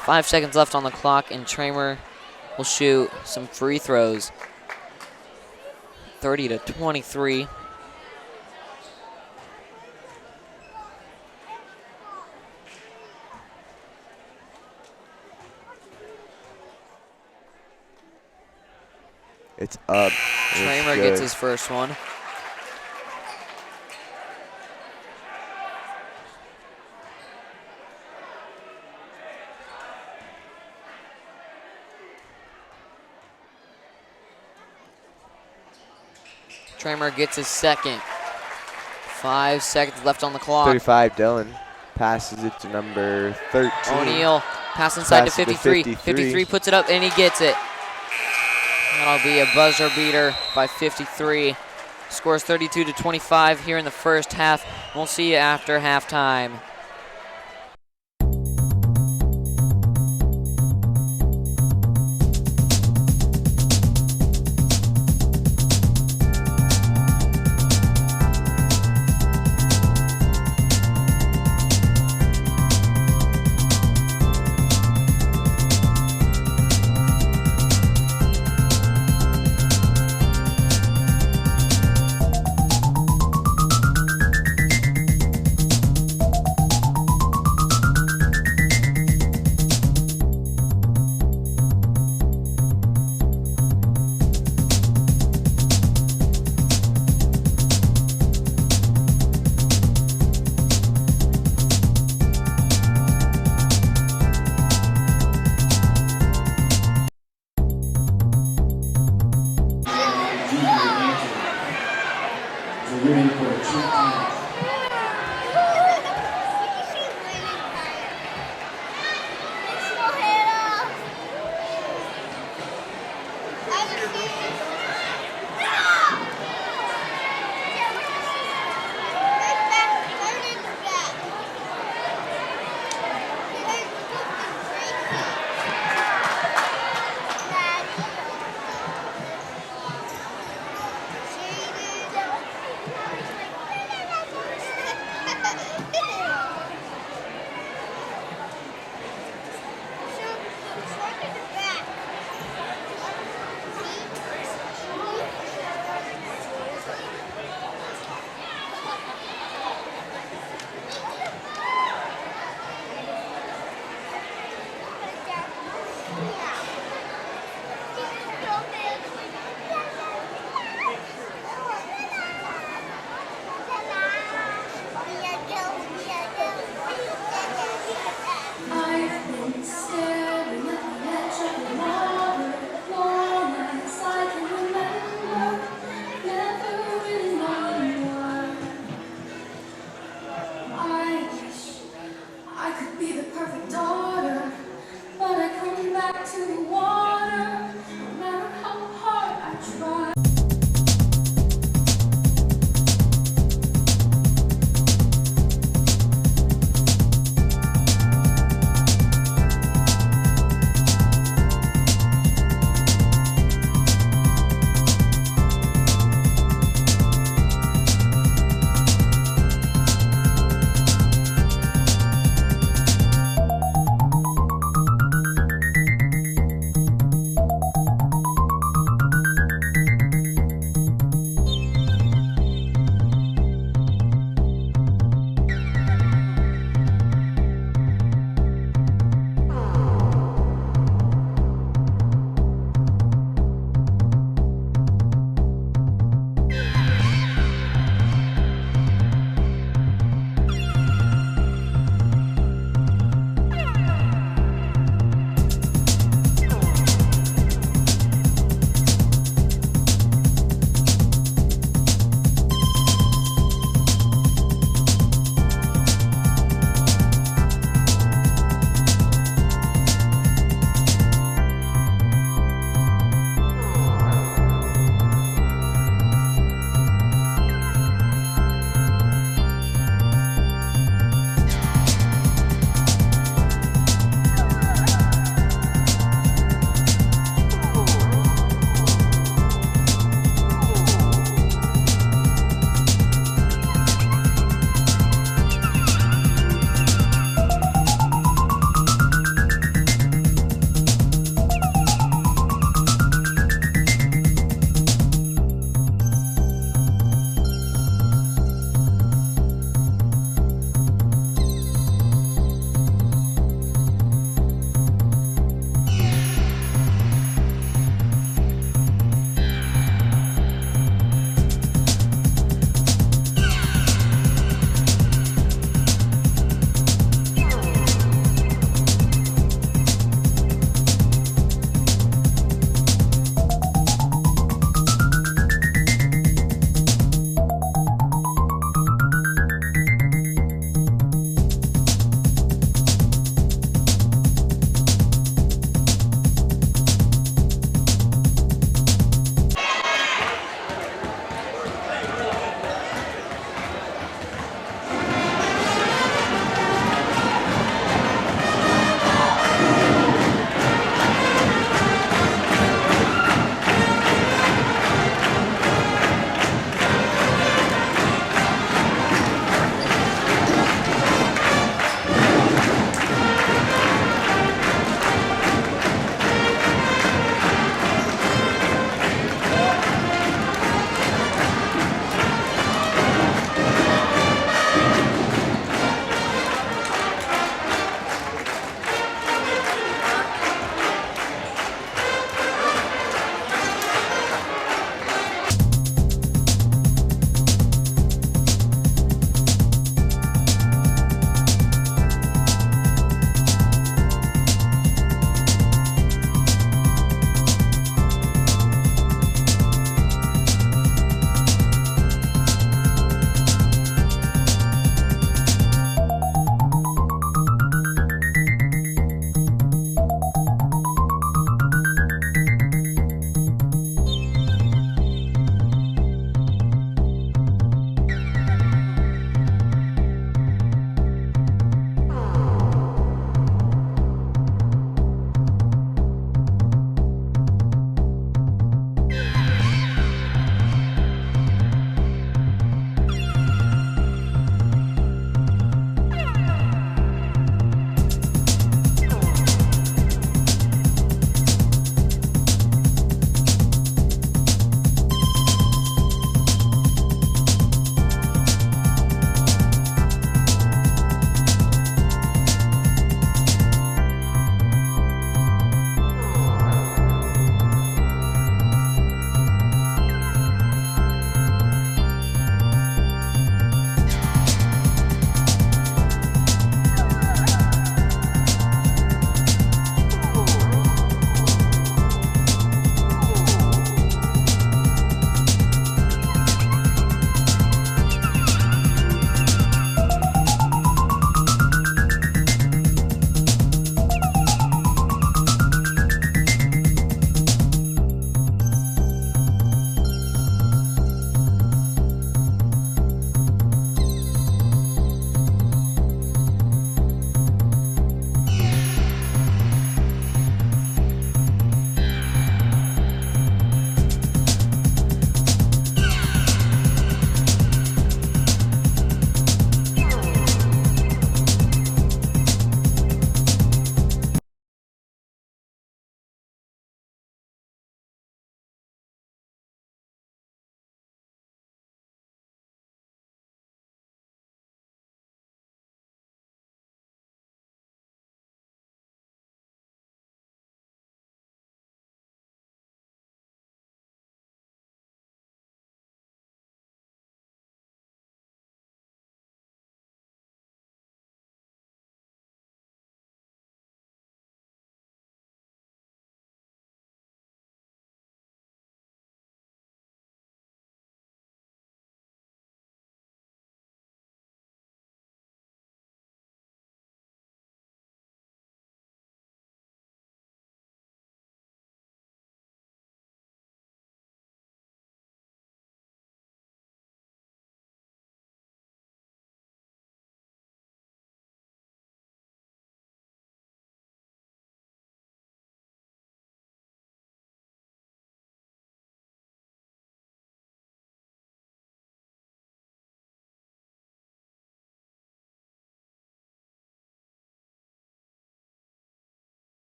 5 seconds left on the clock, and Tramer will shoot some free throws. 30-23. It's up. Tramer gets his first one. Tramer gets his second. 5 seconds left on the clock. 35, Dillon passes it to number 13. O'Neal pass inside to Passes to 53. 53. 53 puts it up and he gets it. That'll be a buzzer beater by 53. Scores 32-25 here in the first half. We'll see you after halftime.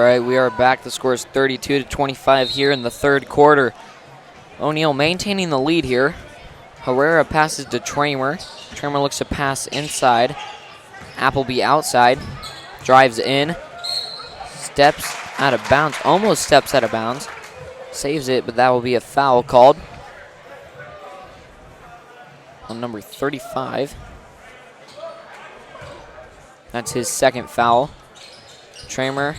right, we are back. The score is 32-25 here in the third quarter. O'Neill maintaining the lead here. Herrera passes to Tramer. Tramer looks to pass inside. Appleby outside. Drives in. Steps out of bounds. Almost steps out of bounds. Saves it, but that will be a foul called on number 35. That's his second foul. Tramer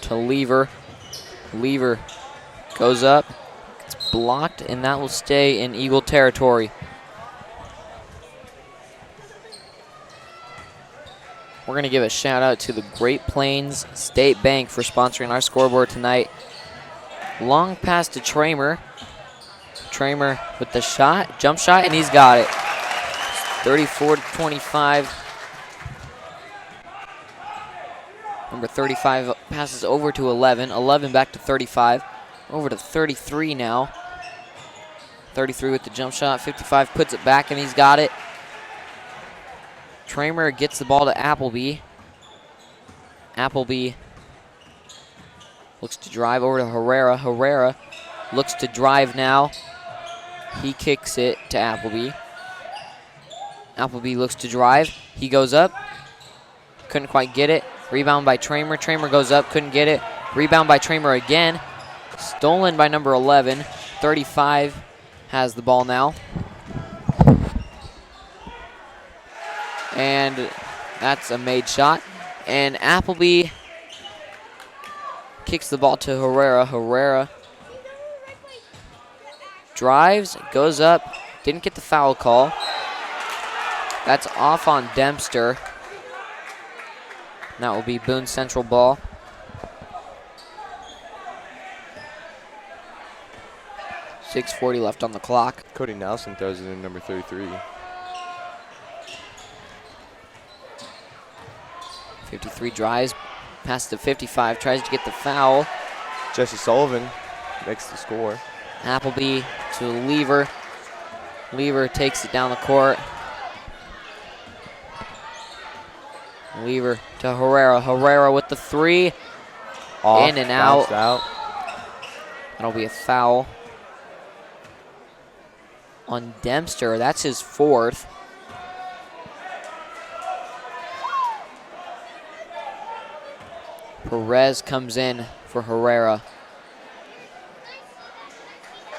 to Lever. Lever goes up. It's blocked, and that will stay in Eagle territory. We're going to give a shout out to the Great Plains State Bank for sponsoring our scoreboard tonight. Long pass to Tramer. Tramer with the shot, jump shot, and he's got it. 34-25. Number 35 passes over to 11. 11 back to 35. Over to 33 now. 33 with the jump shot. 55 puts it back, and he's got it. Tramer gets the ball to Appleby. Appleby looks to drive over to Herrera. Herrera looks to drive now. He kicks it to Appleby. Appleby looks to drive. He goes up. Couldn't quite get it. Rebound by Tramer. Tramer goes up. Couldn't get it. Rebound by Tramer again. Stolen by number 11. 35 has the ball now. And that's a made shot. And Appleby kicks the ball to Herrera. Herrera drives, goes up, didn't get the foul call. That's off on Dempster. That will be Boone Central ball. .640 left on the clock. Cody Nelson throws it in number 33. 53 drives, passes to 55, tries to get the foul. Jesse Sullivan makes the score. Appleby to Lever. Lever takes it down the court. Lever to Herrera. Herrera with the three. Off, in and out. out. That'll be a foul on Dempster. That's his fourth. Perez comes in for Herrera.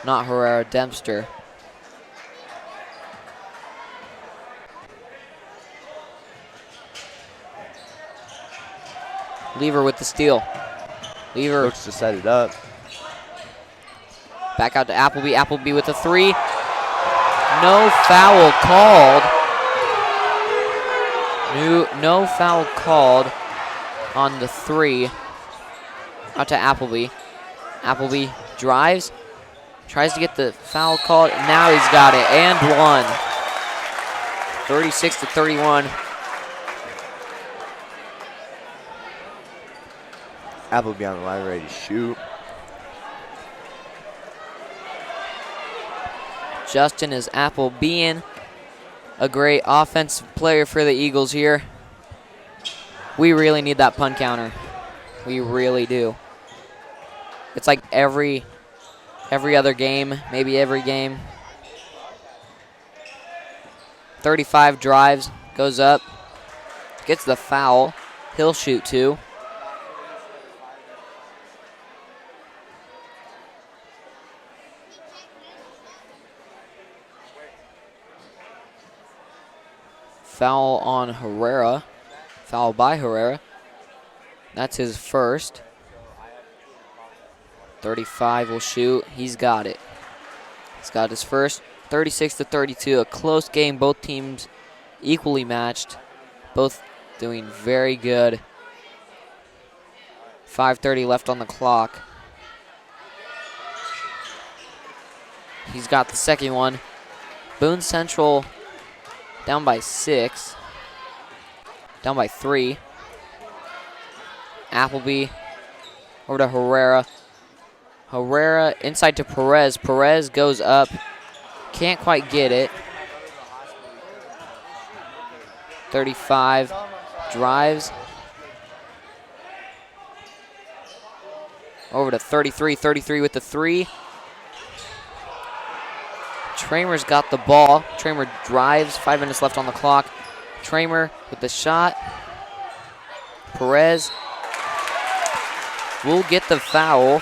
Not Herrera, Dempster. Lever with the steal. Lever looks to set it up. Back out to Appleby. Appleby with the three. No foul called. No foul called on the three. Out to Appleby. Appleby drives. Tries to get the foul called. Now he's got it. And one. 36-31. Appleby on the line, ready to shoot. Justin is Applebean, a great offensive player for the Eagles here. We really need that punt counter. We really do. It's like every other game, maybe every game. 35 drives, goes up, gets the foul. He'll shoot two. Foul on Herrera. Foul by Herrera. That's his first. 35 will shoot. He's got it. He's got his first. 36-32. A close game. Both teams equally matched. Both doing very good. 5:30 left on the clock. He's got the second one. Boone Central down by 6. Down by 3. Appleby over to Herrera. Herrera inside to Perez. Perez goes up. Can't quite get it. 35 drives. Over to 33. 33 with the three. Tramer's got the ball. Tramer drives. 5 minutes left on the clock. Tramer with the shot. Perez will get the foul.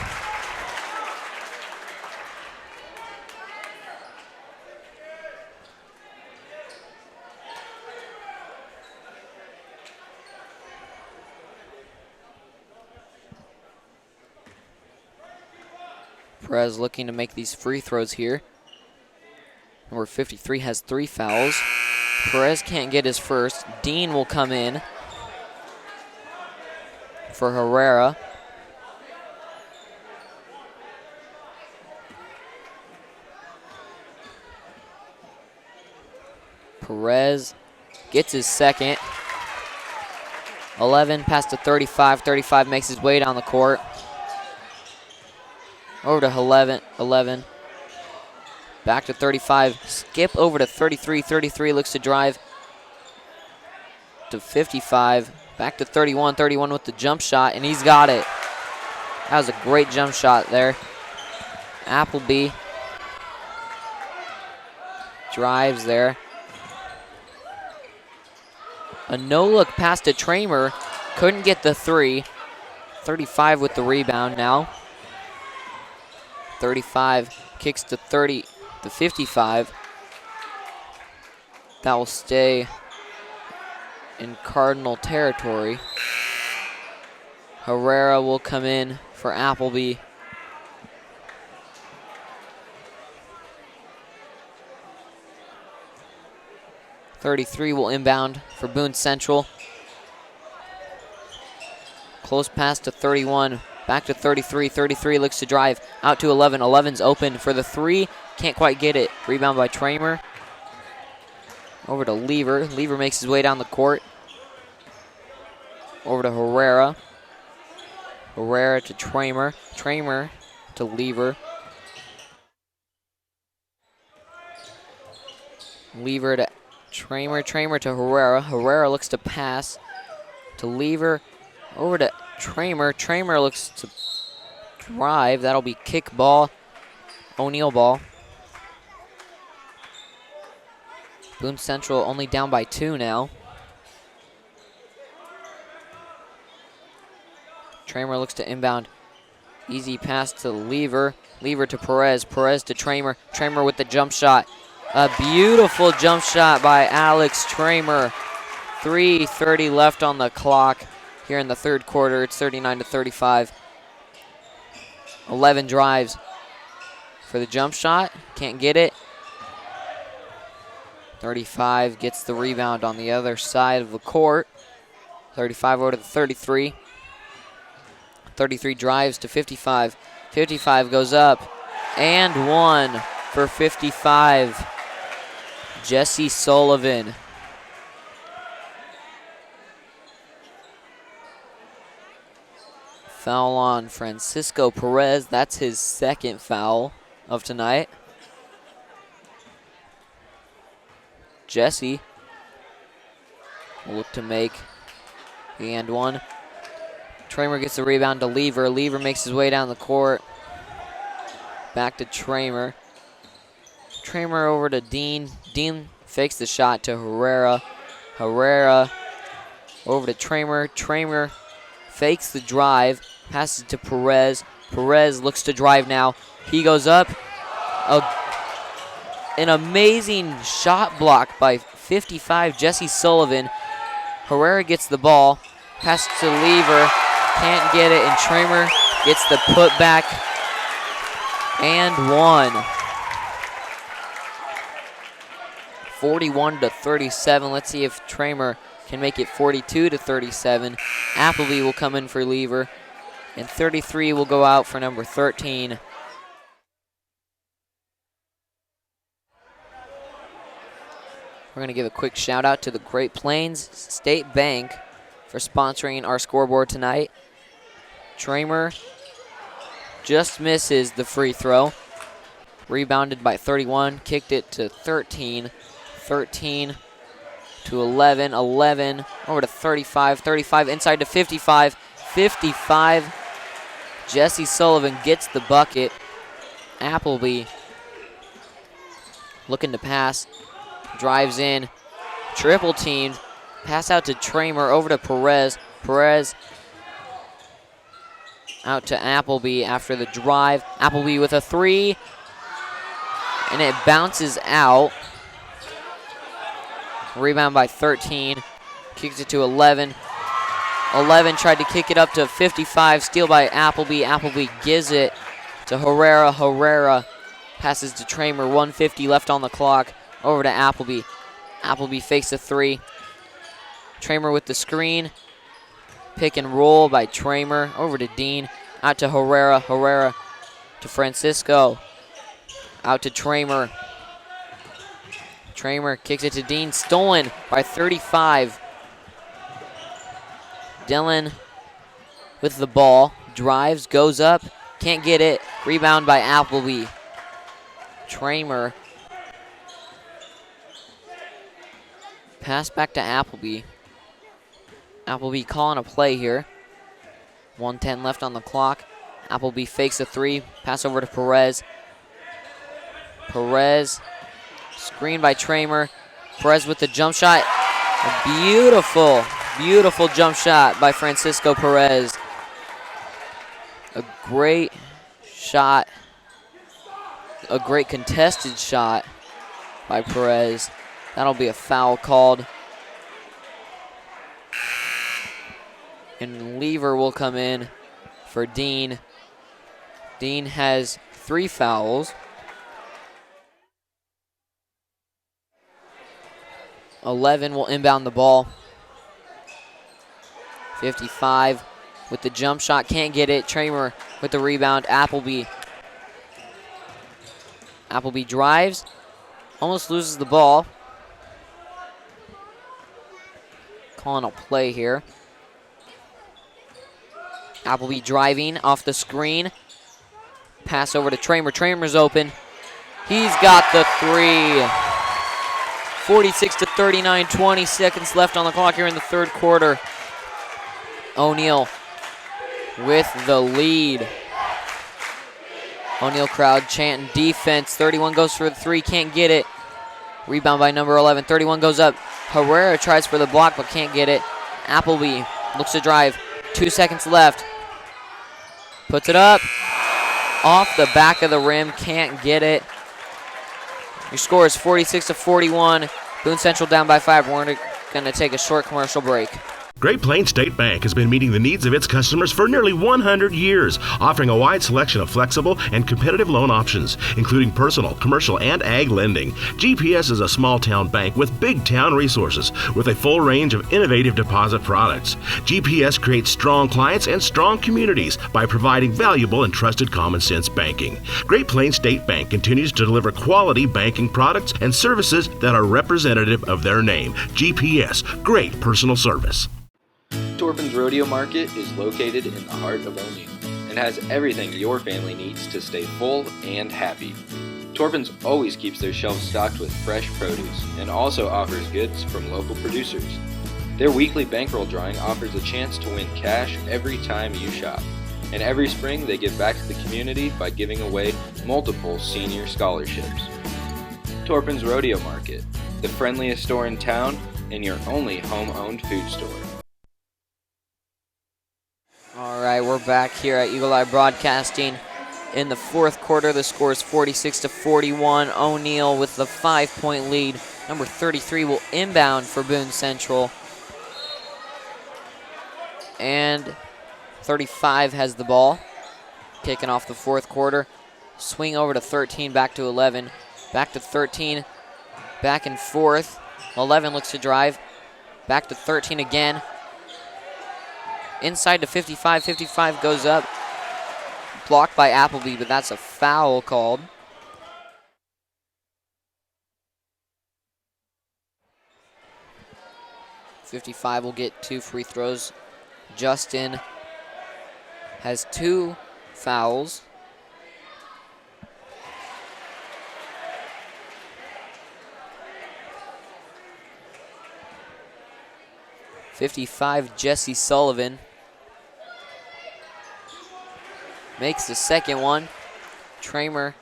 Perez looking to make these free throws here. Number 53 has 3 fouls. Perez can't get his first. Dean will come in for Herrera. Perez gets his second. 11 pass to 35. 35 makes his way down the court. Over to 11. Back to 35. Skip over to 33. 33 looks to drive to 55. Back to 31. 31 with the jump shot, and he's got it. That was a great jump shot there. Appleby drives there. A no-look pass to Tramer. Couldn't get the three. 35 with the rebound now. 35 kicks to 55. That will stay in Cardinal territory. Herrera will come in for Appleby. .33 will inbound for Boone Central. Close pass to 31. Back to 33. 33 looks to drive out to 11. 11's open for the three. Can't quite get it. Rebound by Tramer. Over to Lever. Lever makes his way down the court. Over to Herrera. Herrera to Tramer. Tramer to Lever. Lever to Tramer. Tramer to Herrera. Herrera looks to pass to Lever. Over to Tramer. Tramer looks to drive. That'll be kick ball. O'Neal ball. Boone Central only down by 2 now. Tramer looks to inbound. Easy pass to Lever. Lever to Perez. Perez to Tramer. Tramer with the jump shot. A beautiful jump shot by Alex Tramer. 3:30 left on the clock here in the third quarter. It's 39-35. 11 drives for the jump shot. Can't get it. 35 gets the rebound on the other side of the court. 35 over to the 33. 33 drives to 55. 55 goes up and one for 55. Jesse Sullivan. Foul on Francisco Perez. That's his second foul of tonight. Jesse will look to make the and one. Tramer gets the rebound to Lever. Lever makes his way down the court. Back to Tramer. Tramer over to Dean. Dean fakes the shot to Herrera. Herrera over to Tramer. Tramer fakes the drive. Passes to Perez. Perez looks to drive now. He goes up. An amazing shot block by 55, Jesse Sullivan. Herrera gets the ball. Passes to Lever. Can't get it, and Tramer gets the putback and one. 41-37. Let's see if Tramer can make it 42-37. Appleby will come in for Lever, and 33 will go out for number 13. We're going to give a quick shout out to the Great Plains State Bank for sponsoring our scoreboard tonight. Tramer just misses the free throw. Rebounded by 31, kicked it to 13. 13 to 11. 11 over to 35. 35 inside to 55. 55 Jesse Sullivan gets the bucket. Appleby looking to pass, drives in, triple teamed, pass out to Tramer, over to Perez. Perez out to Appleby after the drive. Appleby with a three, and it bounces out. Rebound by 13, kicks it to 11. 11 tried to kick it up to 55, steal by Appleby. Appleby gives it to Herrera. Herrera passes to Tramer, 150 left on the clock, over to Appleby. Appleby fakes a three. Tramer with the screen. Pick and roll by Tramer, over to Dean, out to Herrera. Herrera to Francisco, out to Tramer. Tramer kicks it to Dean, stolen by 35. Dylan with the ball, drives, goes up, can't get it. Rebound by Appleby. Tramer. Pass back to Appleby. Appleby calling a play here. 1:10 left on the clock. Appleby fakes a three, pass over to Perez. Perez, screen by Tramer. Perez with the jump shot. A beautiful, beautiful jump shot by Francisco Perez. A great shot. A great contested shot by Perez. That'll be a foul called. And Lever will come in for Dean. Dean has 3 fouls. 11 will inbound the ball. 55 with the jump shot, can't get it. Tramer with the rebound. Appleby. Appleby drives, almost loses the ball. Calling a play here. Appleby driving off the screen. Pass over to Tramer. Tramer's open. He's got the three. 46-39, 20 seconds left on the clock here in the third quarter. O'Neal with the lead. O'Neal crowd chanting defense. 31 goes for the three, can't get it. Rebound by number 11. 31 goes up. Herrera tries for the block but can't get it. Appleby looks to drive. 2 seconds left. Puts it up. Off the back of the rim, can't get it. Your score is 46-41. Boone Central down by 5. We're going to take a short commercial break. Great Plains State Bank has been meeting the needs of its customers for nearly 100 years, offering a wide selection of flexible and competitive loan options, including personal, commercial, and ag lending. GPS is a small-town bank with big-town resources, with a full range of innovative deposit products. GPS creates strong clients and strong communities by providing valuable and trusted common-sense banking. Great Plains State Bank continues to deliver quality banking products and services that are representative of their name. GPS, great personal service. Torpin's Rodeo Market is located in the heart of O'Neill and has everything your family needs to stay full and happy. Torpin's always keeps their shelves stocked with fresh produce and also offers goods from local producers. Their weekly bankroll drawing offers a chance to win cash every time you shop. And every spring they give back to the community by giving away multiple senior scholarships. Torpin's Rodeo Market, the friendliest store in town and your only home-owned food store. All right, we're back here at Eagle Eye Broadcasting. In the fourth quarter, the score is 46-41. O'Neal with the 5-point lead. Number 33 will inbound for Boone Central. And 35 has the ball. Kicking off the fourth quarter. Swing over to 13, back to 11. Back to 13, back and forth. 11 looks to drive. Back to 13 again. Inside to 55. 55 goes up. Blocked by Appleby, but that's a foul called. .55 will get 2 free throws. Justin has 2 fouls. .55, Jesse Sullivan. makes the second one. Tramer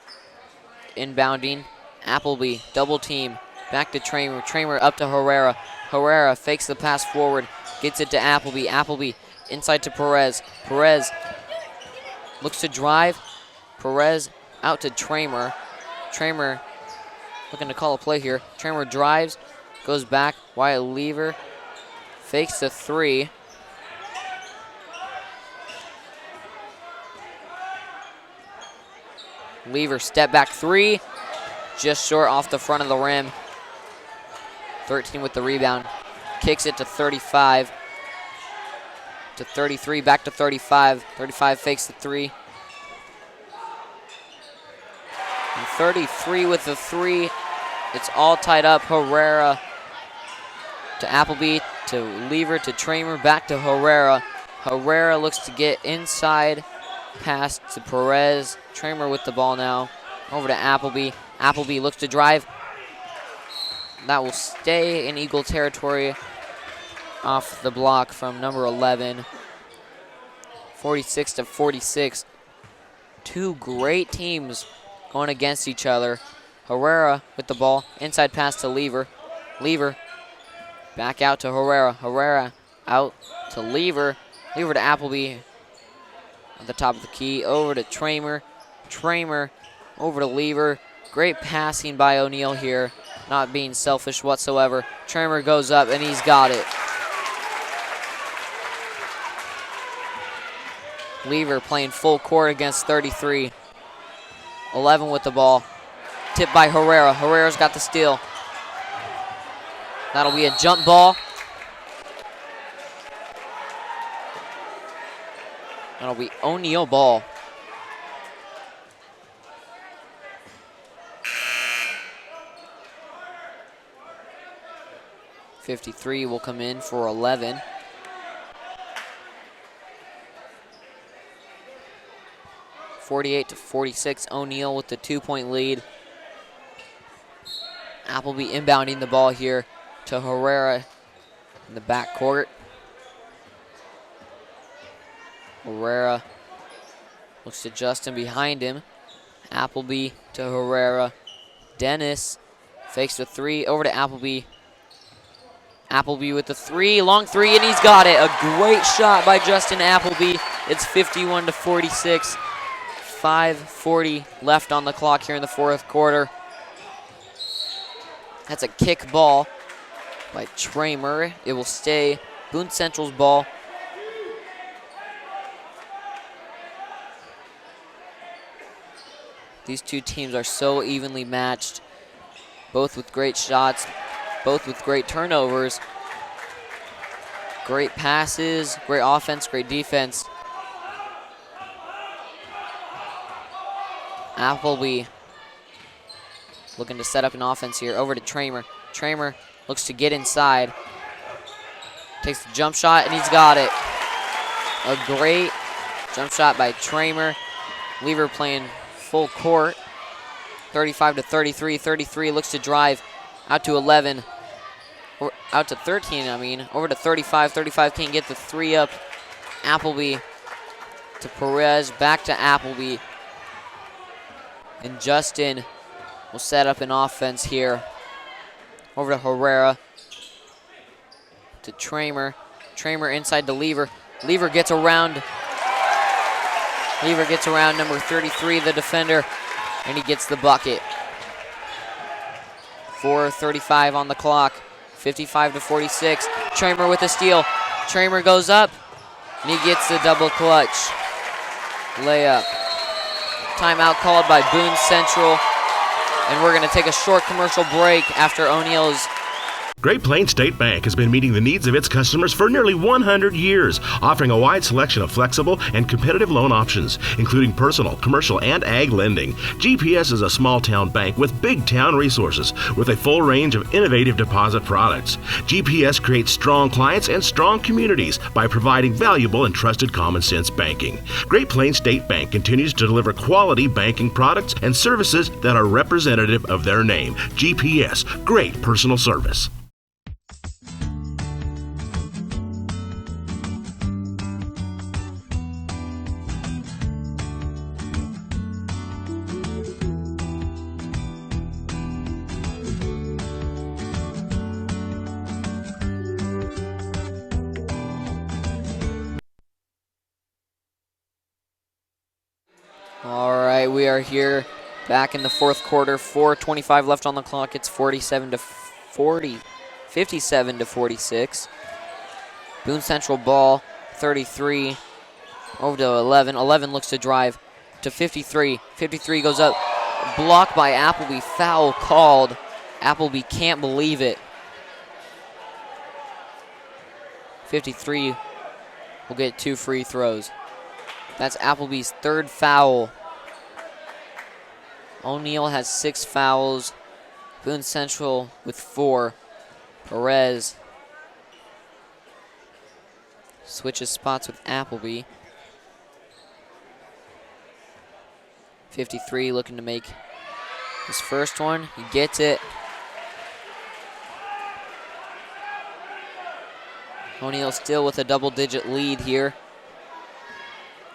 inbounding. Appleby, double team. Back to Tramer. Tramer up to Herrera. Herrera fakes the pass forward. Gets it to Appleby. Appleby inside to Perez. Perez looks to drive. Perez out to Tramer. Tramer looking to call a play here. Tramer drives. Goes back. Wyatt Lever fakes the three. Lever step back three. Just short off the front of the rim. 13 with the rebound. Kicks it to 35. To 33, back to 35. 35 fakes the three. And 33 with the three. It's all tied up. Herrera to Appleby, to Lever, to Tramer, back to Herrera. Herrera looks to get inside. Pass to Perez. Tramer with the ball now. Over to Appleby. Appleby looks to drive. That will stay in Eagle territory off the block from number 11. 46 to 46. Two great teams going against each other. Herrera with the ball. Inside pass to Lever. Lever back out to Herrera. Herrera out to Lever. Lever to Appleby. At the top of the key. Over to Tramer. Tramer over to Lever. Great passing by O'Neal here. Not being selfish whatsoever. Tramer goes up and he's got it. Lever playing full court against 33. 11 with the ball. Tipped by Herrera. Herrera's got the steal. That'll be a jump ball. That'll be O'Neal ball. .53 will come in for 11. .48 to 46. O'Neal with the 2-point lead. Appleby inbounding the ball here to Herrera in the backcourt. Herrera looks to Justin behind him. Appleby to Herrera. Dennis fakes the three over to Appleby. Appleby with the three, long three, and he's got it. A great shot by Justin Appleby. It's 51 to 46. 5:40 left on the clock here in the fourth quarter. That's a kick ball by Tramer. It will stay Boone Central's ball. These two teams are so evenly matched, both with great shots, both with great turnovers, great passes, great offense, great defense. Appleby looking to set up an offense here. Over to Tramer. Tramer looks to get inside. Takes the jump shot, and he's got it. A great jump shot by Tramer. Lever playing full court. 35 to 33. 33 looks to drive out to 11. Or out to 13, I mean. Over to 35. 35 can't get the three up. Appleby to Perez. Back to Appleby. And Justin will set up an offense here. Over to Herrera. To Tramer. Tramer inside to Lever. Lever gets around. Lever gets around number 33, the defender, and he gets the bucket. 4:35 on the clock. 55 to 46. Tramer with the steal. Tramer goes up, and he gets the double clutch layup. Timeout called by Boone Central, and we're going to take a short commercial break after O'Neal's. Great Plains State Bank has been meeting the needs of its customers for nearly 100 years, offering a wide selection of flexible and competitive loan options, including personal, commercial, and ag lending. GPS is a small-town bank with big-town resources, with a full range of innovative deposit products. GPS creates strong clients and strong communities by providing valuable and trusted common-sense banking. Great Plains State Bank continues to deliver quality banking products and services that are representative of their name. GPS, great personal service. All right, we are here back in the fourth quarter. 4:25 left on the clock. It's 57 to 46. Boone Central ball, 33 over to 11. 11 looks to drive to 53. 53 goes up, blocked by Appleby. Foul called. Appleby can't believe it. 53 will get 2 free throws. That's Appleby's third foul. O'Neal has 6 fouls. Boone Central with 4. Perez switches spots with Appleby. 53 looking to make his first one. He gets it. O'Neal still with a double-digit lead here.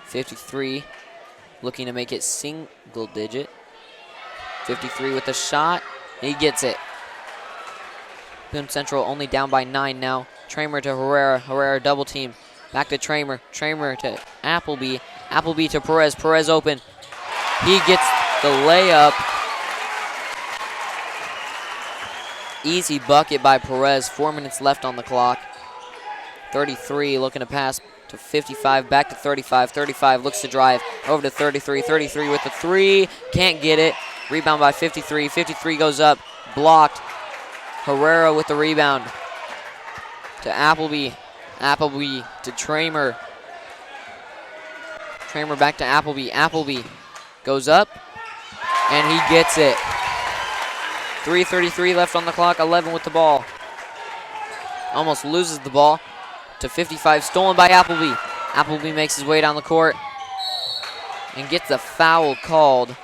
53 looking to make it single-digit. 53 with a shot. He gets it. Boone Central only down by 9 now. Tramer to Herrera. Herrera double team. Back to Tramer. Tramer to Appleby. Appleby to Perez. Perez open. He gets the layup. Easy bucket by Perez. 4 minutes left on the clock. 33 looking to pass to 55. Back to 35. 35 looks to drive. Over to 33. 33 with the 3. Can't get it. Rebound by 53. 53 goes up. Blocked. Herrera with the rebound. To Appleby. Appleby to Tramer. Tramer back to Appleby. Appleby goes up. And he gets it. 3:33 left on the clock. 11 with the ball. Almost loses the ball. To 55. Stolen by Appleby. Appleby makes his way down the court. And gets a foul called.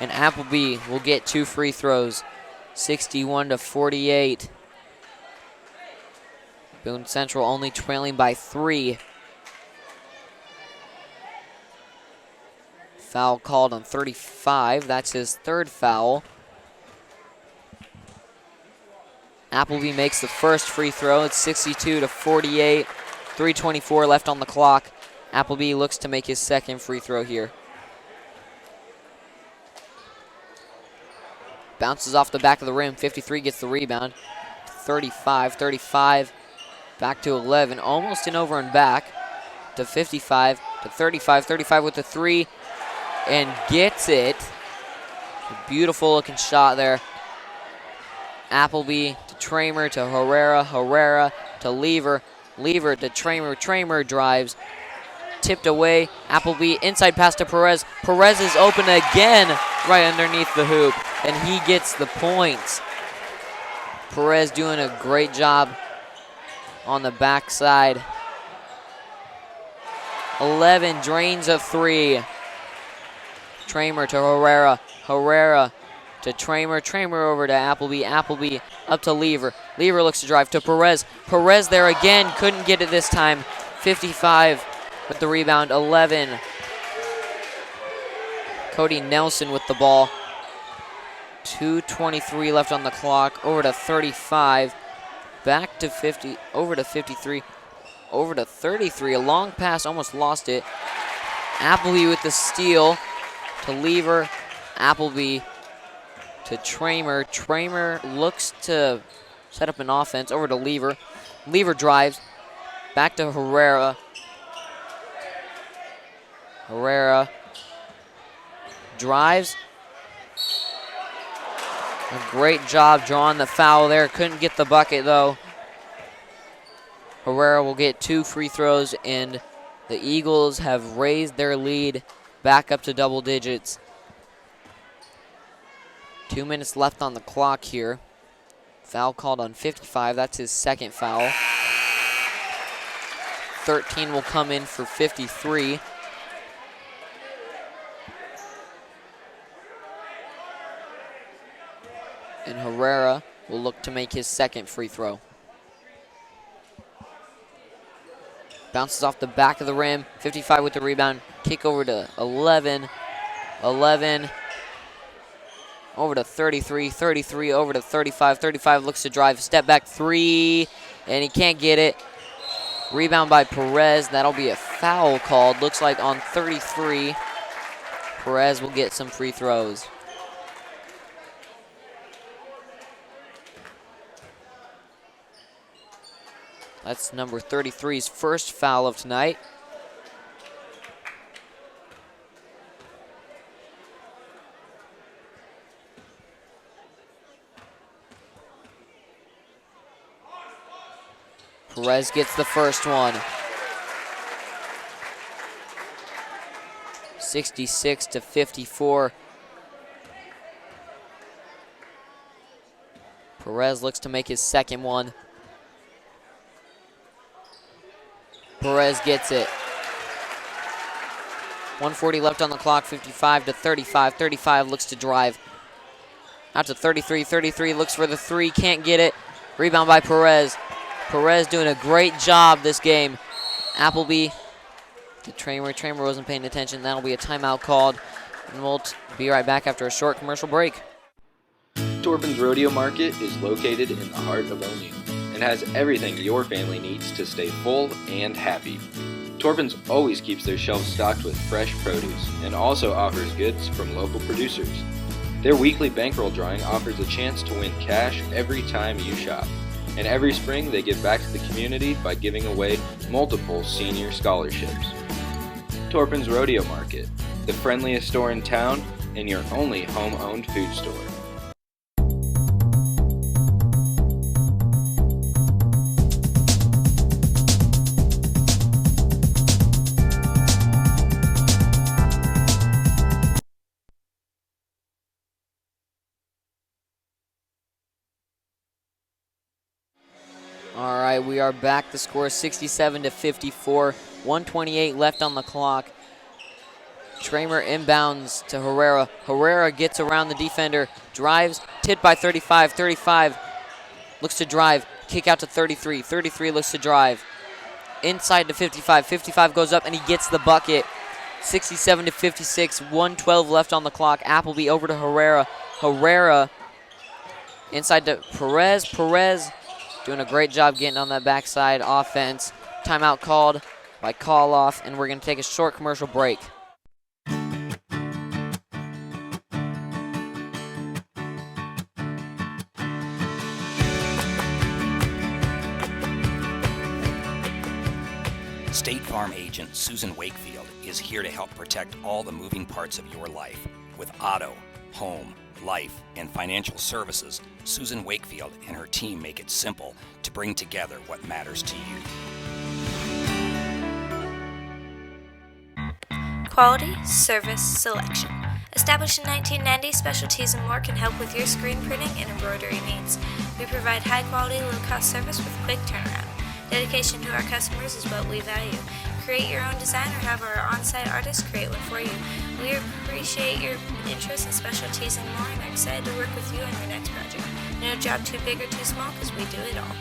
And Appleby will get 2 free throws. 61 to 48. Boone Central only trailing by 3. Foul called on 35. That's his third foul. Appleby makes the first free throw. It's 62 to 48. 3:24 left on the clock. Appleby looks to make his second free throw here. Bounces off the back of the rim. 53 gets the rebound. 35. 35 back to 11. Almost an over and back. To 55. To 35. 35 with the 3. And gets it. A beautiful looking shot there. Appleby to Tramer to Herrera. Herrera to Lever. Lever to Tramer. Tramer drives. Tipped away. Appleby inside pass to Perez. Perez is open again right underneath the hoop. And he gets the points. Perez doing a great job on the backside. 11 drains a 3. Tramer to Herrera. Herrera to Tramer. Tramer over to Appleby. Appleby up to Lever. Lever looks to drive to Perez. Perez there again. Couldn't get it this time. 55 with the rebound. 11. Cody Nelson with the ball. 2:23 left on the clock. Over to 35. Back to 50. Over to 53. Over to 33. A long pass. Almost lost it. Appleby with the steal to Lever. Appleby to Tramer. Tramer looks to set up an offense. Over to Lever. Lever drives. Back to Herrera. Herrera drives. A great job drawing the foul there. Couldn't get the bucket though. Herrera will get 2 free throws, and the Eagles have raised their lead back up to double digits. 2 minutes left on the clock here. Foul called on 55. That's his second foul. 13 will come in for 53. And Herrera will look to make his second free throw. Bounces off the back of the rim. 55 with the rebound. Kick over to 11. 11 over to 33. 33 over to 35. 35 looks to drive. Step back 3. And he can't get it. Rebound by Perez. That'll be a foul called, looks like on 33. Perez will get some free throws. That's number 33's first foul of tonight. Perez gets the first one. 66-54. Perez looks to make his second one. Perez gets it. 1:40 left on the clock, 55-35. 35 looks to drive. Out to 33. 33 looks for the three, can't get it. Rebound by Perez. Perez doing a great job this game. Appleby to Tramer. Tramer wasn't paying attention. That'll be a timeout called. And we'll be right back after a short commercial break. Torpin's Rodeo Market is located in the heart of O'Neill and has everything your family needs to stay full and happy. Torpin's always keeps their shelves stocked with fresh produce and also offers goods from local producers. Their weekly bankroll drawing offers a chance to win cash every time you shop. And every spring they give back to the community by giving away multiple senior scholarships. Torpin's Rodeo Market, the friendliest store in town and your only home-owned food store. All right, we are back. The score is 67-54. 1:28 left on the clock. Tramer inbounds to Herrera. Herrera gets around the defender, drives, tipped by 35. 35 looks to drive, kick out to 33. 33 looks to drive. Inside to 55. 55 goes up and he gets the bucket. 67-56. 1:12 left on the clock. Appleby over to Herrera. Herrera inside to Perez. Perez doing a great job getting on that backside offense. Timeout called by call-off, and we're going to take a short commercial break. State Farm agent Susan Wakefield is here to help protect all the moving parts of your life. With auto, home, life, and financial services, Susan Wakefield and her team make it simple to bring together what matters to you. Quality, service, selection. Established in 1990, Specialties and More can help with your screen printing and embroidery needs. We provide high-quality, low-cost service with quick turnaround. Dedication to our customers is what we value. Create your own design or have our on-site artists create one for you. We appreciate your interest in Specialties and More and are excited to work with you on your next project. No job too big or too small because we do it all.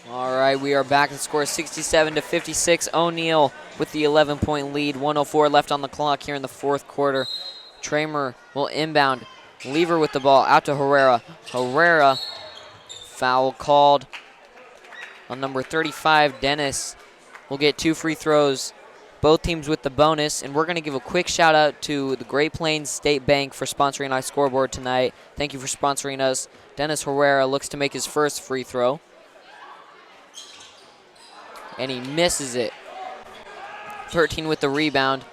All right, we are back. The score is 67-56. O'Neill with the 11-point lead. 1:04 left on the clock here in the fourth quarter. Tramer will inbound. Lever with the ball out to Herrera. Herrera, foul called on number 35. Dennis will get 2 free throws. Both teams with the bonus. And we're going to give a quick shout out to the Great Plains State Bank for sponsoring our scoreboard tonight. Thank you for sponsoring us. Dennis Herrera looks to make his first free throw. And he misses it. 13 with the rebound.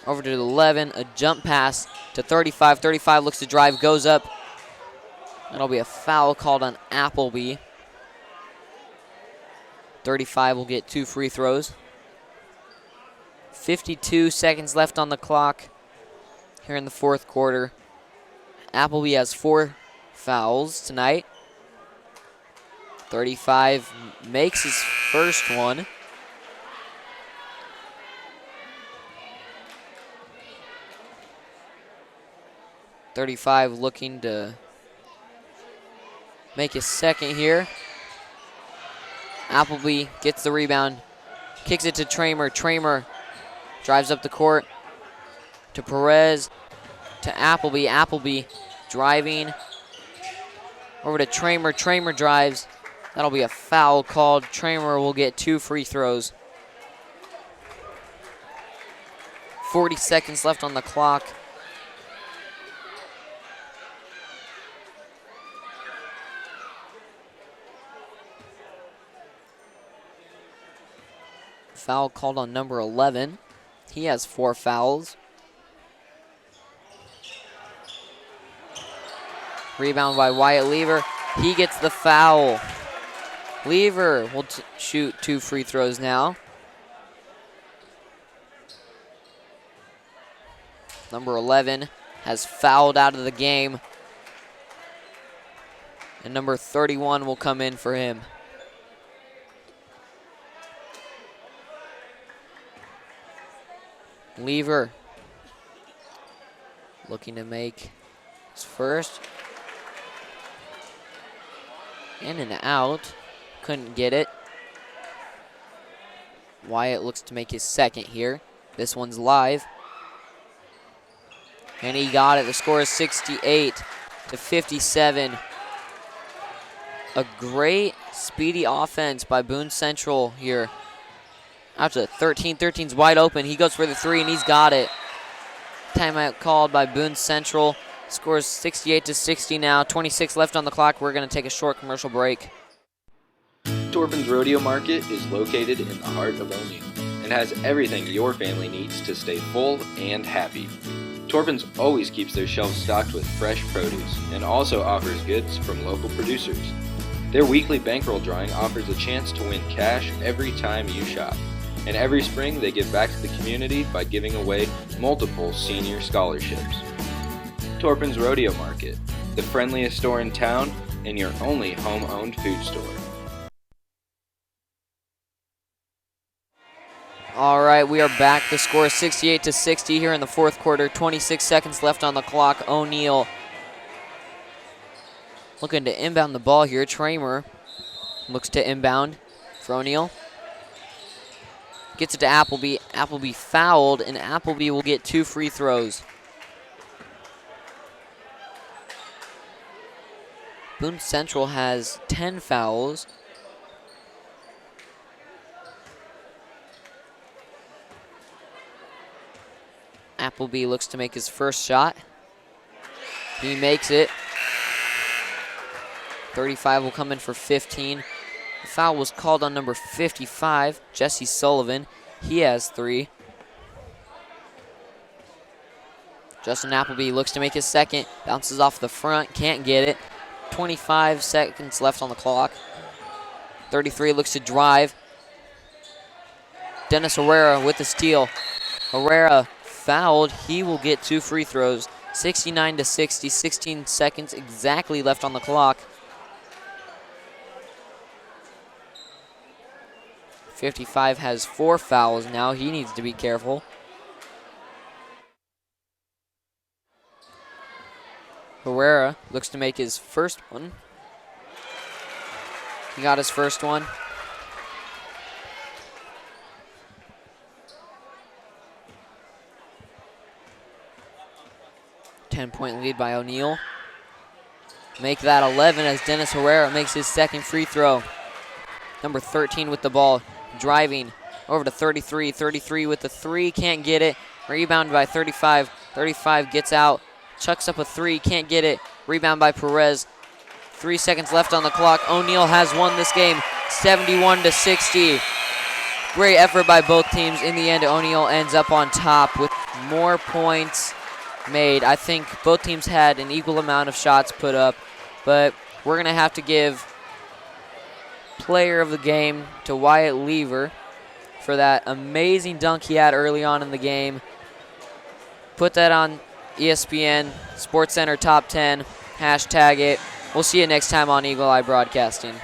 Over to 11, a jump pass to 35. 35 looks to drive, goes up. That'll be a foul called on Appleby. 35 will get 2 free throws. 52 seconds left on the clock here in the fourth quarter. Appleby has 4 fouls tonight. 35 makes his first one. .35 looking to make his second here. Appleby gets the rebound, Kicks it to Tramer. Tramer drives up the court to Perez, to Appleby. Appleby driving over to Tramer. Tramer drives. That'll be a foul called. Tramer will get 2 free throws. 40 seconds left on the clock. Foul called on number 11. He has 4 fouls. Rebound by Wyatt Lever. He gets the foul. Lever will shoot 2 free throws now. Number 11 has fouled out of the game. And number 31 will come in for him. Lever looking to make his first. In and out. Couldn't get it. Wyatt looks to make his second here. This one's live. And he got it. The score is 68-57. A great speedy offense by Boone Central here. After 13, 13's wide open. He goes for the 3 and he's got it. Timeout called by Boone Central. Scores 68-60 now. 26 left on the clock. We're going to take a short commercial break. Torpin's Rodeo Market is located in the heart of O'Neill and has everything your family needs to stay full and happy. Torpin's always keeps their shelves stocked with fresh produce and also offers goods from local producers. Their weekly bankroll drawing offers a chance to win cash every time you shop. And every spring they give back to the community by giving away multiple senior scholarships. Torpin's Rodeo Market, the friendliest store in town and your only home-owned food store. All right, we are back. The score is 68-60 here in the fourth quarter. 26 seconds left on the clock. O'Neill looking to inbound the ball here. Tramer looks to inbound for O'Neill. Gets it to Appleby. Appleby fouled, and Appleby will get 2 free throws. Boone Central has 10 fouls. Appleby looks to make his first shot. He makes it. 35 will come in for 15. The foul was called on number 55, Jesse Sullivan. He has 3. Justin Appleby looks to make his second. Bounces off the front, can't get it. 25 seconds left on the clock. 33 looks to drive. Dennis Herrera with the steal. Herrera fouled. He will get 2 free throws. 69-60, 16 seconds exactly left on the clock. 55 has 4 fouls now. He needs to be careful. Herrera looks to make his first one. He got his first one. Ten-point lead by O'Neill. Make that 11 as Dennis Herrera makes his second free throw. Number 13 with the ball, driving over to 33. 33 with the 3, can't get it. Rebound by 35. 35 gets out, chucks up a 3, can't get it. Rebound by Perez. 3 seconds left on the clock. O'Neill has won this game 71-60. Great effort by both teams. In the end, O'Neill ends up on top with more points made. I think both teams had an equal amount of shots put up, but we're going to have to give player of the game to Wyatt Lever for that amazing dunk he had early on in the game. Put that on ESPN SportsCenter Top 10. Hashtag it. We'll see you next time on Eagle Eye Broadcasting.